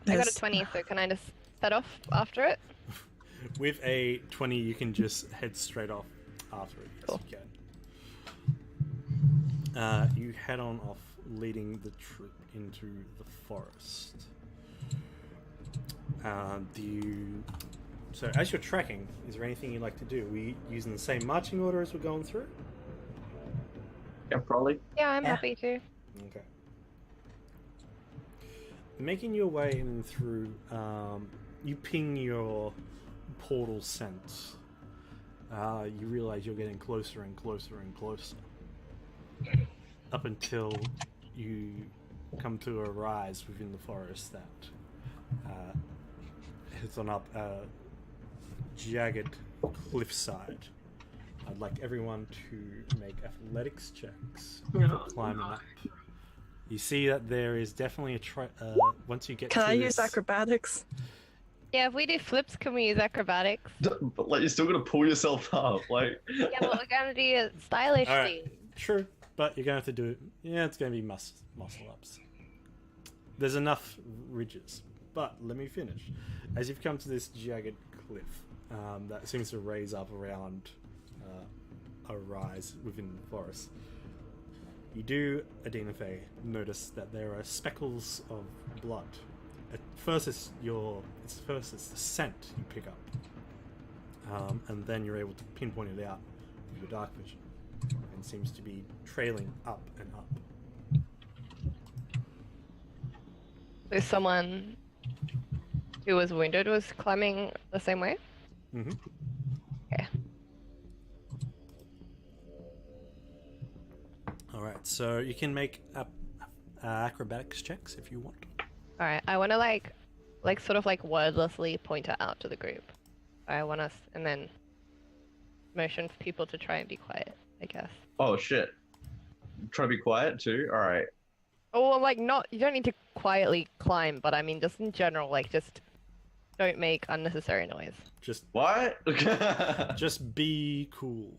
Speaker 2: I got a 20, so can I just set off after it?
Speaker 1: With a 20, you can just head straight off after it. Yes,
Speaker 2: Cool.
Speaker 1: you can. You head on off, leading the troop into the forest. So as you're tracking, is there anything you'd like to do? Are we using the same marching order as we're going through?
Speaker 4: Yeah, probably.
Speaker 2: Yeah, I'm
Speaker 5: Yeah.
Speaker 2: happy to.
Speaker 1: Okay. Making your way in through, you ping your portal sense. You realize you're getting closer and closer and closer. Up until you come to a rise within the forest that hits on up a jagged cliffside. I'd like everyone to make athletics checks for climbing up. You see that there is definitely a once you get
Speaker 5: Can
Speaker 1: to
Speaker 5: I
Speaker 1: this...
Speaker 5: use acrobatics?
Speaker 2: Yeah, if we do flips, can we use acrobatics?
Speaker 4: But like, you're still gonna pull yourself up, like.
Speaker 2: Yeah, but we're gonna do it stylishly.
Speaker 1: Alright. True, but you're going to have to do it. Yeah, it's going to be muscle ups. There's enough ridges, but let me finish. As you've come to this jagged cliff that seems to raise up around a rise within the forest, you do, Adina Faye, notice that there are speckles of blood. At first, it's the scent you pick up, and then you're able to pinpoint it out with your dark vision. And seems to be trailing up and up.
Speaker 2: So someone who was wounded was climbing the same way?
Speaker 1: Mm-hmm.
Speaker 2: Okay.
Speaker 1: Alright, so you can make acrobatics checks if you want.
Speaker 2: Alright, I want to like sort of like wordlessly point it out to the group. I want us, and then motion for people to try and be quiet, I guess.
Speaker 4: Oh shit! Trying to be quiet too. All right.
Speaker 2: Oh, well, like not. You don't need to quietly climb, but I mean, just in general, like just don't make unnecessary noise.
Speaker 1: Just
Speaker 4: What?
Speaker 1: just be cool.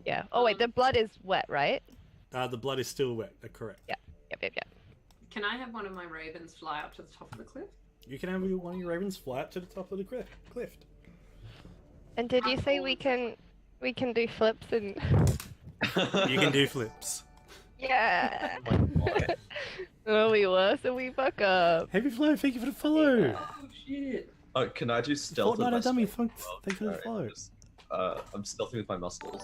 Speaker 2: Yeah. Oh wait, the blood is wet, right?
Speaker 1: The blood is still wet. Correct.
Speaker 2: Yeah. Yep.
Speaker 3: Can I have one of my ravens fly up to the top of the cliff?
Speaker 1: You can have one of your ravens fly up to the top of the cliff.
Speaker 2: And did you say we can do flips and?
Speaker 1: You can do flips.
Speaker 2: Yeah. Oh, we were, so we fuck up.
Speaker 1: Happy Flow, thank you for the follow.
Speaker 3: Oh shit!
Speaker 4: Oh, can I do stealth? with
Speaker 1: Fortnite
Speaker 4: my
Speaker 1: dummy,
Speaker 4: strength
Speaker 1: thanks
Speaker 4: as well?
Speaker 1: for the follow.
Speaker 4: Alright, just, I'm stealthing with my muscles.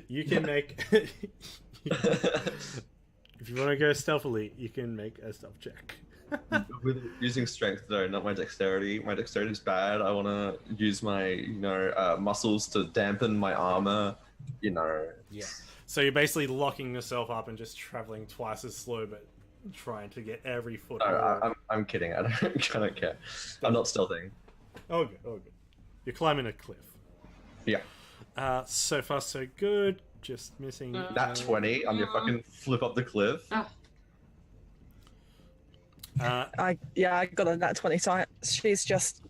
Speaker 1: You can make. If you want to go stealthily, you can make a stealth check.
Speaker 4: With using strength though, not my dexterity. My dexterity is bad. I want to use my, muscles to dampen my armor.
Speaker 1: Yeah. So you're basically locking yourself up and just traveling twice as slow, but trying to get every foot.
Speaker 4: I'm kidding. I don't care. I'm not stealthing.
Speaker 1: Oh good. You're climbing a cliff.
Speaker 4: Yeah.
Speaker 1: So far so good. Just missing.
Speaker 4: Nat 20. I'm gonna fucking flip up the cliff.
Speaker 3: Oh,
Speaker 5: I got a nat 20. So she's just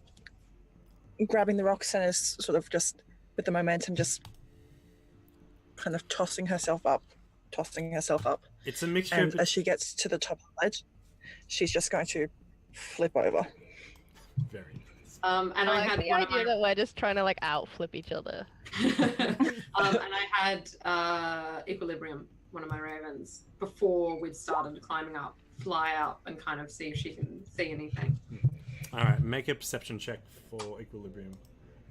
Speaker 5: grabbing the rocks and is sort of just with the momentum, just kind of tossing herself up.
Speaker 1: It's a mixture.
Speaker 5: And as she gets to the top of the ledge, she's just going to flip over.
Speaker 1: Very nice.
Speaker 3: and I
Speaker 2: like
Speaker 3: had
Speaker 2: the
Speaker 3: one of
Speaker 2: idea
Speaker 3: my
Speaker 2: that we're just trying to like out flip each other.
Speaker 3: and I had Equilibrium, one of my ravens, before we'd started climbing up, fly out and kind of see if she can see anything.
Speaker 1: All right, make a perception check for Equilibrium.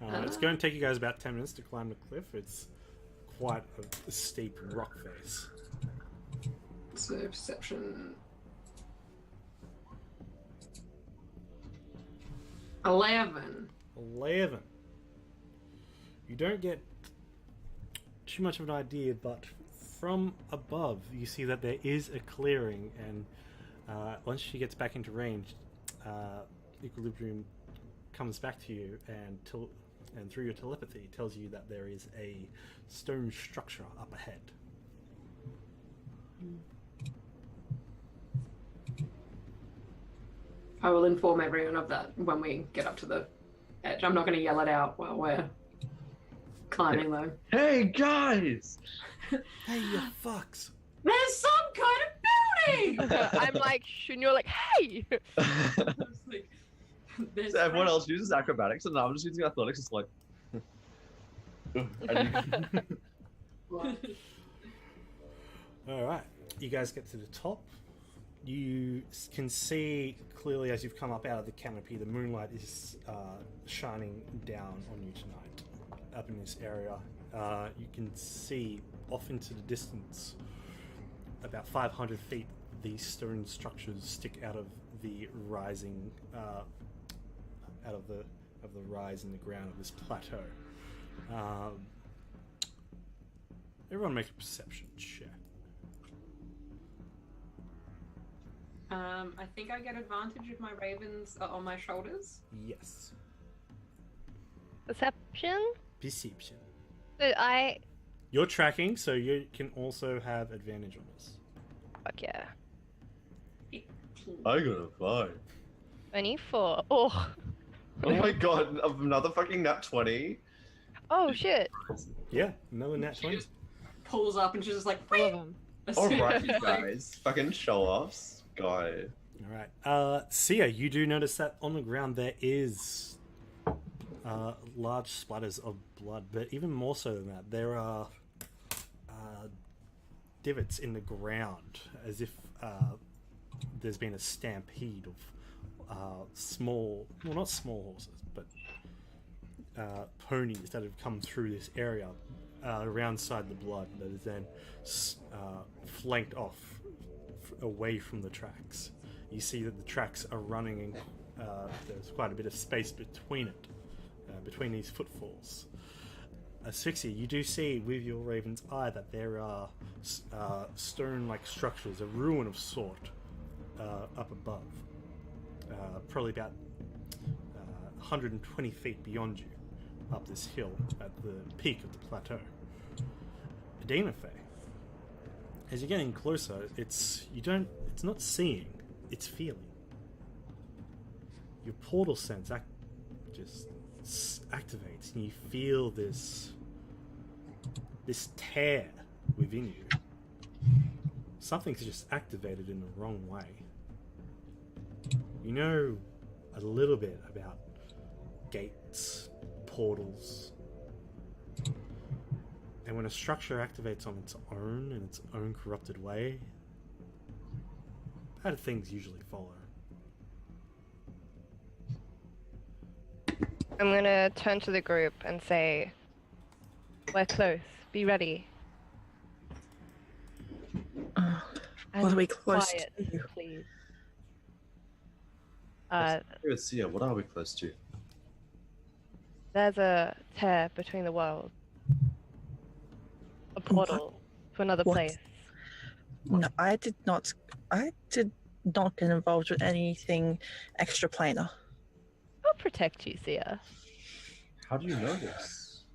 Speaker 1: It's going to take you guys about 10 minutes to climb the cliff. It's quite a steep rock face.
Speaker 3: So perception. 11.
Speaker 1: 11. You don't get too much of an idea, but from above you see that there is a clearing, and once she gets back into range, Equilibrium comes back to you and through your telepathy tells you that there is a stone structure up ahead.
Speaker 3: I will inform everyone of that when we get up to the edge. I'm not going to yell it out while we're climbing, though.
Speaker 4: Hey guys!
Speaker 1: Hey, you fucks!
Speaker 3: There's some kind of building!
Speaker 2: I'm like, and you're like, hey.
Speaker 3: There's
Speaker 4: So everyone else uses acrobatics, and I'm just using athletics. It's like.
Speaker 1: All right, you guys get to the top. You can see clearly as you've come up out of the canopy, the moonlight is shining down on you tonight. Up in this area, you can see off into the distance, about 500 feet, these stone structures stick out of the rising, out of the rise in the ground of this plateau. Everyone make a perception check.
Speaker 3: I think I get advantage if my ravens are on my shoulders.
Speaker 1: Yes.
Speaker 2: Perception?
Speaker 1: Perception.
Speaker 2: So
Speaker 1: You're tracking, so you can also have advantage on this.
Speaker 2: fuck yeah.
Speaker 3: 18.
Speaker 4: I got a 5.
Speaker 2: 24. Oh.
Speaker 4: Oh my god, another fucking nat 20.
Speaker 2: Oh shit.
Speaker 1: Yeah, another nat
Speaker 3: She
Speaker 1: 20.
Speaker 3: just pulls up and she's just like,
Speaker 2: All of them.
Speaker 4: Alright, you guys. Fucking show offs. Guy.
Speaker 1: Alright. Sia, you do notice that on the ground there is large splatters of blood, but even more so than that, there are divots in the ground, as if there's been a stampede of small, well, not small horses, but ponies that have come through this area around side the blood that is then flanked off away from the tracks. You see that the tracks are running, and there's quite a bit of space between it, between these footfalls. Asphyxia, you do see with your raven's eye that there are stone-like structures, a ruin of sort, up above, probably about 120 feet beyond you, up this hill at the peak of the plateau. Adena Faye, as you're getting closer, it's not seeing, it's feeling. Your portal sense just activates, and you feel this this tear within you. Something's just activated in the wrong way. You know a little bit about gates, portals. And when a structure activates on its own, in its own corrupted way, bad things usually follow.
Speaker 2: I'm gonna turn to the group and say, we're close. Be ready.
Speaker 5: What are we close
Speaker 2: quiet,
Speaker 5: to?
Speaker 2: please.
Speaker 4: Sia, what are we close to?
Speaker 2: There's a tear between the worlds. A portal to another
Speaker 5: What?
Speaker 2: place.
Speaker 5: No, I did not get involved with anything extraplanar.
Speaker 2: I'll protect you, Sia.
Speaker 4: How do you know this?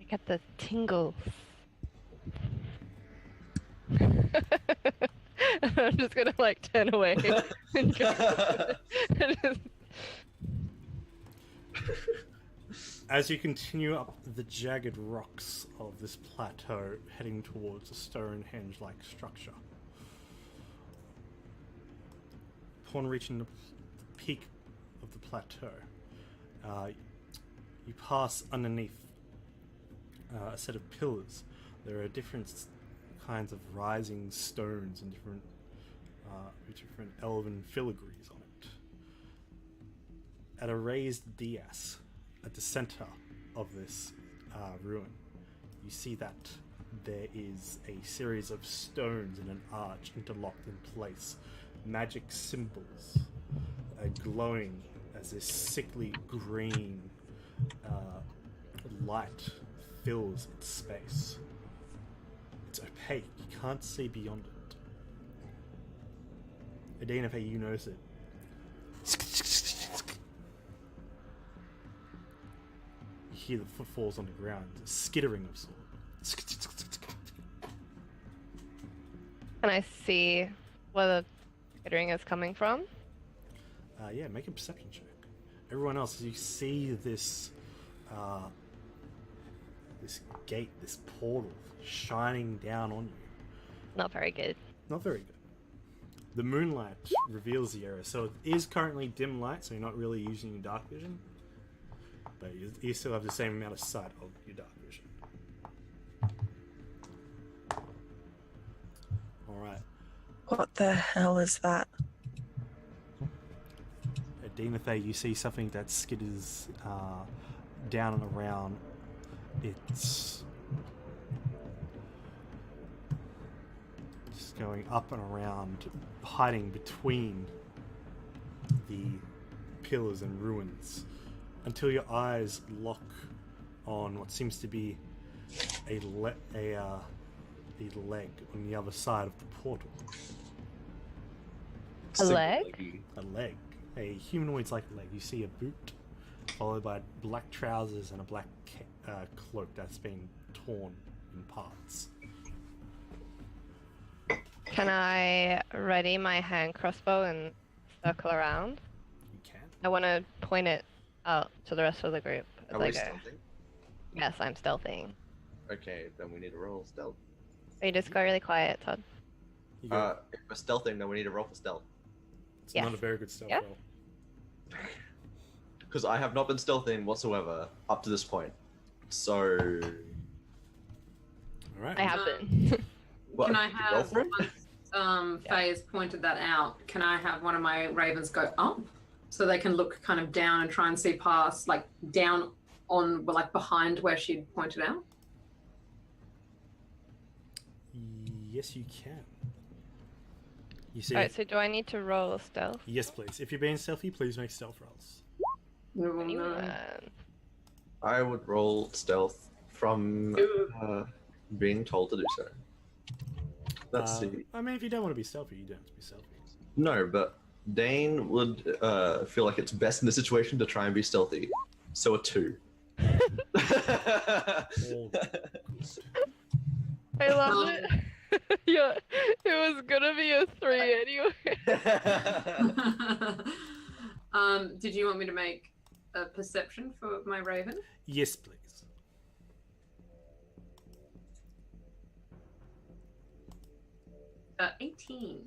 Speaker 2: I get the tingles. I'm just gonna like turn away and go.
Speaker 1: As you continue up the jagged rocks of this plateau, heading towards a Stonehenge-like structure. Upon reaching the peak of the plateau, you pass underneath a set of pillars. There are different kinds of rising stones and different elven filigrees on it. At a raised dais, at the center of this ruin, you see that there is a series of stones in an arch interlocked in place. Magic symbols glowing as this sickly green light fills its space. It's opaque, you can't see beyond it. Adina, if you notice it. You hear the footfalls on the ground, a skittering of sorts.
Speaker 2: Can I see where the skittering is coming from?
Speaker 1: Yeah, make a perception check. Everyone else, as you see this this gate, this portal shining down on you.
Speaker 2: Not very good.
Speaker 1: Not very good. The moonlight reveals the area, so it is currently dim light, so you're not really using your dark vision. But you still have the same amount of sight of your dark vision. Alright.
Speaker 5: What the hell is that?
Speaker 1: Denathay, you see something that skitters down and around. It's just going up and around, hiding between the pillars and ruins, until your eyes lock on what seems to be a leg on the other side of the portal.
Speaker 2: A leg?
Speaker 1: A leg. A humanoid's like leg. You see a boot, followed by black trousers and a black cloak that's been torn in parts.
Speaker 2: Can I ready my hand crossbow and circle around?
Speaker 1: You can.
Speaker 2: I want to point it out to the rest of the group as
Speaker 4: Are
Speaker 2: I
Speaker 4: we
Speaker 2: go.
Speaker 4: stealthing?
Speaker 2: Yes, I'm stealthing.
Speaker 4: Okay, then we need to roll stealth.
Speaker 2: You just go really quiet, Todd.
Speaker 1: You go.
Speaker 4: If we're stealthing, then we need to roll for stealth.
Speaker 1: It's
Speaker 2: yes.
Speaker 1: not a very good stealth
Speaker 2: Yeah.
Speaker 1: roll.
Speaker 4: Because I have not been stealthing whatsoever up to this point. So...
Speaker 1: Alright.
Speaker 2: I have been.
Speaker 4: What,
Speaker 3: Can I
Speaker 4: you roll
Speaker 3: have,
Speaker 4: for it?
Speaker 3: once Faye's pointed that out, can I have one of my ravens go up so they can look kind of down and try and see past, like down on, like behind where she'd pointed out?
Speaker 1: Yes, you can. You see?
Speaker 2: Alright, so do I need to roll stealth?
Speaker 1: Yes, please. If you're being stealthy, please make stealth rolls.
Speaker 3: No,
Speaker 2: Anyone?
Speaker 4: I would roll stealth from being told to do so. Let's see.
Speaker 1: I mean, if you don't want to be stealthy, you don't have to be stealthy.
Speaker 4: No, but Dane would feel like it's best in this situation to try and be stealthy. So a 2.
Speaker 1: All good.
Speaker 2: I love it. Yeah, it was gonna be a 3 anyway.
Speaker 3: Did you want me to make a perception for my raven?
Speaker 1: Yes, please.
Speaker 3: 18.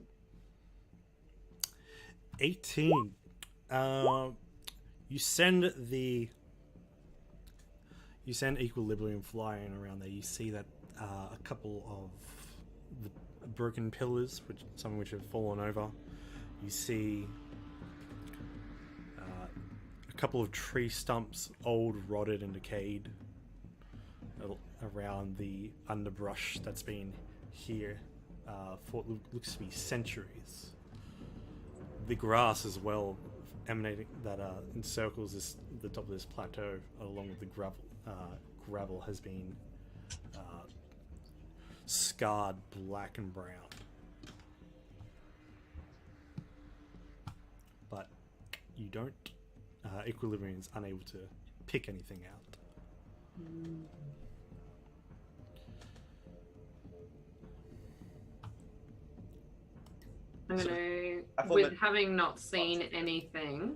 Speaker 1: 18. You send Equilibrium flying around there. You see that a couple of the broken pillars, some of which have fallen over. You see a couple of tree stumps, old, rotted, and decayed, around the underbrush that's been here for what looks to be centuries. The grass as well, emanating that encircles the top of this plateau, along with the gravel has been scarred black and brown. But you don't. Equilibrium is unable to pick anything out.
Speaker 3: I'm gonna,
Speaker 4: I thought
Speaker 3: with
Speaker 4: that-
Speaker 3: having not seen anything,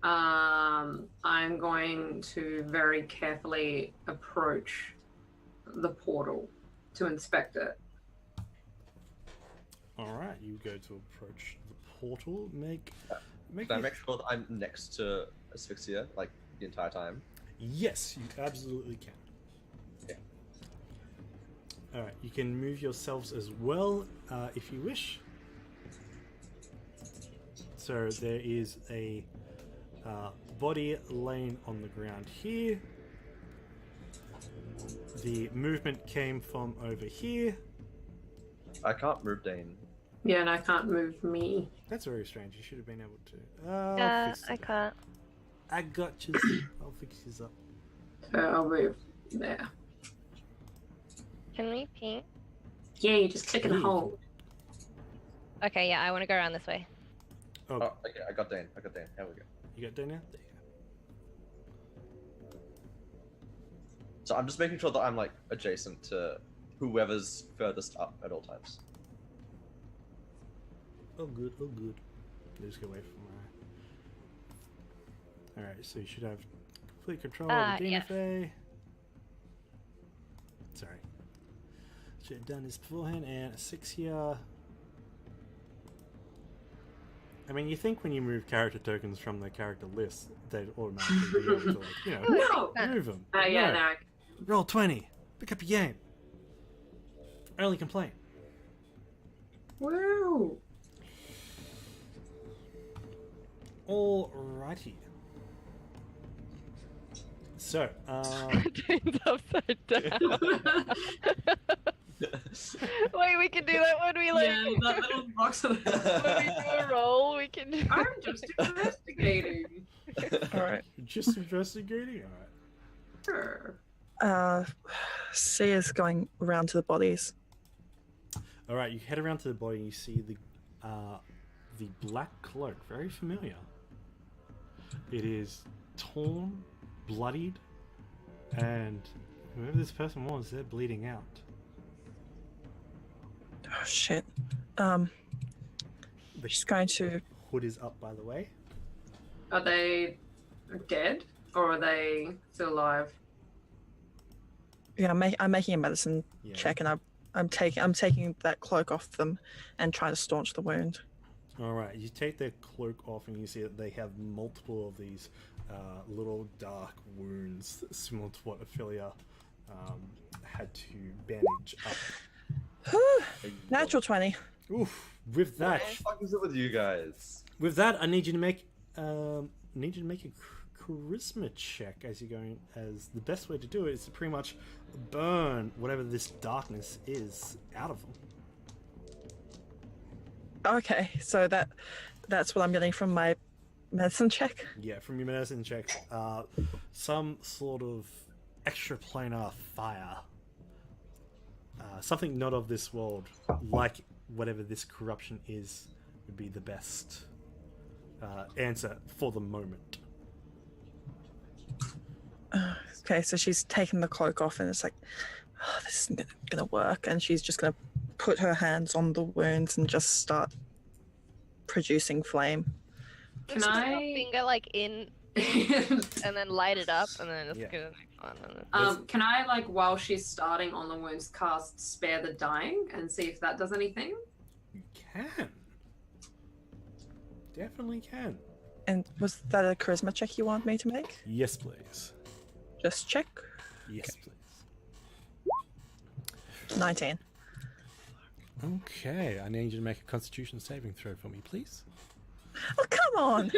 Speaker 3: I'm going to very carefully approach the portal to inspect it.
Speaker 1: Alright, you go to approach the portal. Make
Speaker 4: Can I make sure that I'm next to Asphyxia, like, the entire time?
Speaker 1: Yes, you absolutely can.
Speaker 4: Yeah.
Speaker 1: Alright, you can move yourselves as well if you wish. So there is a body laying on the ground here. The movement came from over here.
Speaker 4: I can't move Dane.
Speaker 3: Yeah, and I can't move me.
Speaker 1: That's very strange. You should have been able to.
Speaker 2: I can't.
Speaker 1: I got you. I'll fix this up.
Speaker 3: So I'll move there.
Speaker 2: Can we ping?
Speaker 3: Yeah, you just click and
Speaker 1: Ooh.
Speaker 3: hold.
Speaker 2: Okay, yeah, I want to go around this way.
Speaker 1: Oh,
Speaker 4: Oh, okay, I got Dane. There we go.
Speaker 1: you got done now? There you
Speaker 4: So I'm just making sure that I'm, like, adjacent to whoever's furthest up at all times.
Speaker 1: go. Oh, good. Oh, good. Just get away from my. Alright, so you should have complete control of the
Speaker 2: yes.
Speaker 1: DNFA. Sorry. Should have done this beforehand. And a 6 here. I mean, you think when you move character tokens from the character list, they'd automatically be able to, like, you know,
Speaker 3: No!
Speaker 1: move them.
Speaker 3: Yeah,
Speaker 1: No.
Speaker 3: no.
Speaker 1: Roll 20. Pick up your game. Early complaint.
Speaker 3: Woo!
Speaker 1: Alrighty. So,
Speaker 2: Dane's upside down. Wait, we can do that when we like
Speaker 3: Yeah, that little box of
Speaker 2: when we do a roll. We can.
Speaker 3: I'm just investigating.
Speaker 5: Alright.
Speaker 1: just investigating. Alright.
Speaker 3: Sure.
Speaker 5: Sia's going around to the bodies.
Speaker 1: Alright, you head around to the body and you see the black cloak. Very familiar. It is torn, bloodied, and whoever this person was, they're bleeding out.
Speaker 5: Oh shit.
Speaker 1: The
Speaker 5: She's going to.
Speaker 1: hood is up, by the way.
Speaker 3: Are they dead or are they still alive?
Speaker 5: Yeah, I'm making a medicine
Speaker 1: Yeah.
Speaker 5: check, and I'm taking that cloak off them and trying to staunch the wound.
Speaker 1: Alright, you take their cloak off and you see that they have multiple of these little dark wounds similar to what Ophelia had to bandage up.
Speaker 5: Natural 20.
Speaker 1: Oof! With that,
Speaker 4: What the fuck is it with you guys?
Speaker 1: I need you to make a charisma check as you're going. As the best way to do it is to pretty much burn whatever this darkness is out of them.
Speaker 5: Okay, so that's what I'm getting from my medicine check.
Speaker 1: Yeah, from your medicine checks, some sort of extraplanar fire, something not of this world, like whatever this corruption is, would be the best answer for the moment.
Speaker 5: Okay, so she's taken the cloak off, and it's like, oh, this isn't gonna work, and she's just gonna put her hands on the wounds and just start producing flame.
Speaker 3: Can
Speaker 2: Stick your
Speaker 3: I-
Speaker 2: finger like in and then light it up, and then just
Speaker 1: Yeah.
Speaker 2: go to the next one. And then...
Speaker 3: Can I, like, while she's starting on the wounds, cast Spare the Dying and see if that does anything?
Speaker 1: You can. Definitely can.
Speaker 5: And was that a charisma check you want me to make?
Speaker 1: Yes, please.
Speaker 5: Just check.
Speaker 1: Yes, please.
Speaker 5: 19.
Speaker 1: Okay, I need you to make a Constitution saving throw for me, please.
Speaker 5: Oh, come on!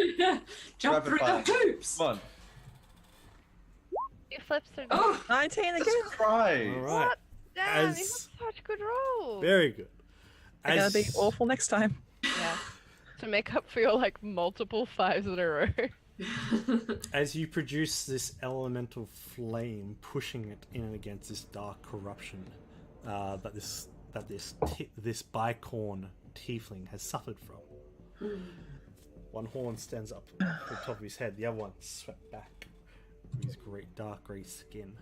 Speaker 3: Jump
Speaker 4: Rapid
Speaker 3: through
Speaker 4: fire.
Speaker 3: the hoops!
Speaker 4: Come on.
Speaker 2: Two flips through.
Speaker 3: Oh,
Speaker 5: 19 again.
Speaker 4: Let's cry.
Speaker 1: All right.
Speaker 2: What? Damn, these
Speaker 1: As-
Speaker 2: are such good rolls.
Speaker 1: Very good.
Speaker 5: I'm gonna be awful next time.
Speaker 2: Yeah. To make up for your like multiple 5s in a row.
Speaker 1: As you produce this elemental flame, pushing it in and against this dark corruption that this bicorn tiefling has suffered from. One horn stands up to the top of his head, the other one swept back with his great dark grey skin.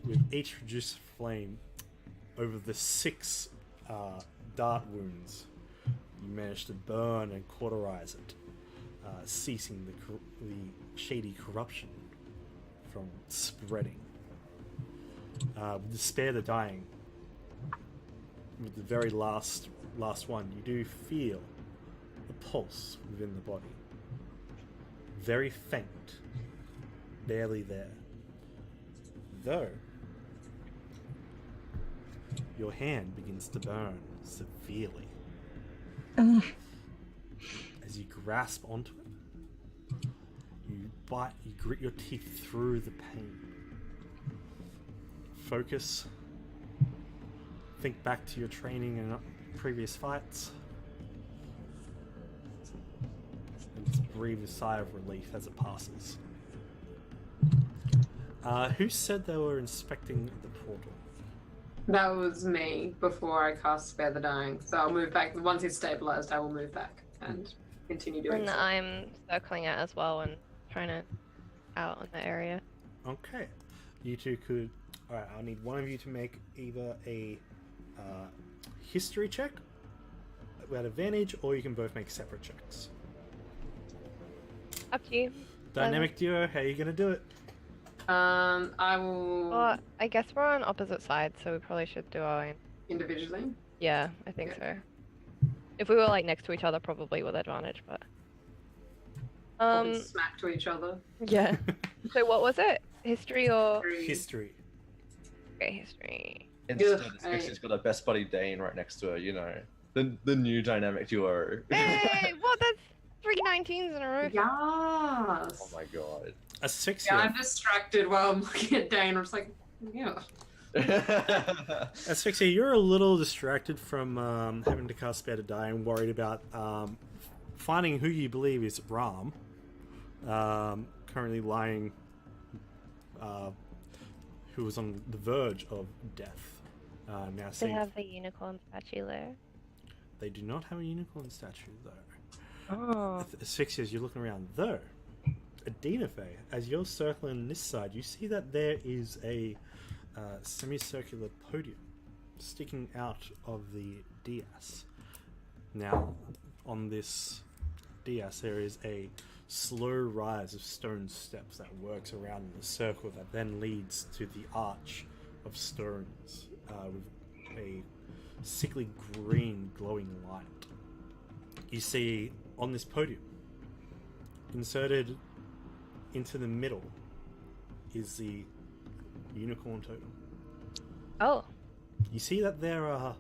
Speaker 1: With each reduced flame, over the 6 dart wounds, you manage to burn and cauterize it, ceasing the shady corruption from spreading. With the Spare the Dying, with the very last one, you do feel a pulse within the body. Very faint, barely there. Though, your hand begins to burn severely. As you grasp onto it, you grit your teeth through the pain. Focus. Think back to your training and previous fights. And just breathe a sigh of relief as it passes. Who said they were inspecting the portal?
Speaker 3: that was me before I cast Spare the Dying. So I'll move back. Once it's stabilized, I will move back and continue doing
Speaker 2: And
Speaker 3: so.
Speaker 2: I'm circling it as well and trying to out in the area.
Speaker 1: Okay. You two could... Alright, I'll need one of you to make either a history check at advantage, or you can both make separate checks.
Speaker 2: Up to you.
Speaker 1: Dynamic duo, how are you going to do it?
Speaker 3: I will
Speaker 2: Well, I guess we're on opposite sides, so we probably should do our own.
Speaker 3: individually.
Speaker 2: Yeah, I think
Speaker 3: Okay.
Speaker 2: so. If we were like next to each other, probably with advantage, but.
Speaker 3: Smack to each other.
Speaker 2: Yeah. So what was it? History or
Speaker 1: History.
Speaker 2: okay, history?
Speaker 4: Instead,
Speaker 3: Ugh,
Speaker 4: she's got her best buddy Dane right next to her, you know. The new dynamic duo.
Speaker 2: Hey, what? That's 3 19s in a row.
Speaker 3: Yes.
Speaker 4: Oh my god.
Speaker 1: Asphyxia.
Speaker 3: Yeah, I'm distracted while I'm looking at Dane. I'm just like, yeah.
Speaker 1: Asphyxia, you're a little distracted from having to cast Spare to Die and worried about finding who you believe is Ram, currently lying, who was on the verge of death. Now,
Speaker 2: They
Speaker 1: see,
Speaker 2: have the unicorn statue there.
Speaker 1: they do not have a unicorn statue, though.
Speaker 2: Oh.
Speaker 1: Asphyxia, as you're looking around, though, Adinafe, as you're circling this side, you see that there is a semicircular podium sticking out of the dais. Now, on this dais, there is a slow rise of stone steps that works around in a circle that then leads to the arch of stones with a sickly green glowing light. You see on this podium, inserted into the middle, is the unicorn totem.
Speaker 2: Oh.
Speaker 1: You see that there are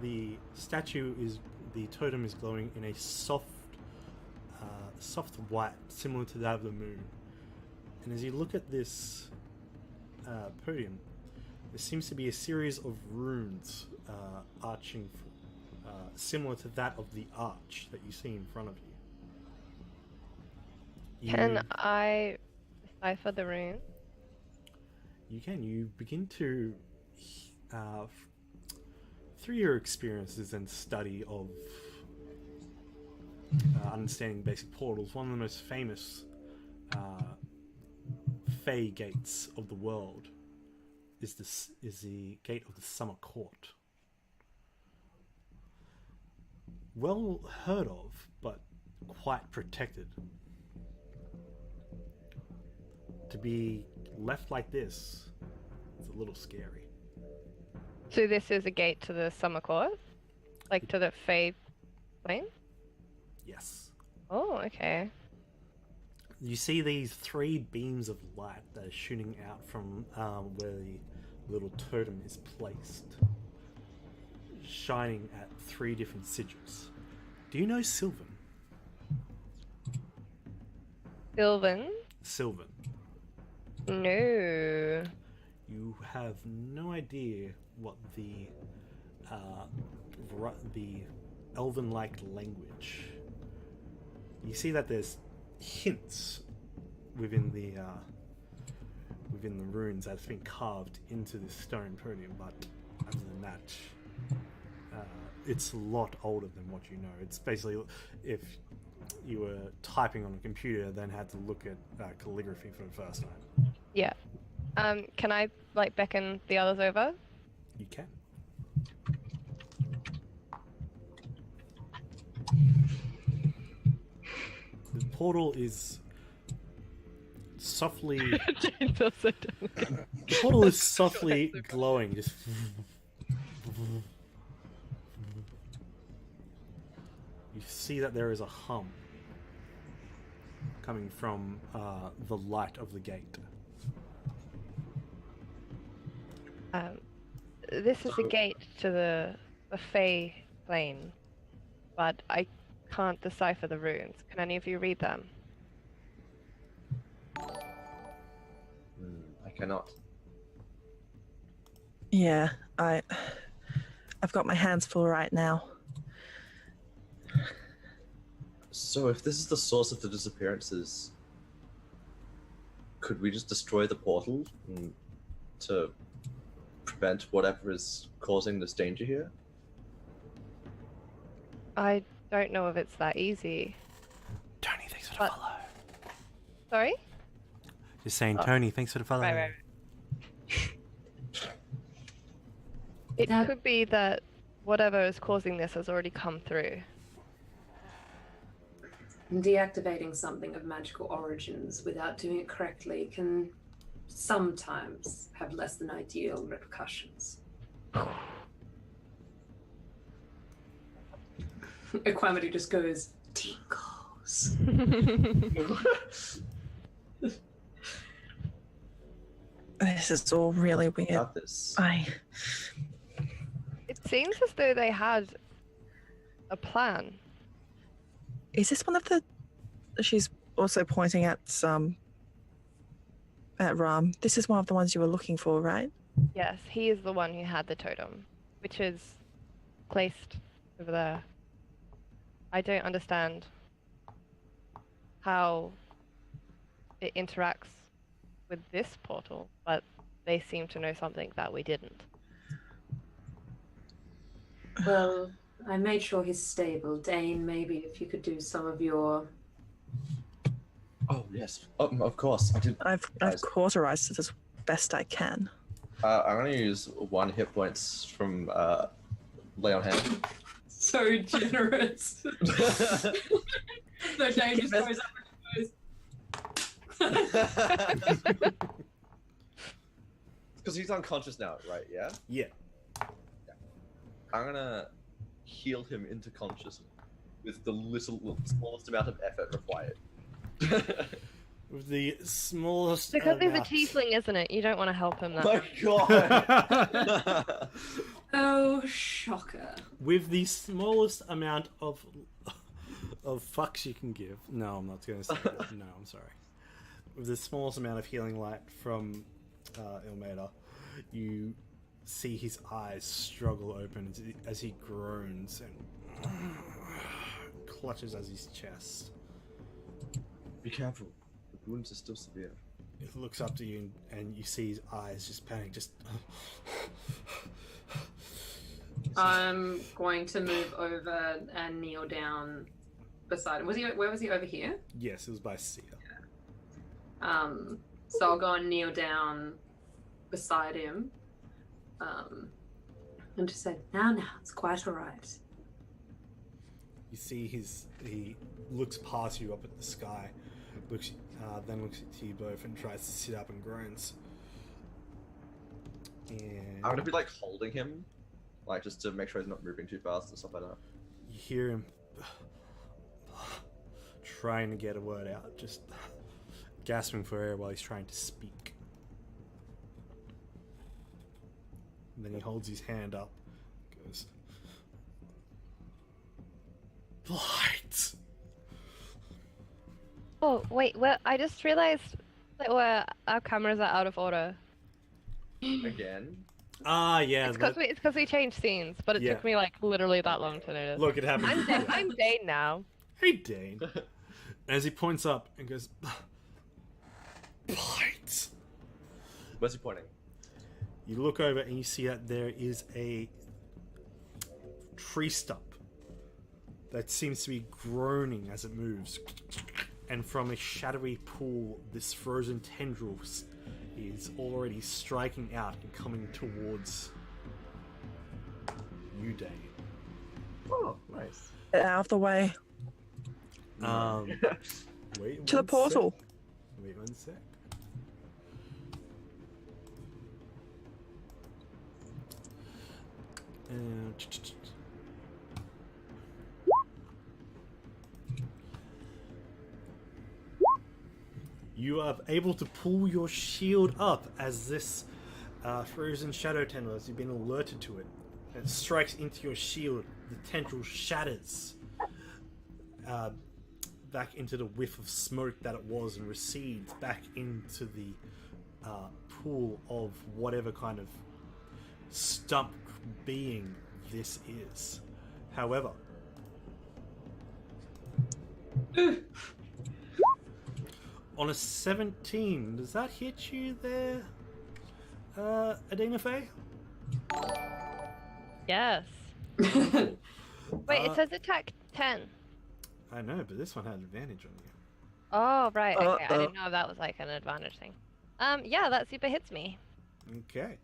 Speaker 1: the totem is glowing in a soft white, similar to that of the moon. And as you look at this podium, there seems to be a series of runes arching, similar to that of the arch that you see in front of you.
Speaker 2: Can I decipher the rune?
Speaker 1: You can. You begin to, through your experiences and study of understanding basic portals, one of the most famous Fey gates of the world is the gate of the Summer Court. well heard of, but quite protected. To be left like this, it's a little scary.
Speaker 2: So this is a gate to the summer court? Like to the Fey plane?
Speaker 1: Yes.
Speaker 2: Oh, okay.
Speaker 1: You see these 3 beams of light that are shooting out from where the little totem is placed, shining at 3 different sigils. Do you know Sylvan?
Speaker 2: Sylvan?
Speaker 1: Sylvan.
Speaker 2: No.
Speaker 1: You have no idea what the elven-like language. You see that there's hints within the runes that's been carved into this stone podium, but other than that, it's a lot older than what you know. It's basically if you were typing on a computer, then had to look at calligraphy for the first time.
Speaker 2: Yeah. Can I like beckon the others over?
Speaker 1: You can. The portal is softly.
Speaker 2: Jane's also done it.
Speaker 1: The portal is softly glowing. Just. You see that there is a hum coming from the light of the gate.
Speaker 2: This is the gate to the Fey plane, but I can't decipher the runes. Can any of you read them?
Speaker 4: I cannot.
Speaker 5: Yeah, I've got my hands full right now.
Speaker 4: So if this is the source of the disappearances, could we just destroy the portal to prevent whatever is causing this danger here?
Speaker 2: I don't know if it's that easy.
Speaker 1: Tony, thanks for the
Speaker 2: But-
Speaker 1: follow.
Speaker 2: Sorry?
Speaker 1: Just saying, Tony, thanks for the follow.
Speaker 2: Right. It
Speaker 3: That-
Speaker 2: could be that whatever is causing this has already come through.
Speaker 3: Deactivating something of magical origins without doing it correctly can sometimes have less than ideal repercussions. Equamity just goes, tingles.
Speaker 5: This is all really weird.
Speaker 4: About this.
Speaker 2: It seems as though they had a plan.
Speaker 5: Is this one of the? She's also pointing at Ram. This is one of the ones you were looking for, right?
Speaker 2: Yes, he is the one who had the totem, which is placed over there. I don't understand how it interacts with this portal, but they seem to know something that we didn't.
Speaker 3: Well, I made sure he's stable. Dane, maybe if you could do some of your...
Speaker 4: Oh yes, of course. I did.
Speaker 5: I've
Speaker 4: Guys.
Speaker 5: cauterized it as best I can.
Speaker 4: I'm gonna use 1 hit points from lay on hand.
Speaker 3: So generous. So Dane just goes up and goes...
Speaker 4: Because he's unconscious now, right? Yeah.
Speaker 1: Yeah.
Speaker 4: I'm gonna heal him into consciousness with the smallest amount of effort required.
Speaker 1: With the smallest.
Speaker 2: Because he's a
Speaker 1: amount-
Speaker 2: tiefling, isn't it? You don't want to help him that
Speaker 4: My
Speaker 2: much.
Speaker 4: God.
Speaker 3: Oh, shocker.
Speaker 1: With the smallest amount of fucks you can give. No, I'm not going to say that. No, I'm sorry. With the smallest amount of healing light from Ilmater, you see his eyes struggle open as he groans and clutches at his chest.
Speaker 4: Be careful. The wounds are still severe.
Speaker 1: He looks up to you and you see his eyes just panic, just...
Speaker 3: I'm going to move over and kneel down beside him. Where was he? Over here?
Speaker 1: Yes, it was by Sia.
Speaker 3: So I'll go and kneel down beside him. And just say, now, it's quite all right.
Speaker 1: You see he looks past you up at the sky, then looks at you both and tries to sit up and groans. And
Speaker 4: I'm gonna be like holding him, like just to make sure he's not moving too fast and stuff like that.
Speaker 1: you hear him trying to get a word out, just gasping for air while he's trying to speak. And then he holds his hand up, goes, "Blight!"
Speaker 2: Oh, wait, well, I just realized that our cameras are out of order.
Speaker 4: Again?
Speaker 1: Ah, yeah.
Speaker 2: It's because we changed scenes, but it
Speaker 1: Yeah.
Speaker 2: took me like literally that long to notice.
Speaker 1: Look, it happens.
Speaker 2: I'm Dane now.
Speaker 1: Hey, Dane. As he points up and goes, "Blight!"
Speaker 4: Where's he pointing?
Speaker 1: You look over and you see that there is a tree stump that seems to be groaning as it moves. And from a shadowy pool, this frozen tendril is already striking out and coming towards you, Dane.
Speaker 4: Oh, nice.
Speaker 5: Get out of the way.
Speaker 1: Wait
Speaker 5: To the
Speaker 1: one
Speaker 5: portal.
Speaker 1: sec. Wait one sec. You are able to pull your shield up as this frozen shadow tendril, as you've been alerted to it, and it strikes into your shield. The tendril shatters back into the whiff of smoke that it was and recedes back into the pool of whatever kind of stump being this is. However, on a 17, does that hit you there, Adina Faye?
Speaker 2: Yes. Wait, it says attack 10.
Speaker 1: I know, but this one had advantage on you.
Speaker 2: Oh, right. Okay, I didn't know that was like an advantage thing. Yeah, that super hits me.
Speaker 1: Okay.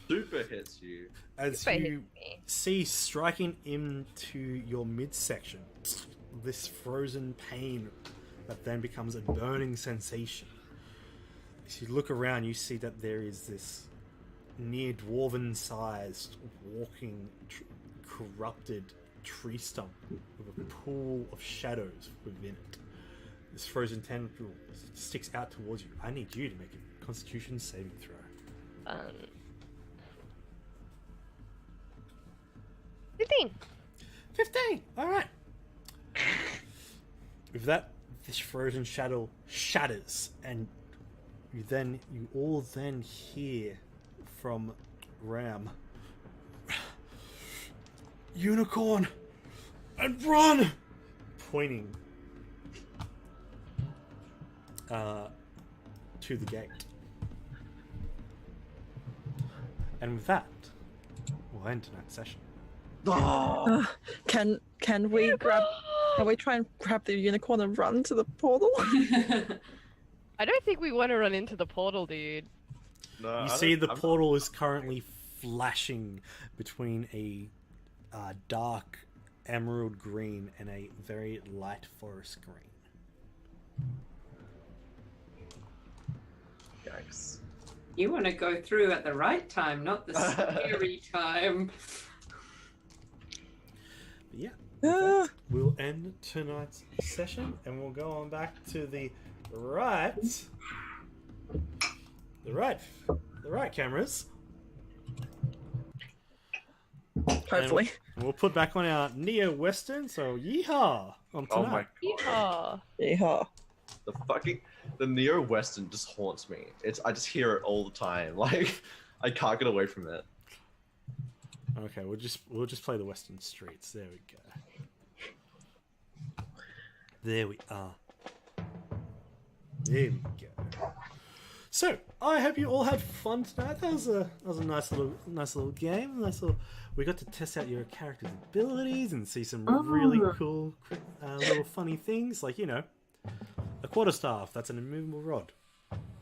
Speaker 4: Super hits you.
Speaker 1: As
Speaker 2: Super hits
Speaker 1: you
Speaker 2: me.
Speaker 1: see striking into your midsection, this frozen pain that then becomes a burning sensation. As you look around, you see that there is this near dwarven-sized, walking, corrupted tree stump with a pool of shadows within it. This frozen tendril sticks out towards you. I need you to make a Constitution saving throw.
Speaker 2: 15.
Speaker 1: 15! Alright. With that, this frozen shadow shatters, and you all then hear from Ram, "Unicorn! And run!" Pointing to the gate. And with that, we'll end tonight's session.
Speaker 5: Can we try and grab the unicorn and run to the portal?
Speaker 2: I don't think we want to run into the portal, dude.
Speaker 4: No,
Speaker 1: You see the portal is currently flashing between a dark emerald green and a very light forest green.
Speaker 4: Yikes.
Speaker 6: You want to go through at the right time, not the scary time.
Speaker 1: But yeah,
Speaker 5: Ah.
Speaker 1: we'll end tonight's session and we'll go on back to the right cameras.
Speaker 5: Hopefully.
Speaker 1: And we'll put back on our neo-western, so yeehaw on
Speaker 4: Oh
Speaker 1: tonight.
Speaker 4: my
Speaker 2: Yeehaw.
Speaker 5: Yeehaw.
Speaker 4: the neo-western just haunts me. I just hear it all the time. Like I can't get away from it.
Speaker 1: Okay, we'll just play the Western Streets. There we go. There we are. There we go. So, I hope you all had fun tonight. That was a nice little game. We got to test out your character's abilities and see some really cool little funny things, like, a quarterstaff. That's an immovable rod,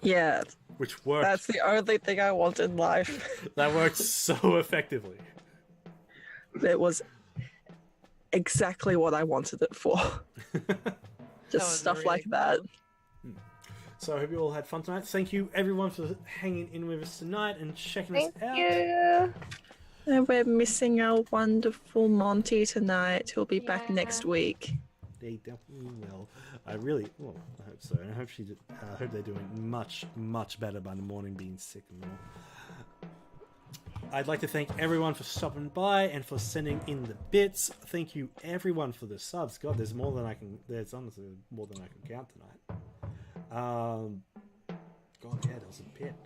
Speaker 5: Yeah,
Speaker 1: which worked.
Speaker 5: that's the only thing I want in life.
Speaker 1: That worked so effectively.
Speaker 5: It was exactly what I wanted it for. Just
Speaker 2: was
Speaker 5: stuff
Speaker 2: really
Speaker 5: like that.
Speaker 2: cool.
Speaker 1: So I hope you all had fun tonight. Thank you everyone for hanging in with us tonight and checking
Speaker 2: Thank
Speaker 1: us out.
Speaker 2: you.
Speaker 5: And we're missing our wonderful Monty tonight. He'll be back
Speaker 2: Yeah.
Speaker 5: next week.
Speaker 1: They definitely will. I hope so. And I hope hope they're doing much, much better by the morning, being sick and all. I'd like to thank everyone for stopping by and for sending in the bits. Thank you everyone for the subs. God, there's honestly more than I can count tonight. God, yeah, there was a bit.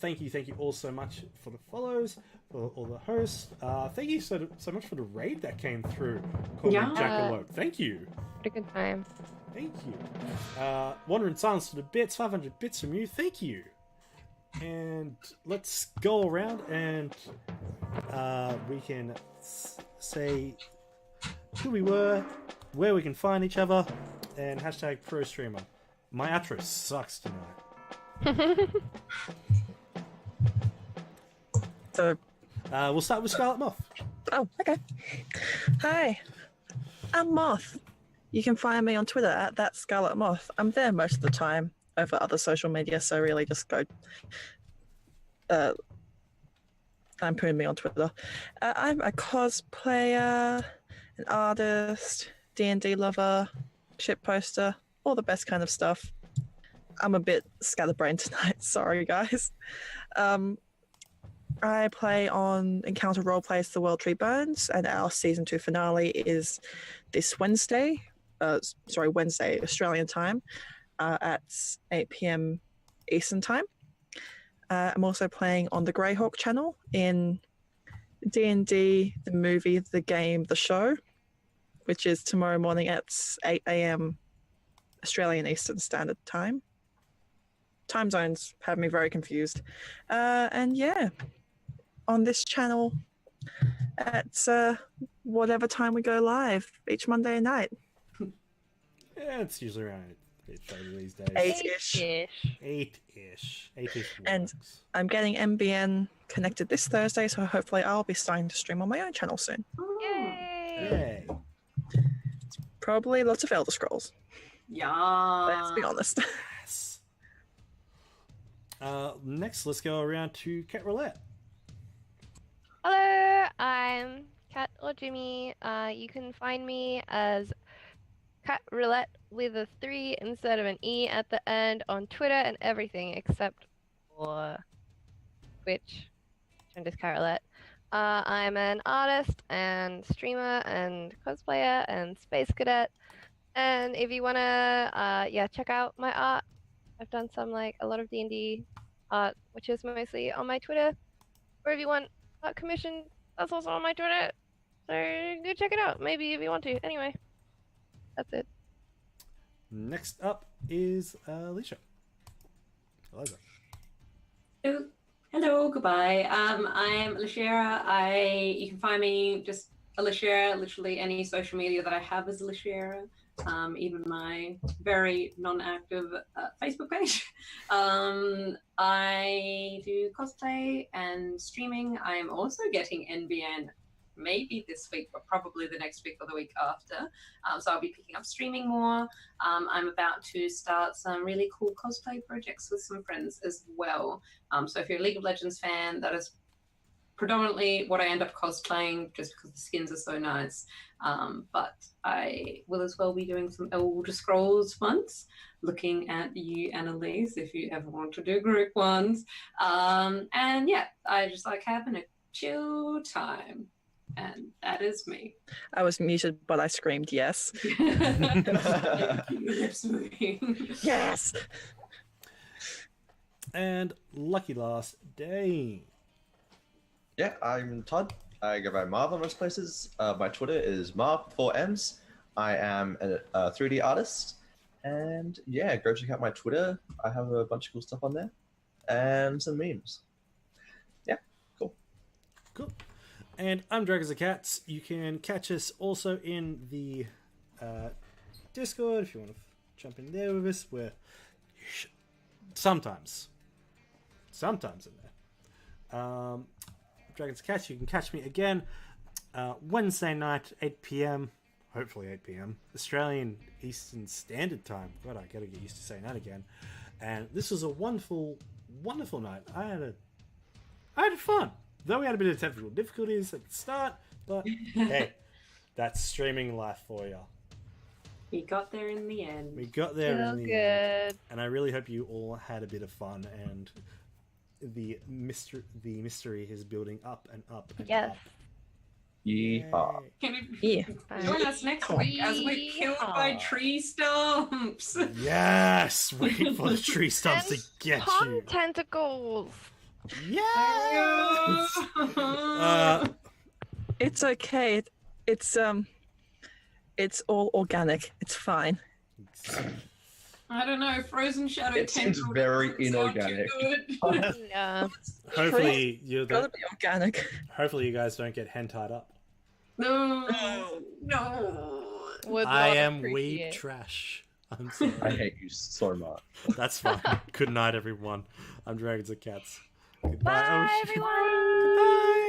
Speaker 1: Thank you all so much for the follows, for all the hosts. Thank you so much for the raid that came through. Called me
Speaker 6: Yeah.
Speaker 1: Jackalope. Thank you.
Speaker 2: Pretty good time.
Speaker 1: Thank you. Wandering Silence for the bits, 500 bits from you. Thank you. And let's go around and we can say who we were, where we can find each other, and hashtag pro streamer. My outro sucks tonight.
Speaker 5: So,
Speaker 1: We'll start with Scarlet Moth.
Speaker 5: oh, okay. Hi, I'm Moth. You can find me on Twitter at that Scarlet Moth. I'm there most of the time over other social media, so really just go. I'm putting me on Twitter. I'm a cosplayer, an artist, D&D lover, ship poster, all the best kind of stuff. I'm a bit scatterbrained tonight. Sorry, guys. I play on Encounter Roleplays The World Tree Burns, and our season 2 finale is this Wednesday. Wednesday Australian time at 8 p.m. Eastern time. I'm also playing on the Greyhawk channel in D&D, the movie, the game, the show, which is tomorrow morning at 8 a.m. Australian Eastern Standard Time. Time zones have me very confused. And yeah, on this channel at whatever time we go live each Monday night.
Speaker 1: Yeah, it's usually around 8 these days.
Speaker 5: 8-ish.
Speaker 1: 8-ish. 8-ish
Speaker 5: And
Speaker 1: works.
Speaker 5: I'm getting MBN connected this Thursday, so hopefully I'll be starting to stream on my own channel soon.
Speaker 2: Yay!
Speaker 1: Yay.
Speaker 5: Probably lots of Elder Scrolls.
Speaker 6: Yeah.
Speaker 5: Let's be honest.
Speaker 1: Yes. Next, let's go around to Cat Roulette.
Speaker 2: Hello, I'm Cat or Jimmy. You can find me as Cat Roulette with a 3 instead of an E at the end on Twitter and everything except for Twitch. I'm just Cat Roulette. I'm an artist and streamer and cosplayer and space cadet. And if you wanna, check out my art. I've done a lot of D&D art, which is mostly on my Twitter. Or if you want art commission, that's also on my Twitter. So go check it out, maybe if you want to. Anyway, that's it.
Speaker 1: Next up is Alicia. Eliza.
Speaker 6: Oh, hello, goodbye. I'm Alishera. You can find me just Alishera, literally any social media that I have is Alishera. Even my very non-active Facebook page. I do cosplay and streaming. I'm also getting NBN maybe this week, but probably the next week or the week after. So I'll be picking up streaming more. I'm about to start some really cool cosplay projects with some friends as well. So if you're a League of Legends fan, that is predominantly what I end up cosplaying just because the skins are so nice. But I will as well be doing some Elder Scrolls ones, looking at you, Annalise, if you ever want to do group ones. And yeah, I just like having a chill time. And that is me.
Speaker 5: I was muted, but I screamed yes.
Speaker 6: Thank you, lips moving.
Speaker 5: Yes!
Speaker 1: And lucky last day.
Speaker 4: Yeah, I'm Todd. I go by Marv on most places. My Twitter is Marv4Ms. I am a 3D artist. And yeah, go check out my Twitter. I have a bunch of cool stuff on there. And some memes. Yeah, cool.
Speaker 1: Cool. And I'm Dragons and Cats. You can catch us also in the Discord if you want to jump in there with us. We're sometimes in there. Dragons and Cats, you can catch me again Wednesday night, 8 p.m. Hopefully 8 p.m. Australian Eastern Standard Time. God, I gotta get used to saying that again. And this was a wonderful, wonderful night. I had fun. Though we had a bit of technical difficulties at the start, but hey, that's streaming life for you.
Speaker 6: We got there in the end.
Speaker 1: We got there
Speaker 2: Feel
Speaker 1: in the end.
Speaker 2: good.
Speaker 1: And I really hope you all had a bit of fun, and the mystery is building up and up and
Speaker 2: Yes.
Speaker 1: up.
Speaker 4: Yeehaw.
Speaker 1: Yay.
Speaker 6: Can you
Speaker 5: Yeah.
Speaker 6: join us next week as we're killed by tree stumps?
Speaker 1: Yes! Wait for the tree stumps to get
Speaker 2: Pond
Speaker 1: you.
Speaker 2: tentacles.
Speaker 1: Yes!
Speaker 5: It's okay. It's all organic. It's fine.
Speaker 6: I don't know, frozen shadow
Speaker 4: It seems
Speaker 6: tentacle
Speaker 4: very
Speaker 6: doesn't sound too
Speaker 4: inorganic.
Speaker 6: good.
Speaker 2: No.
Speaker 1: hopefully,
Speaker 5: Gotta be organic.
Speaker 1: hopefully you guys don't get hen-tied up.
Speaker 6: No, no.
Speaker 2: Would
Speaker 1: I
Speaker 2: not
Speaker 1: am weeb
Speaker 2: appreciate.
Speaker 1: trash. I'm sorry.
Speaker 4: I hate you so much.
Speaker 1: That's fine. Good night, everyone. I'm Dragons and Cats. Goodbye.
Speaker 2: Bye,
Speaker 1: Oh,
Speaker 2: everyone.
Speaker 1: Goodbye.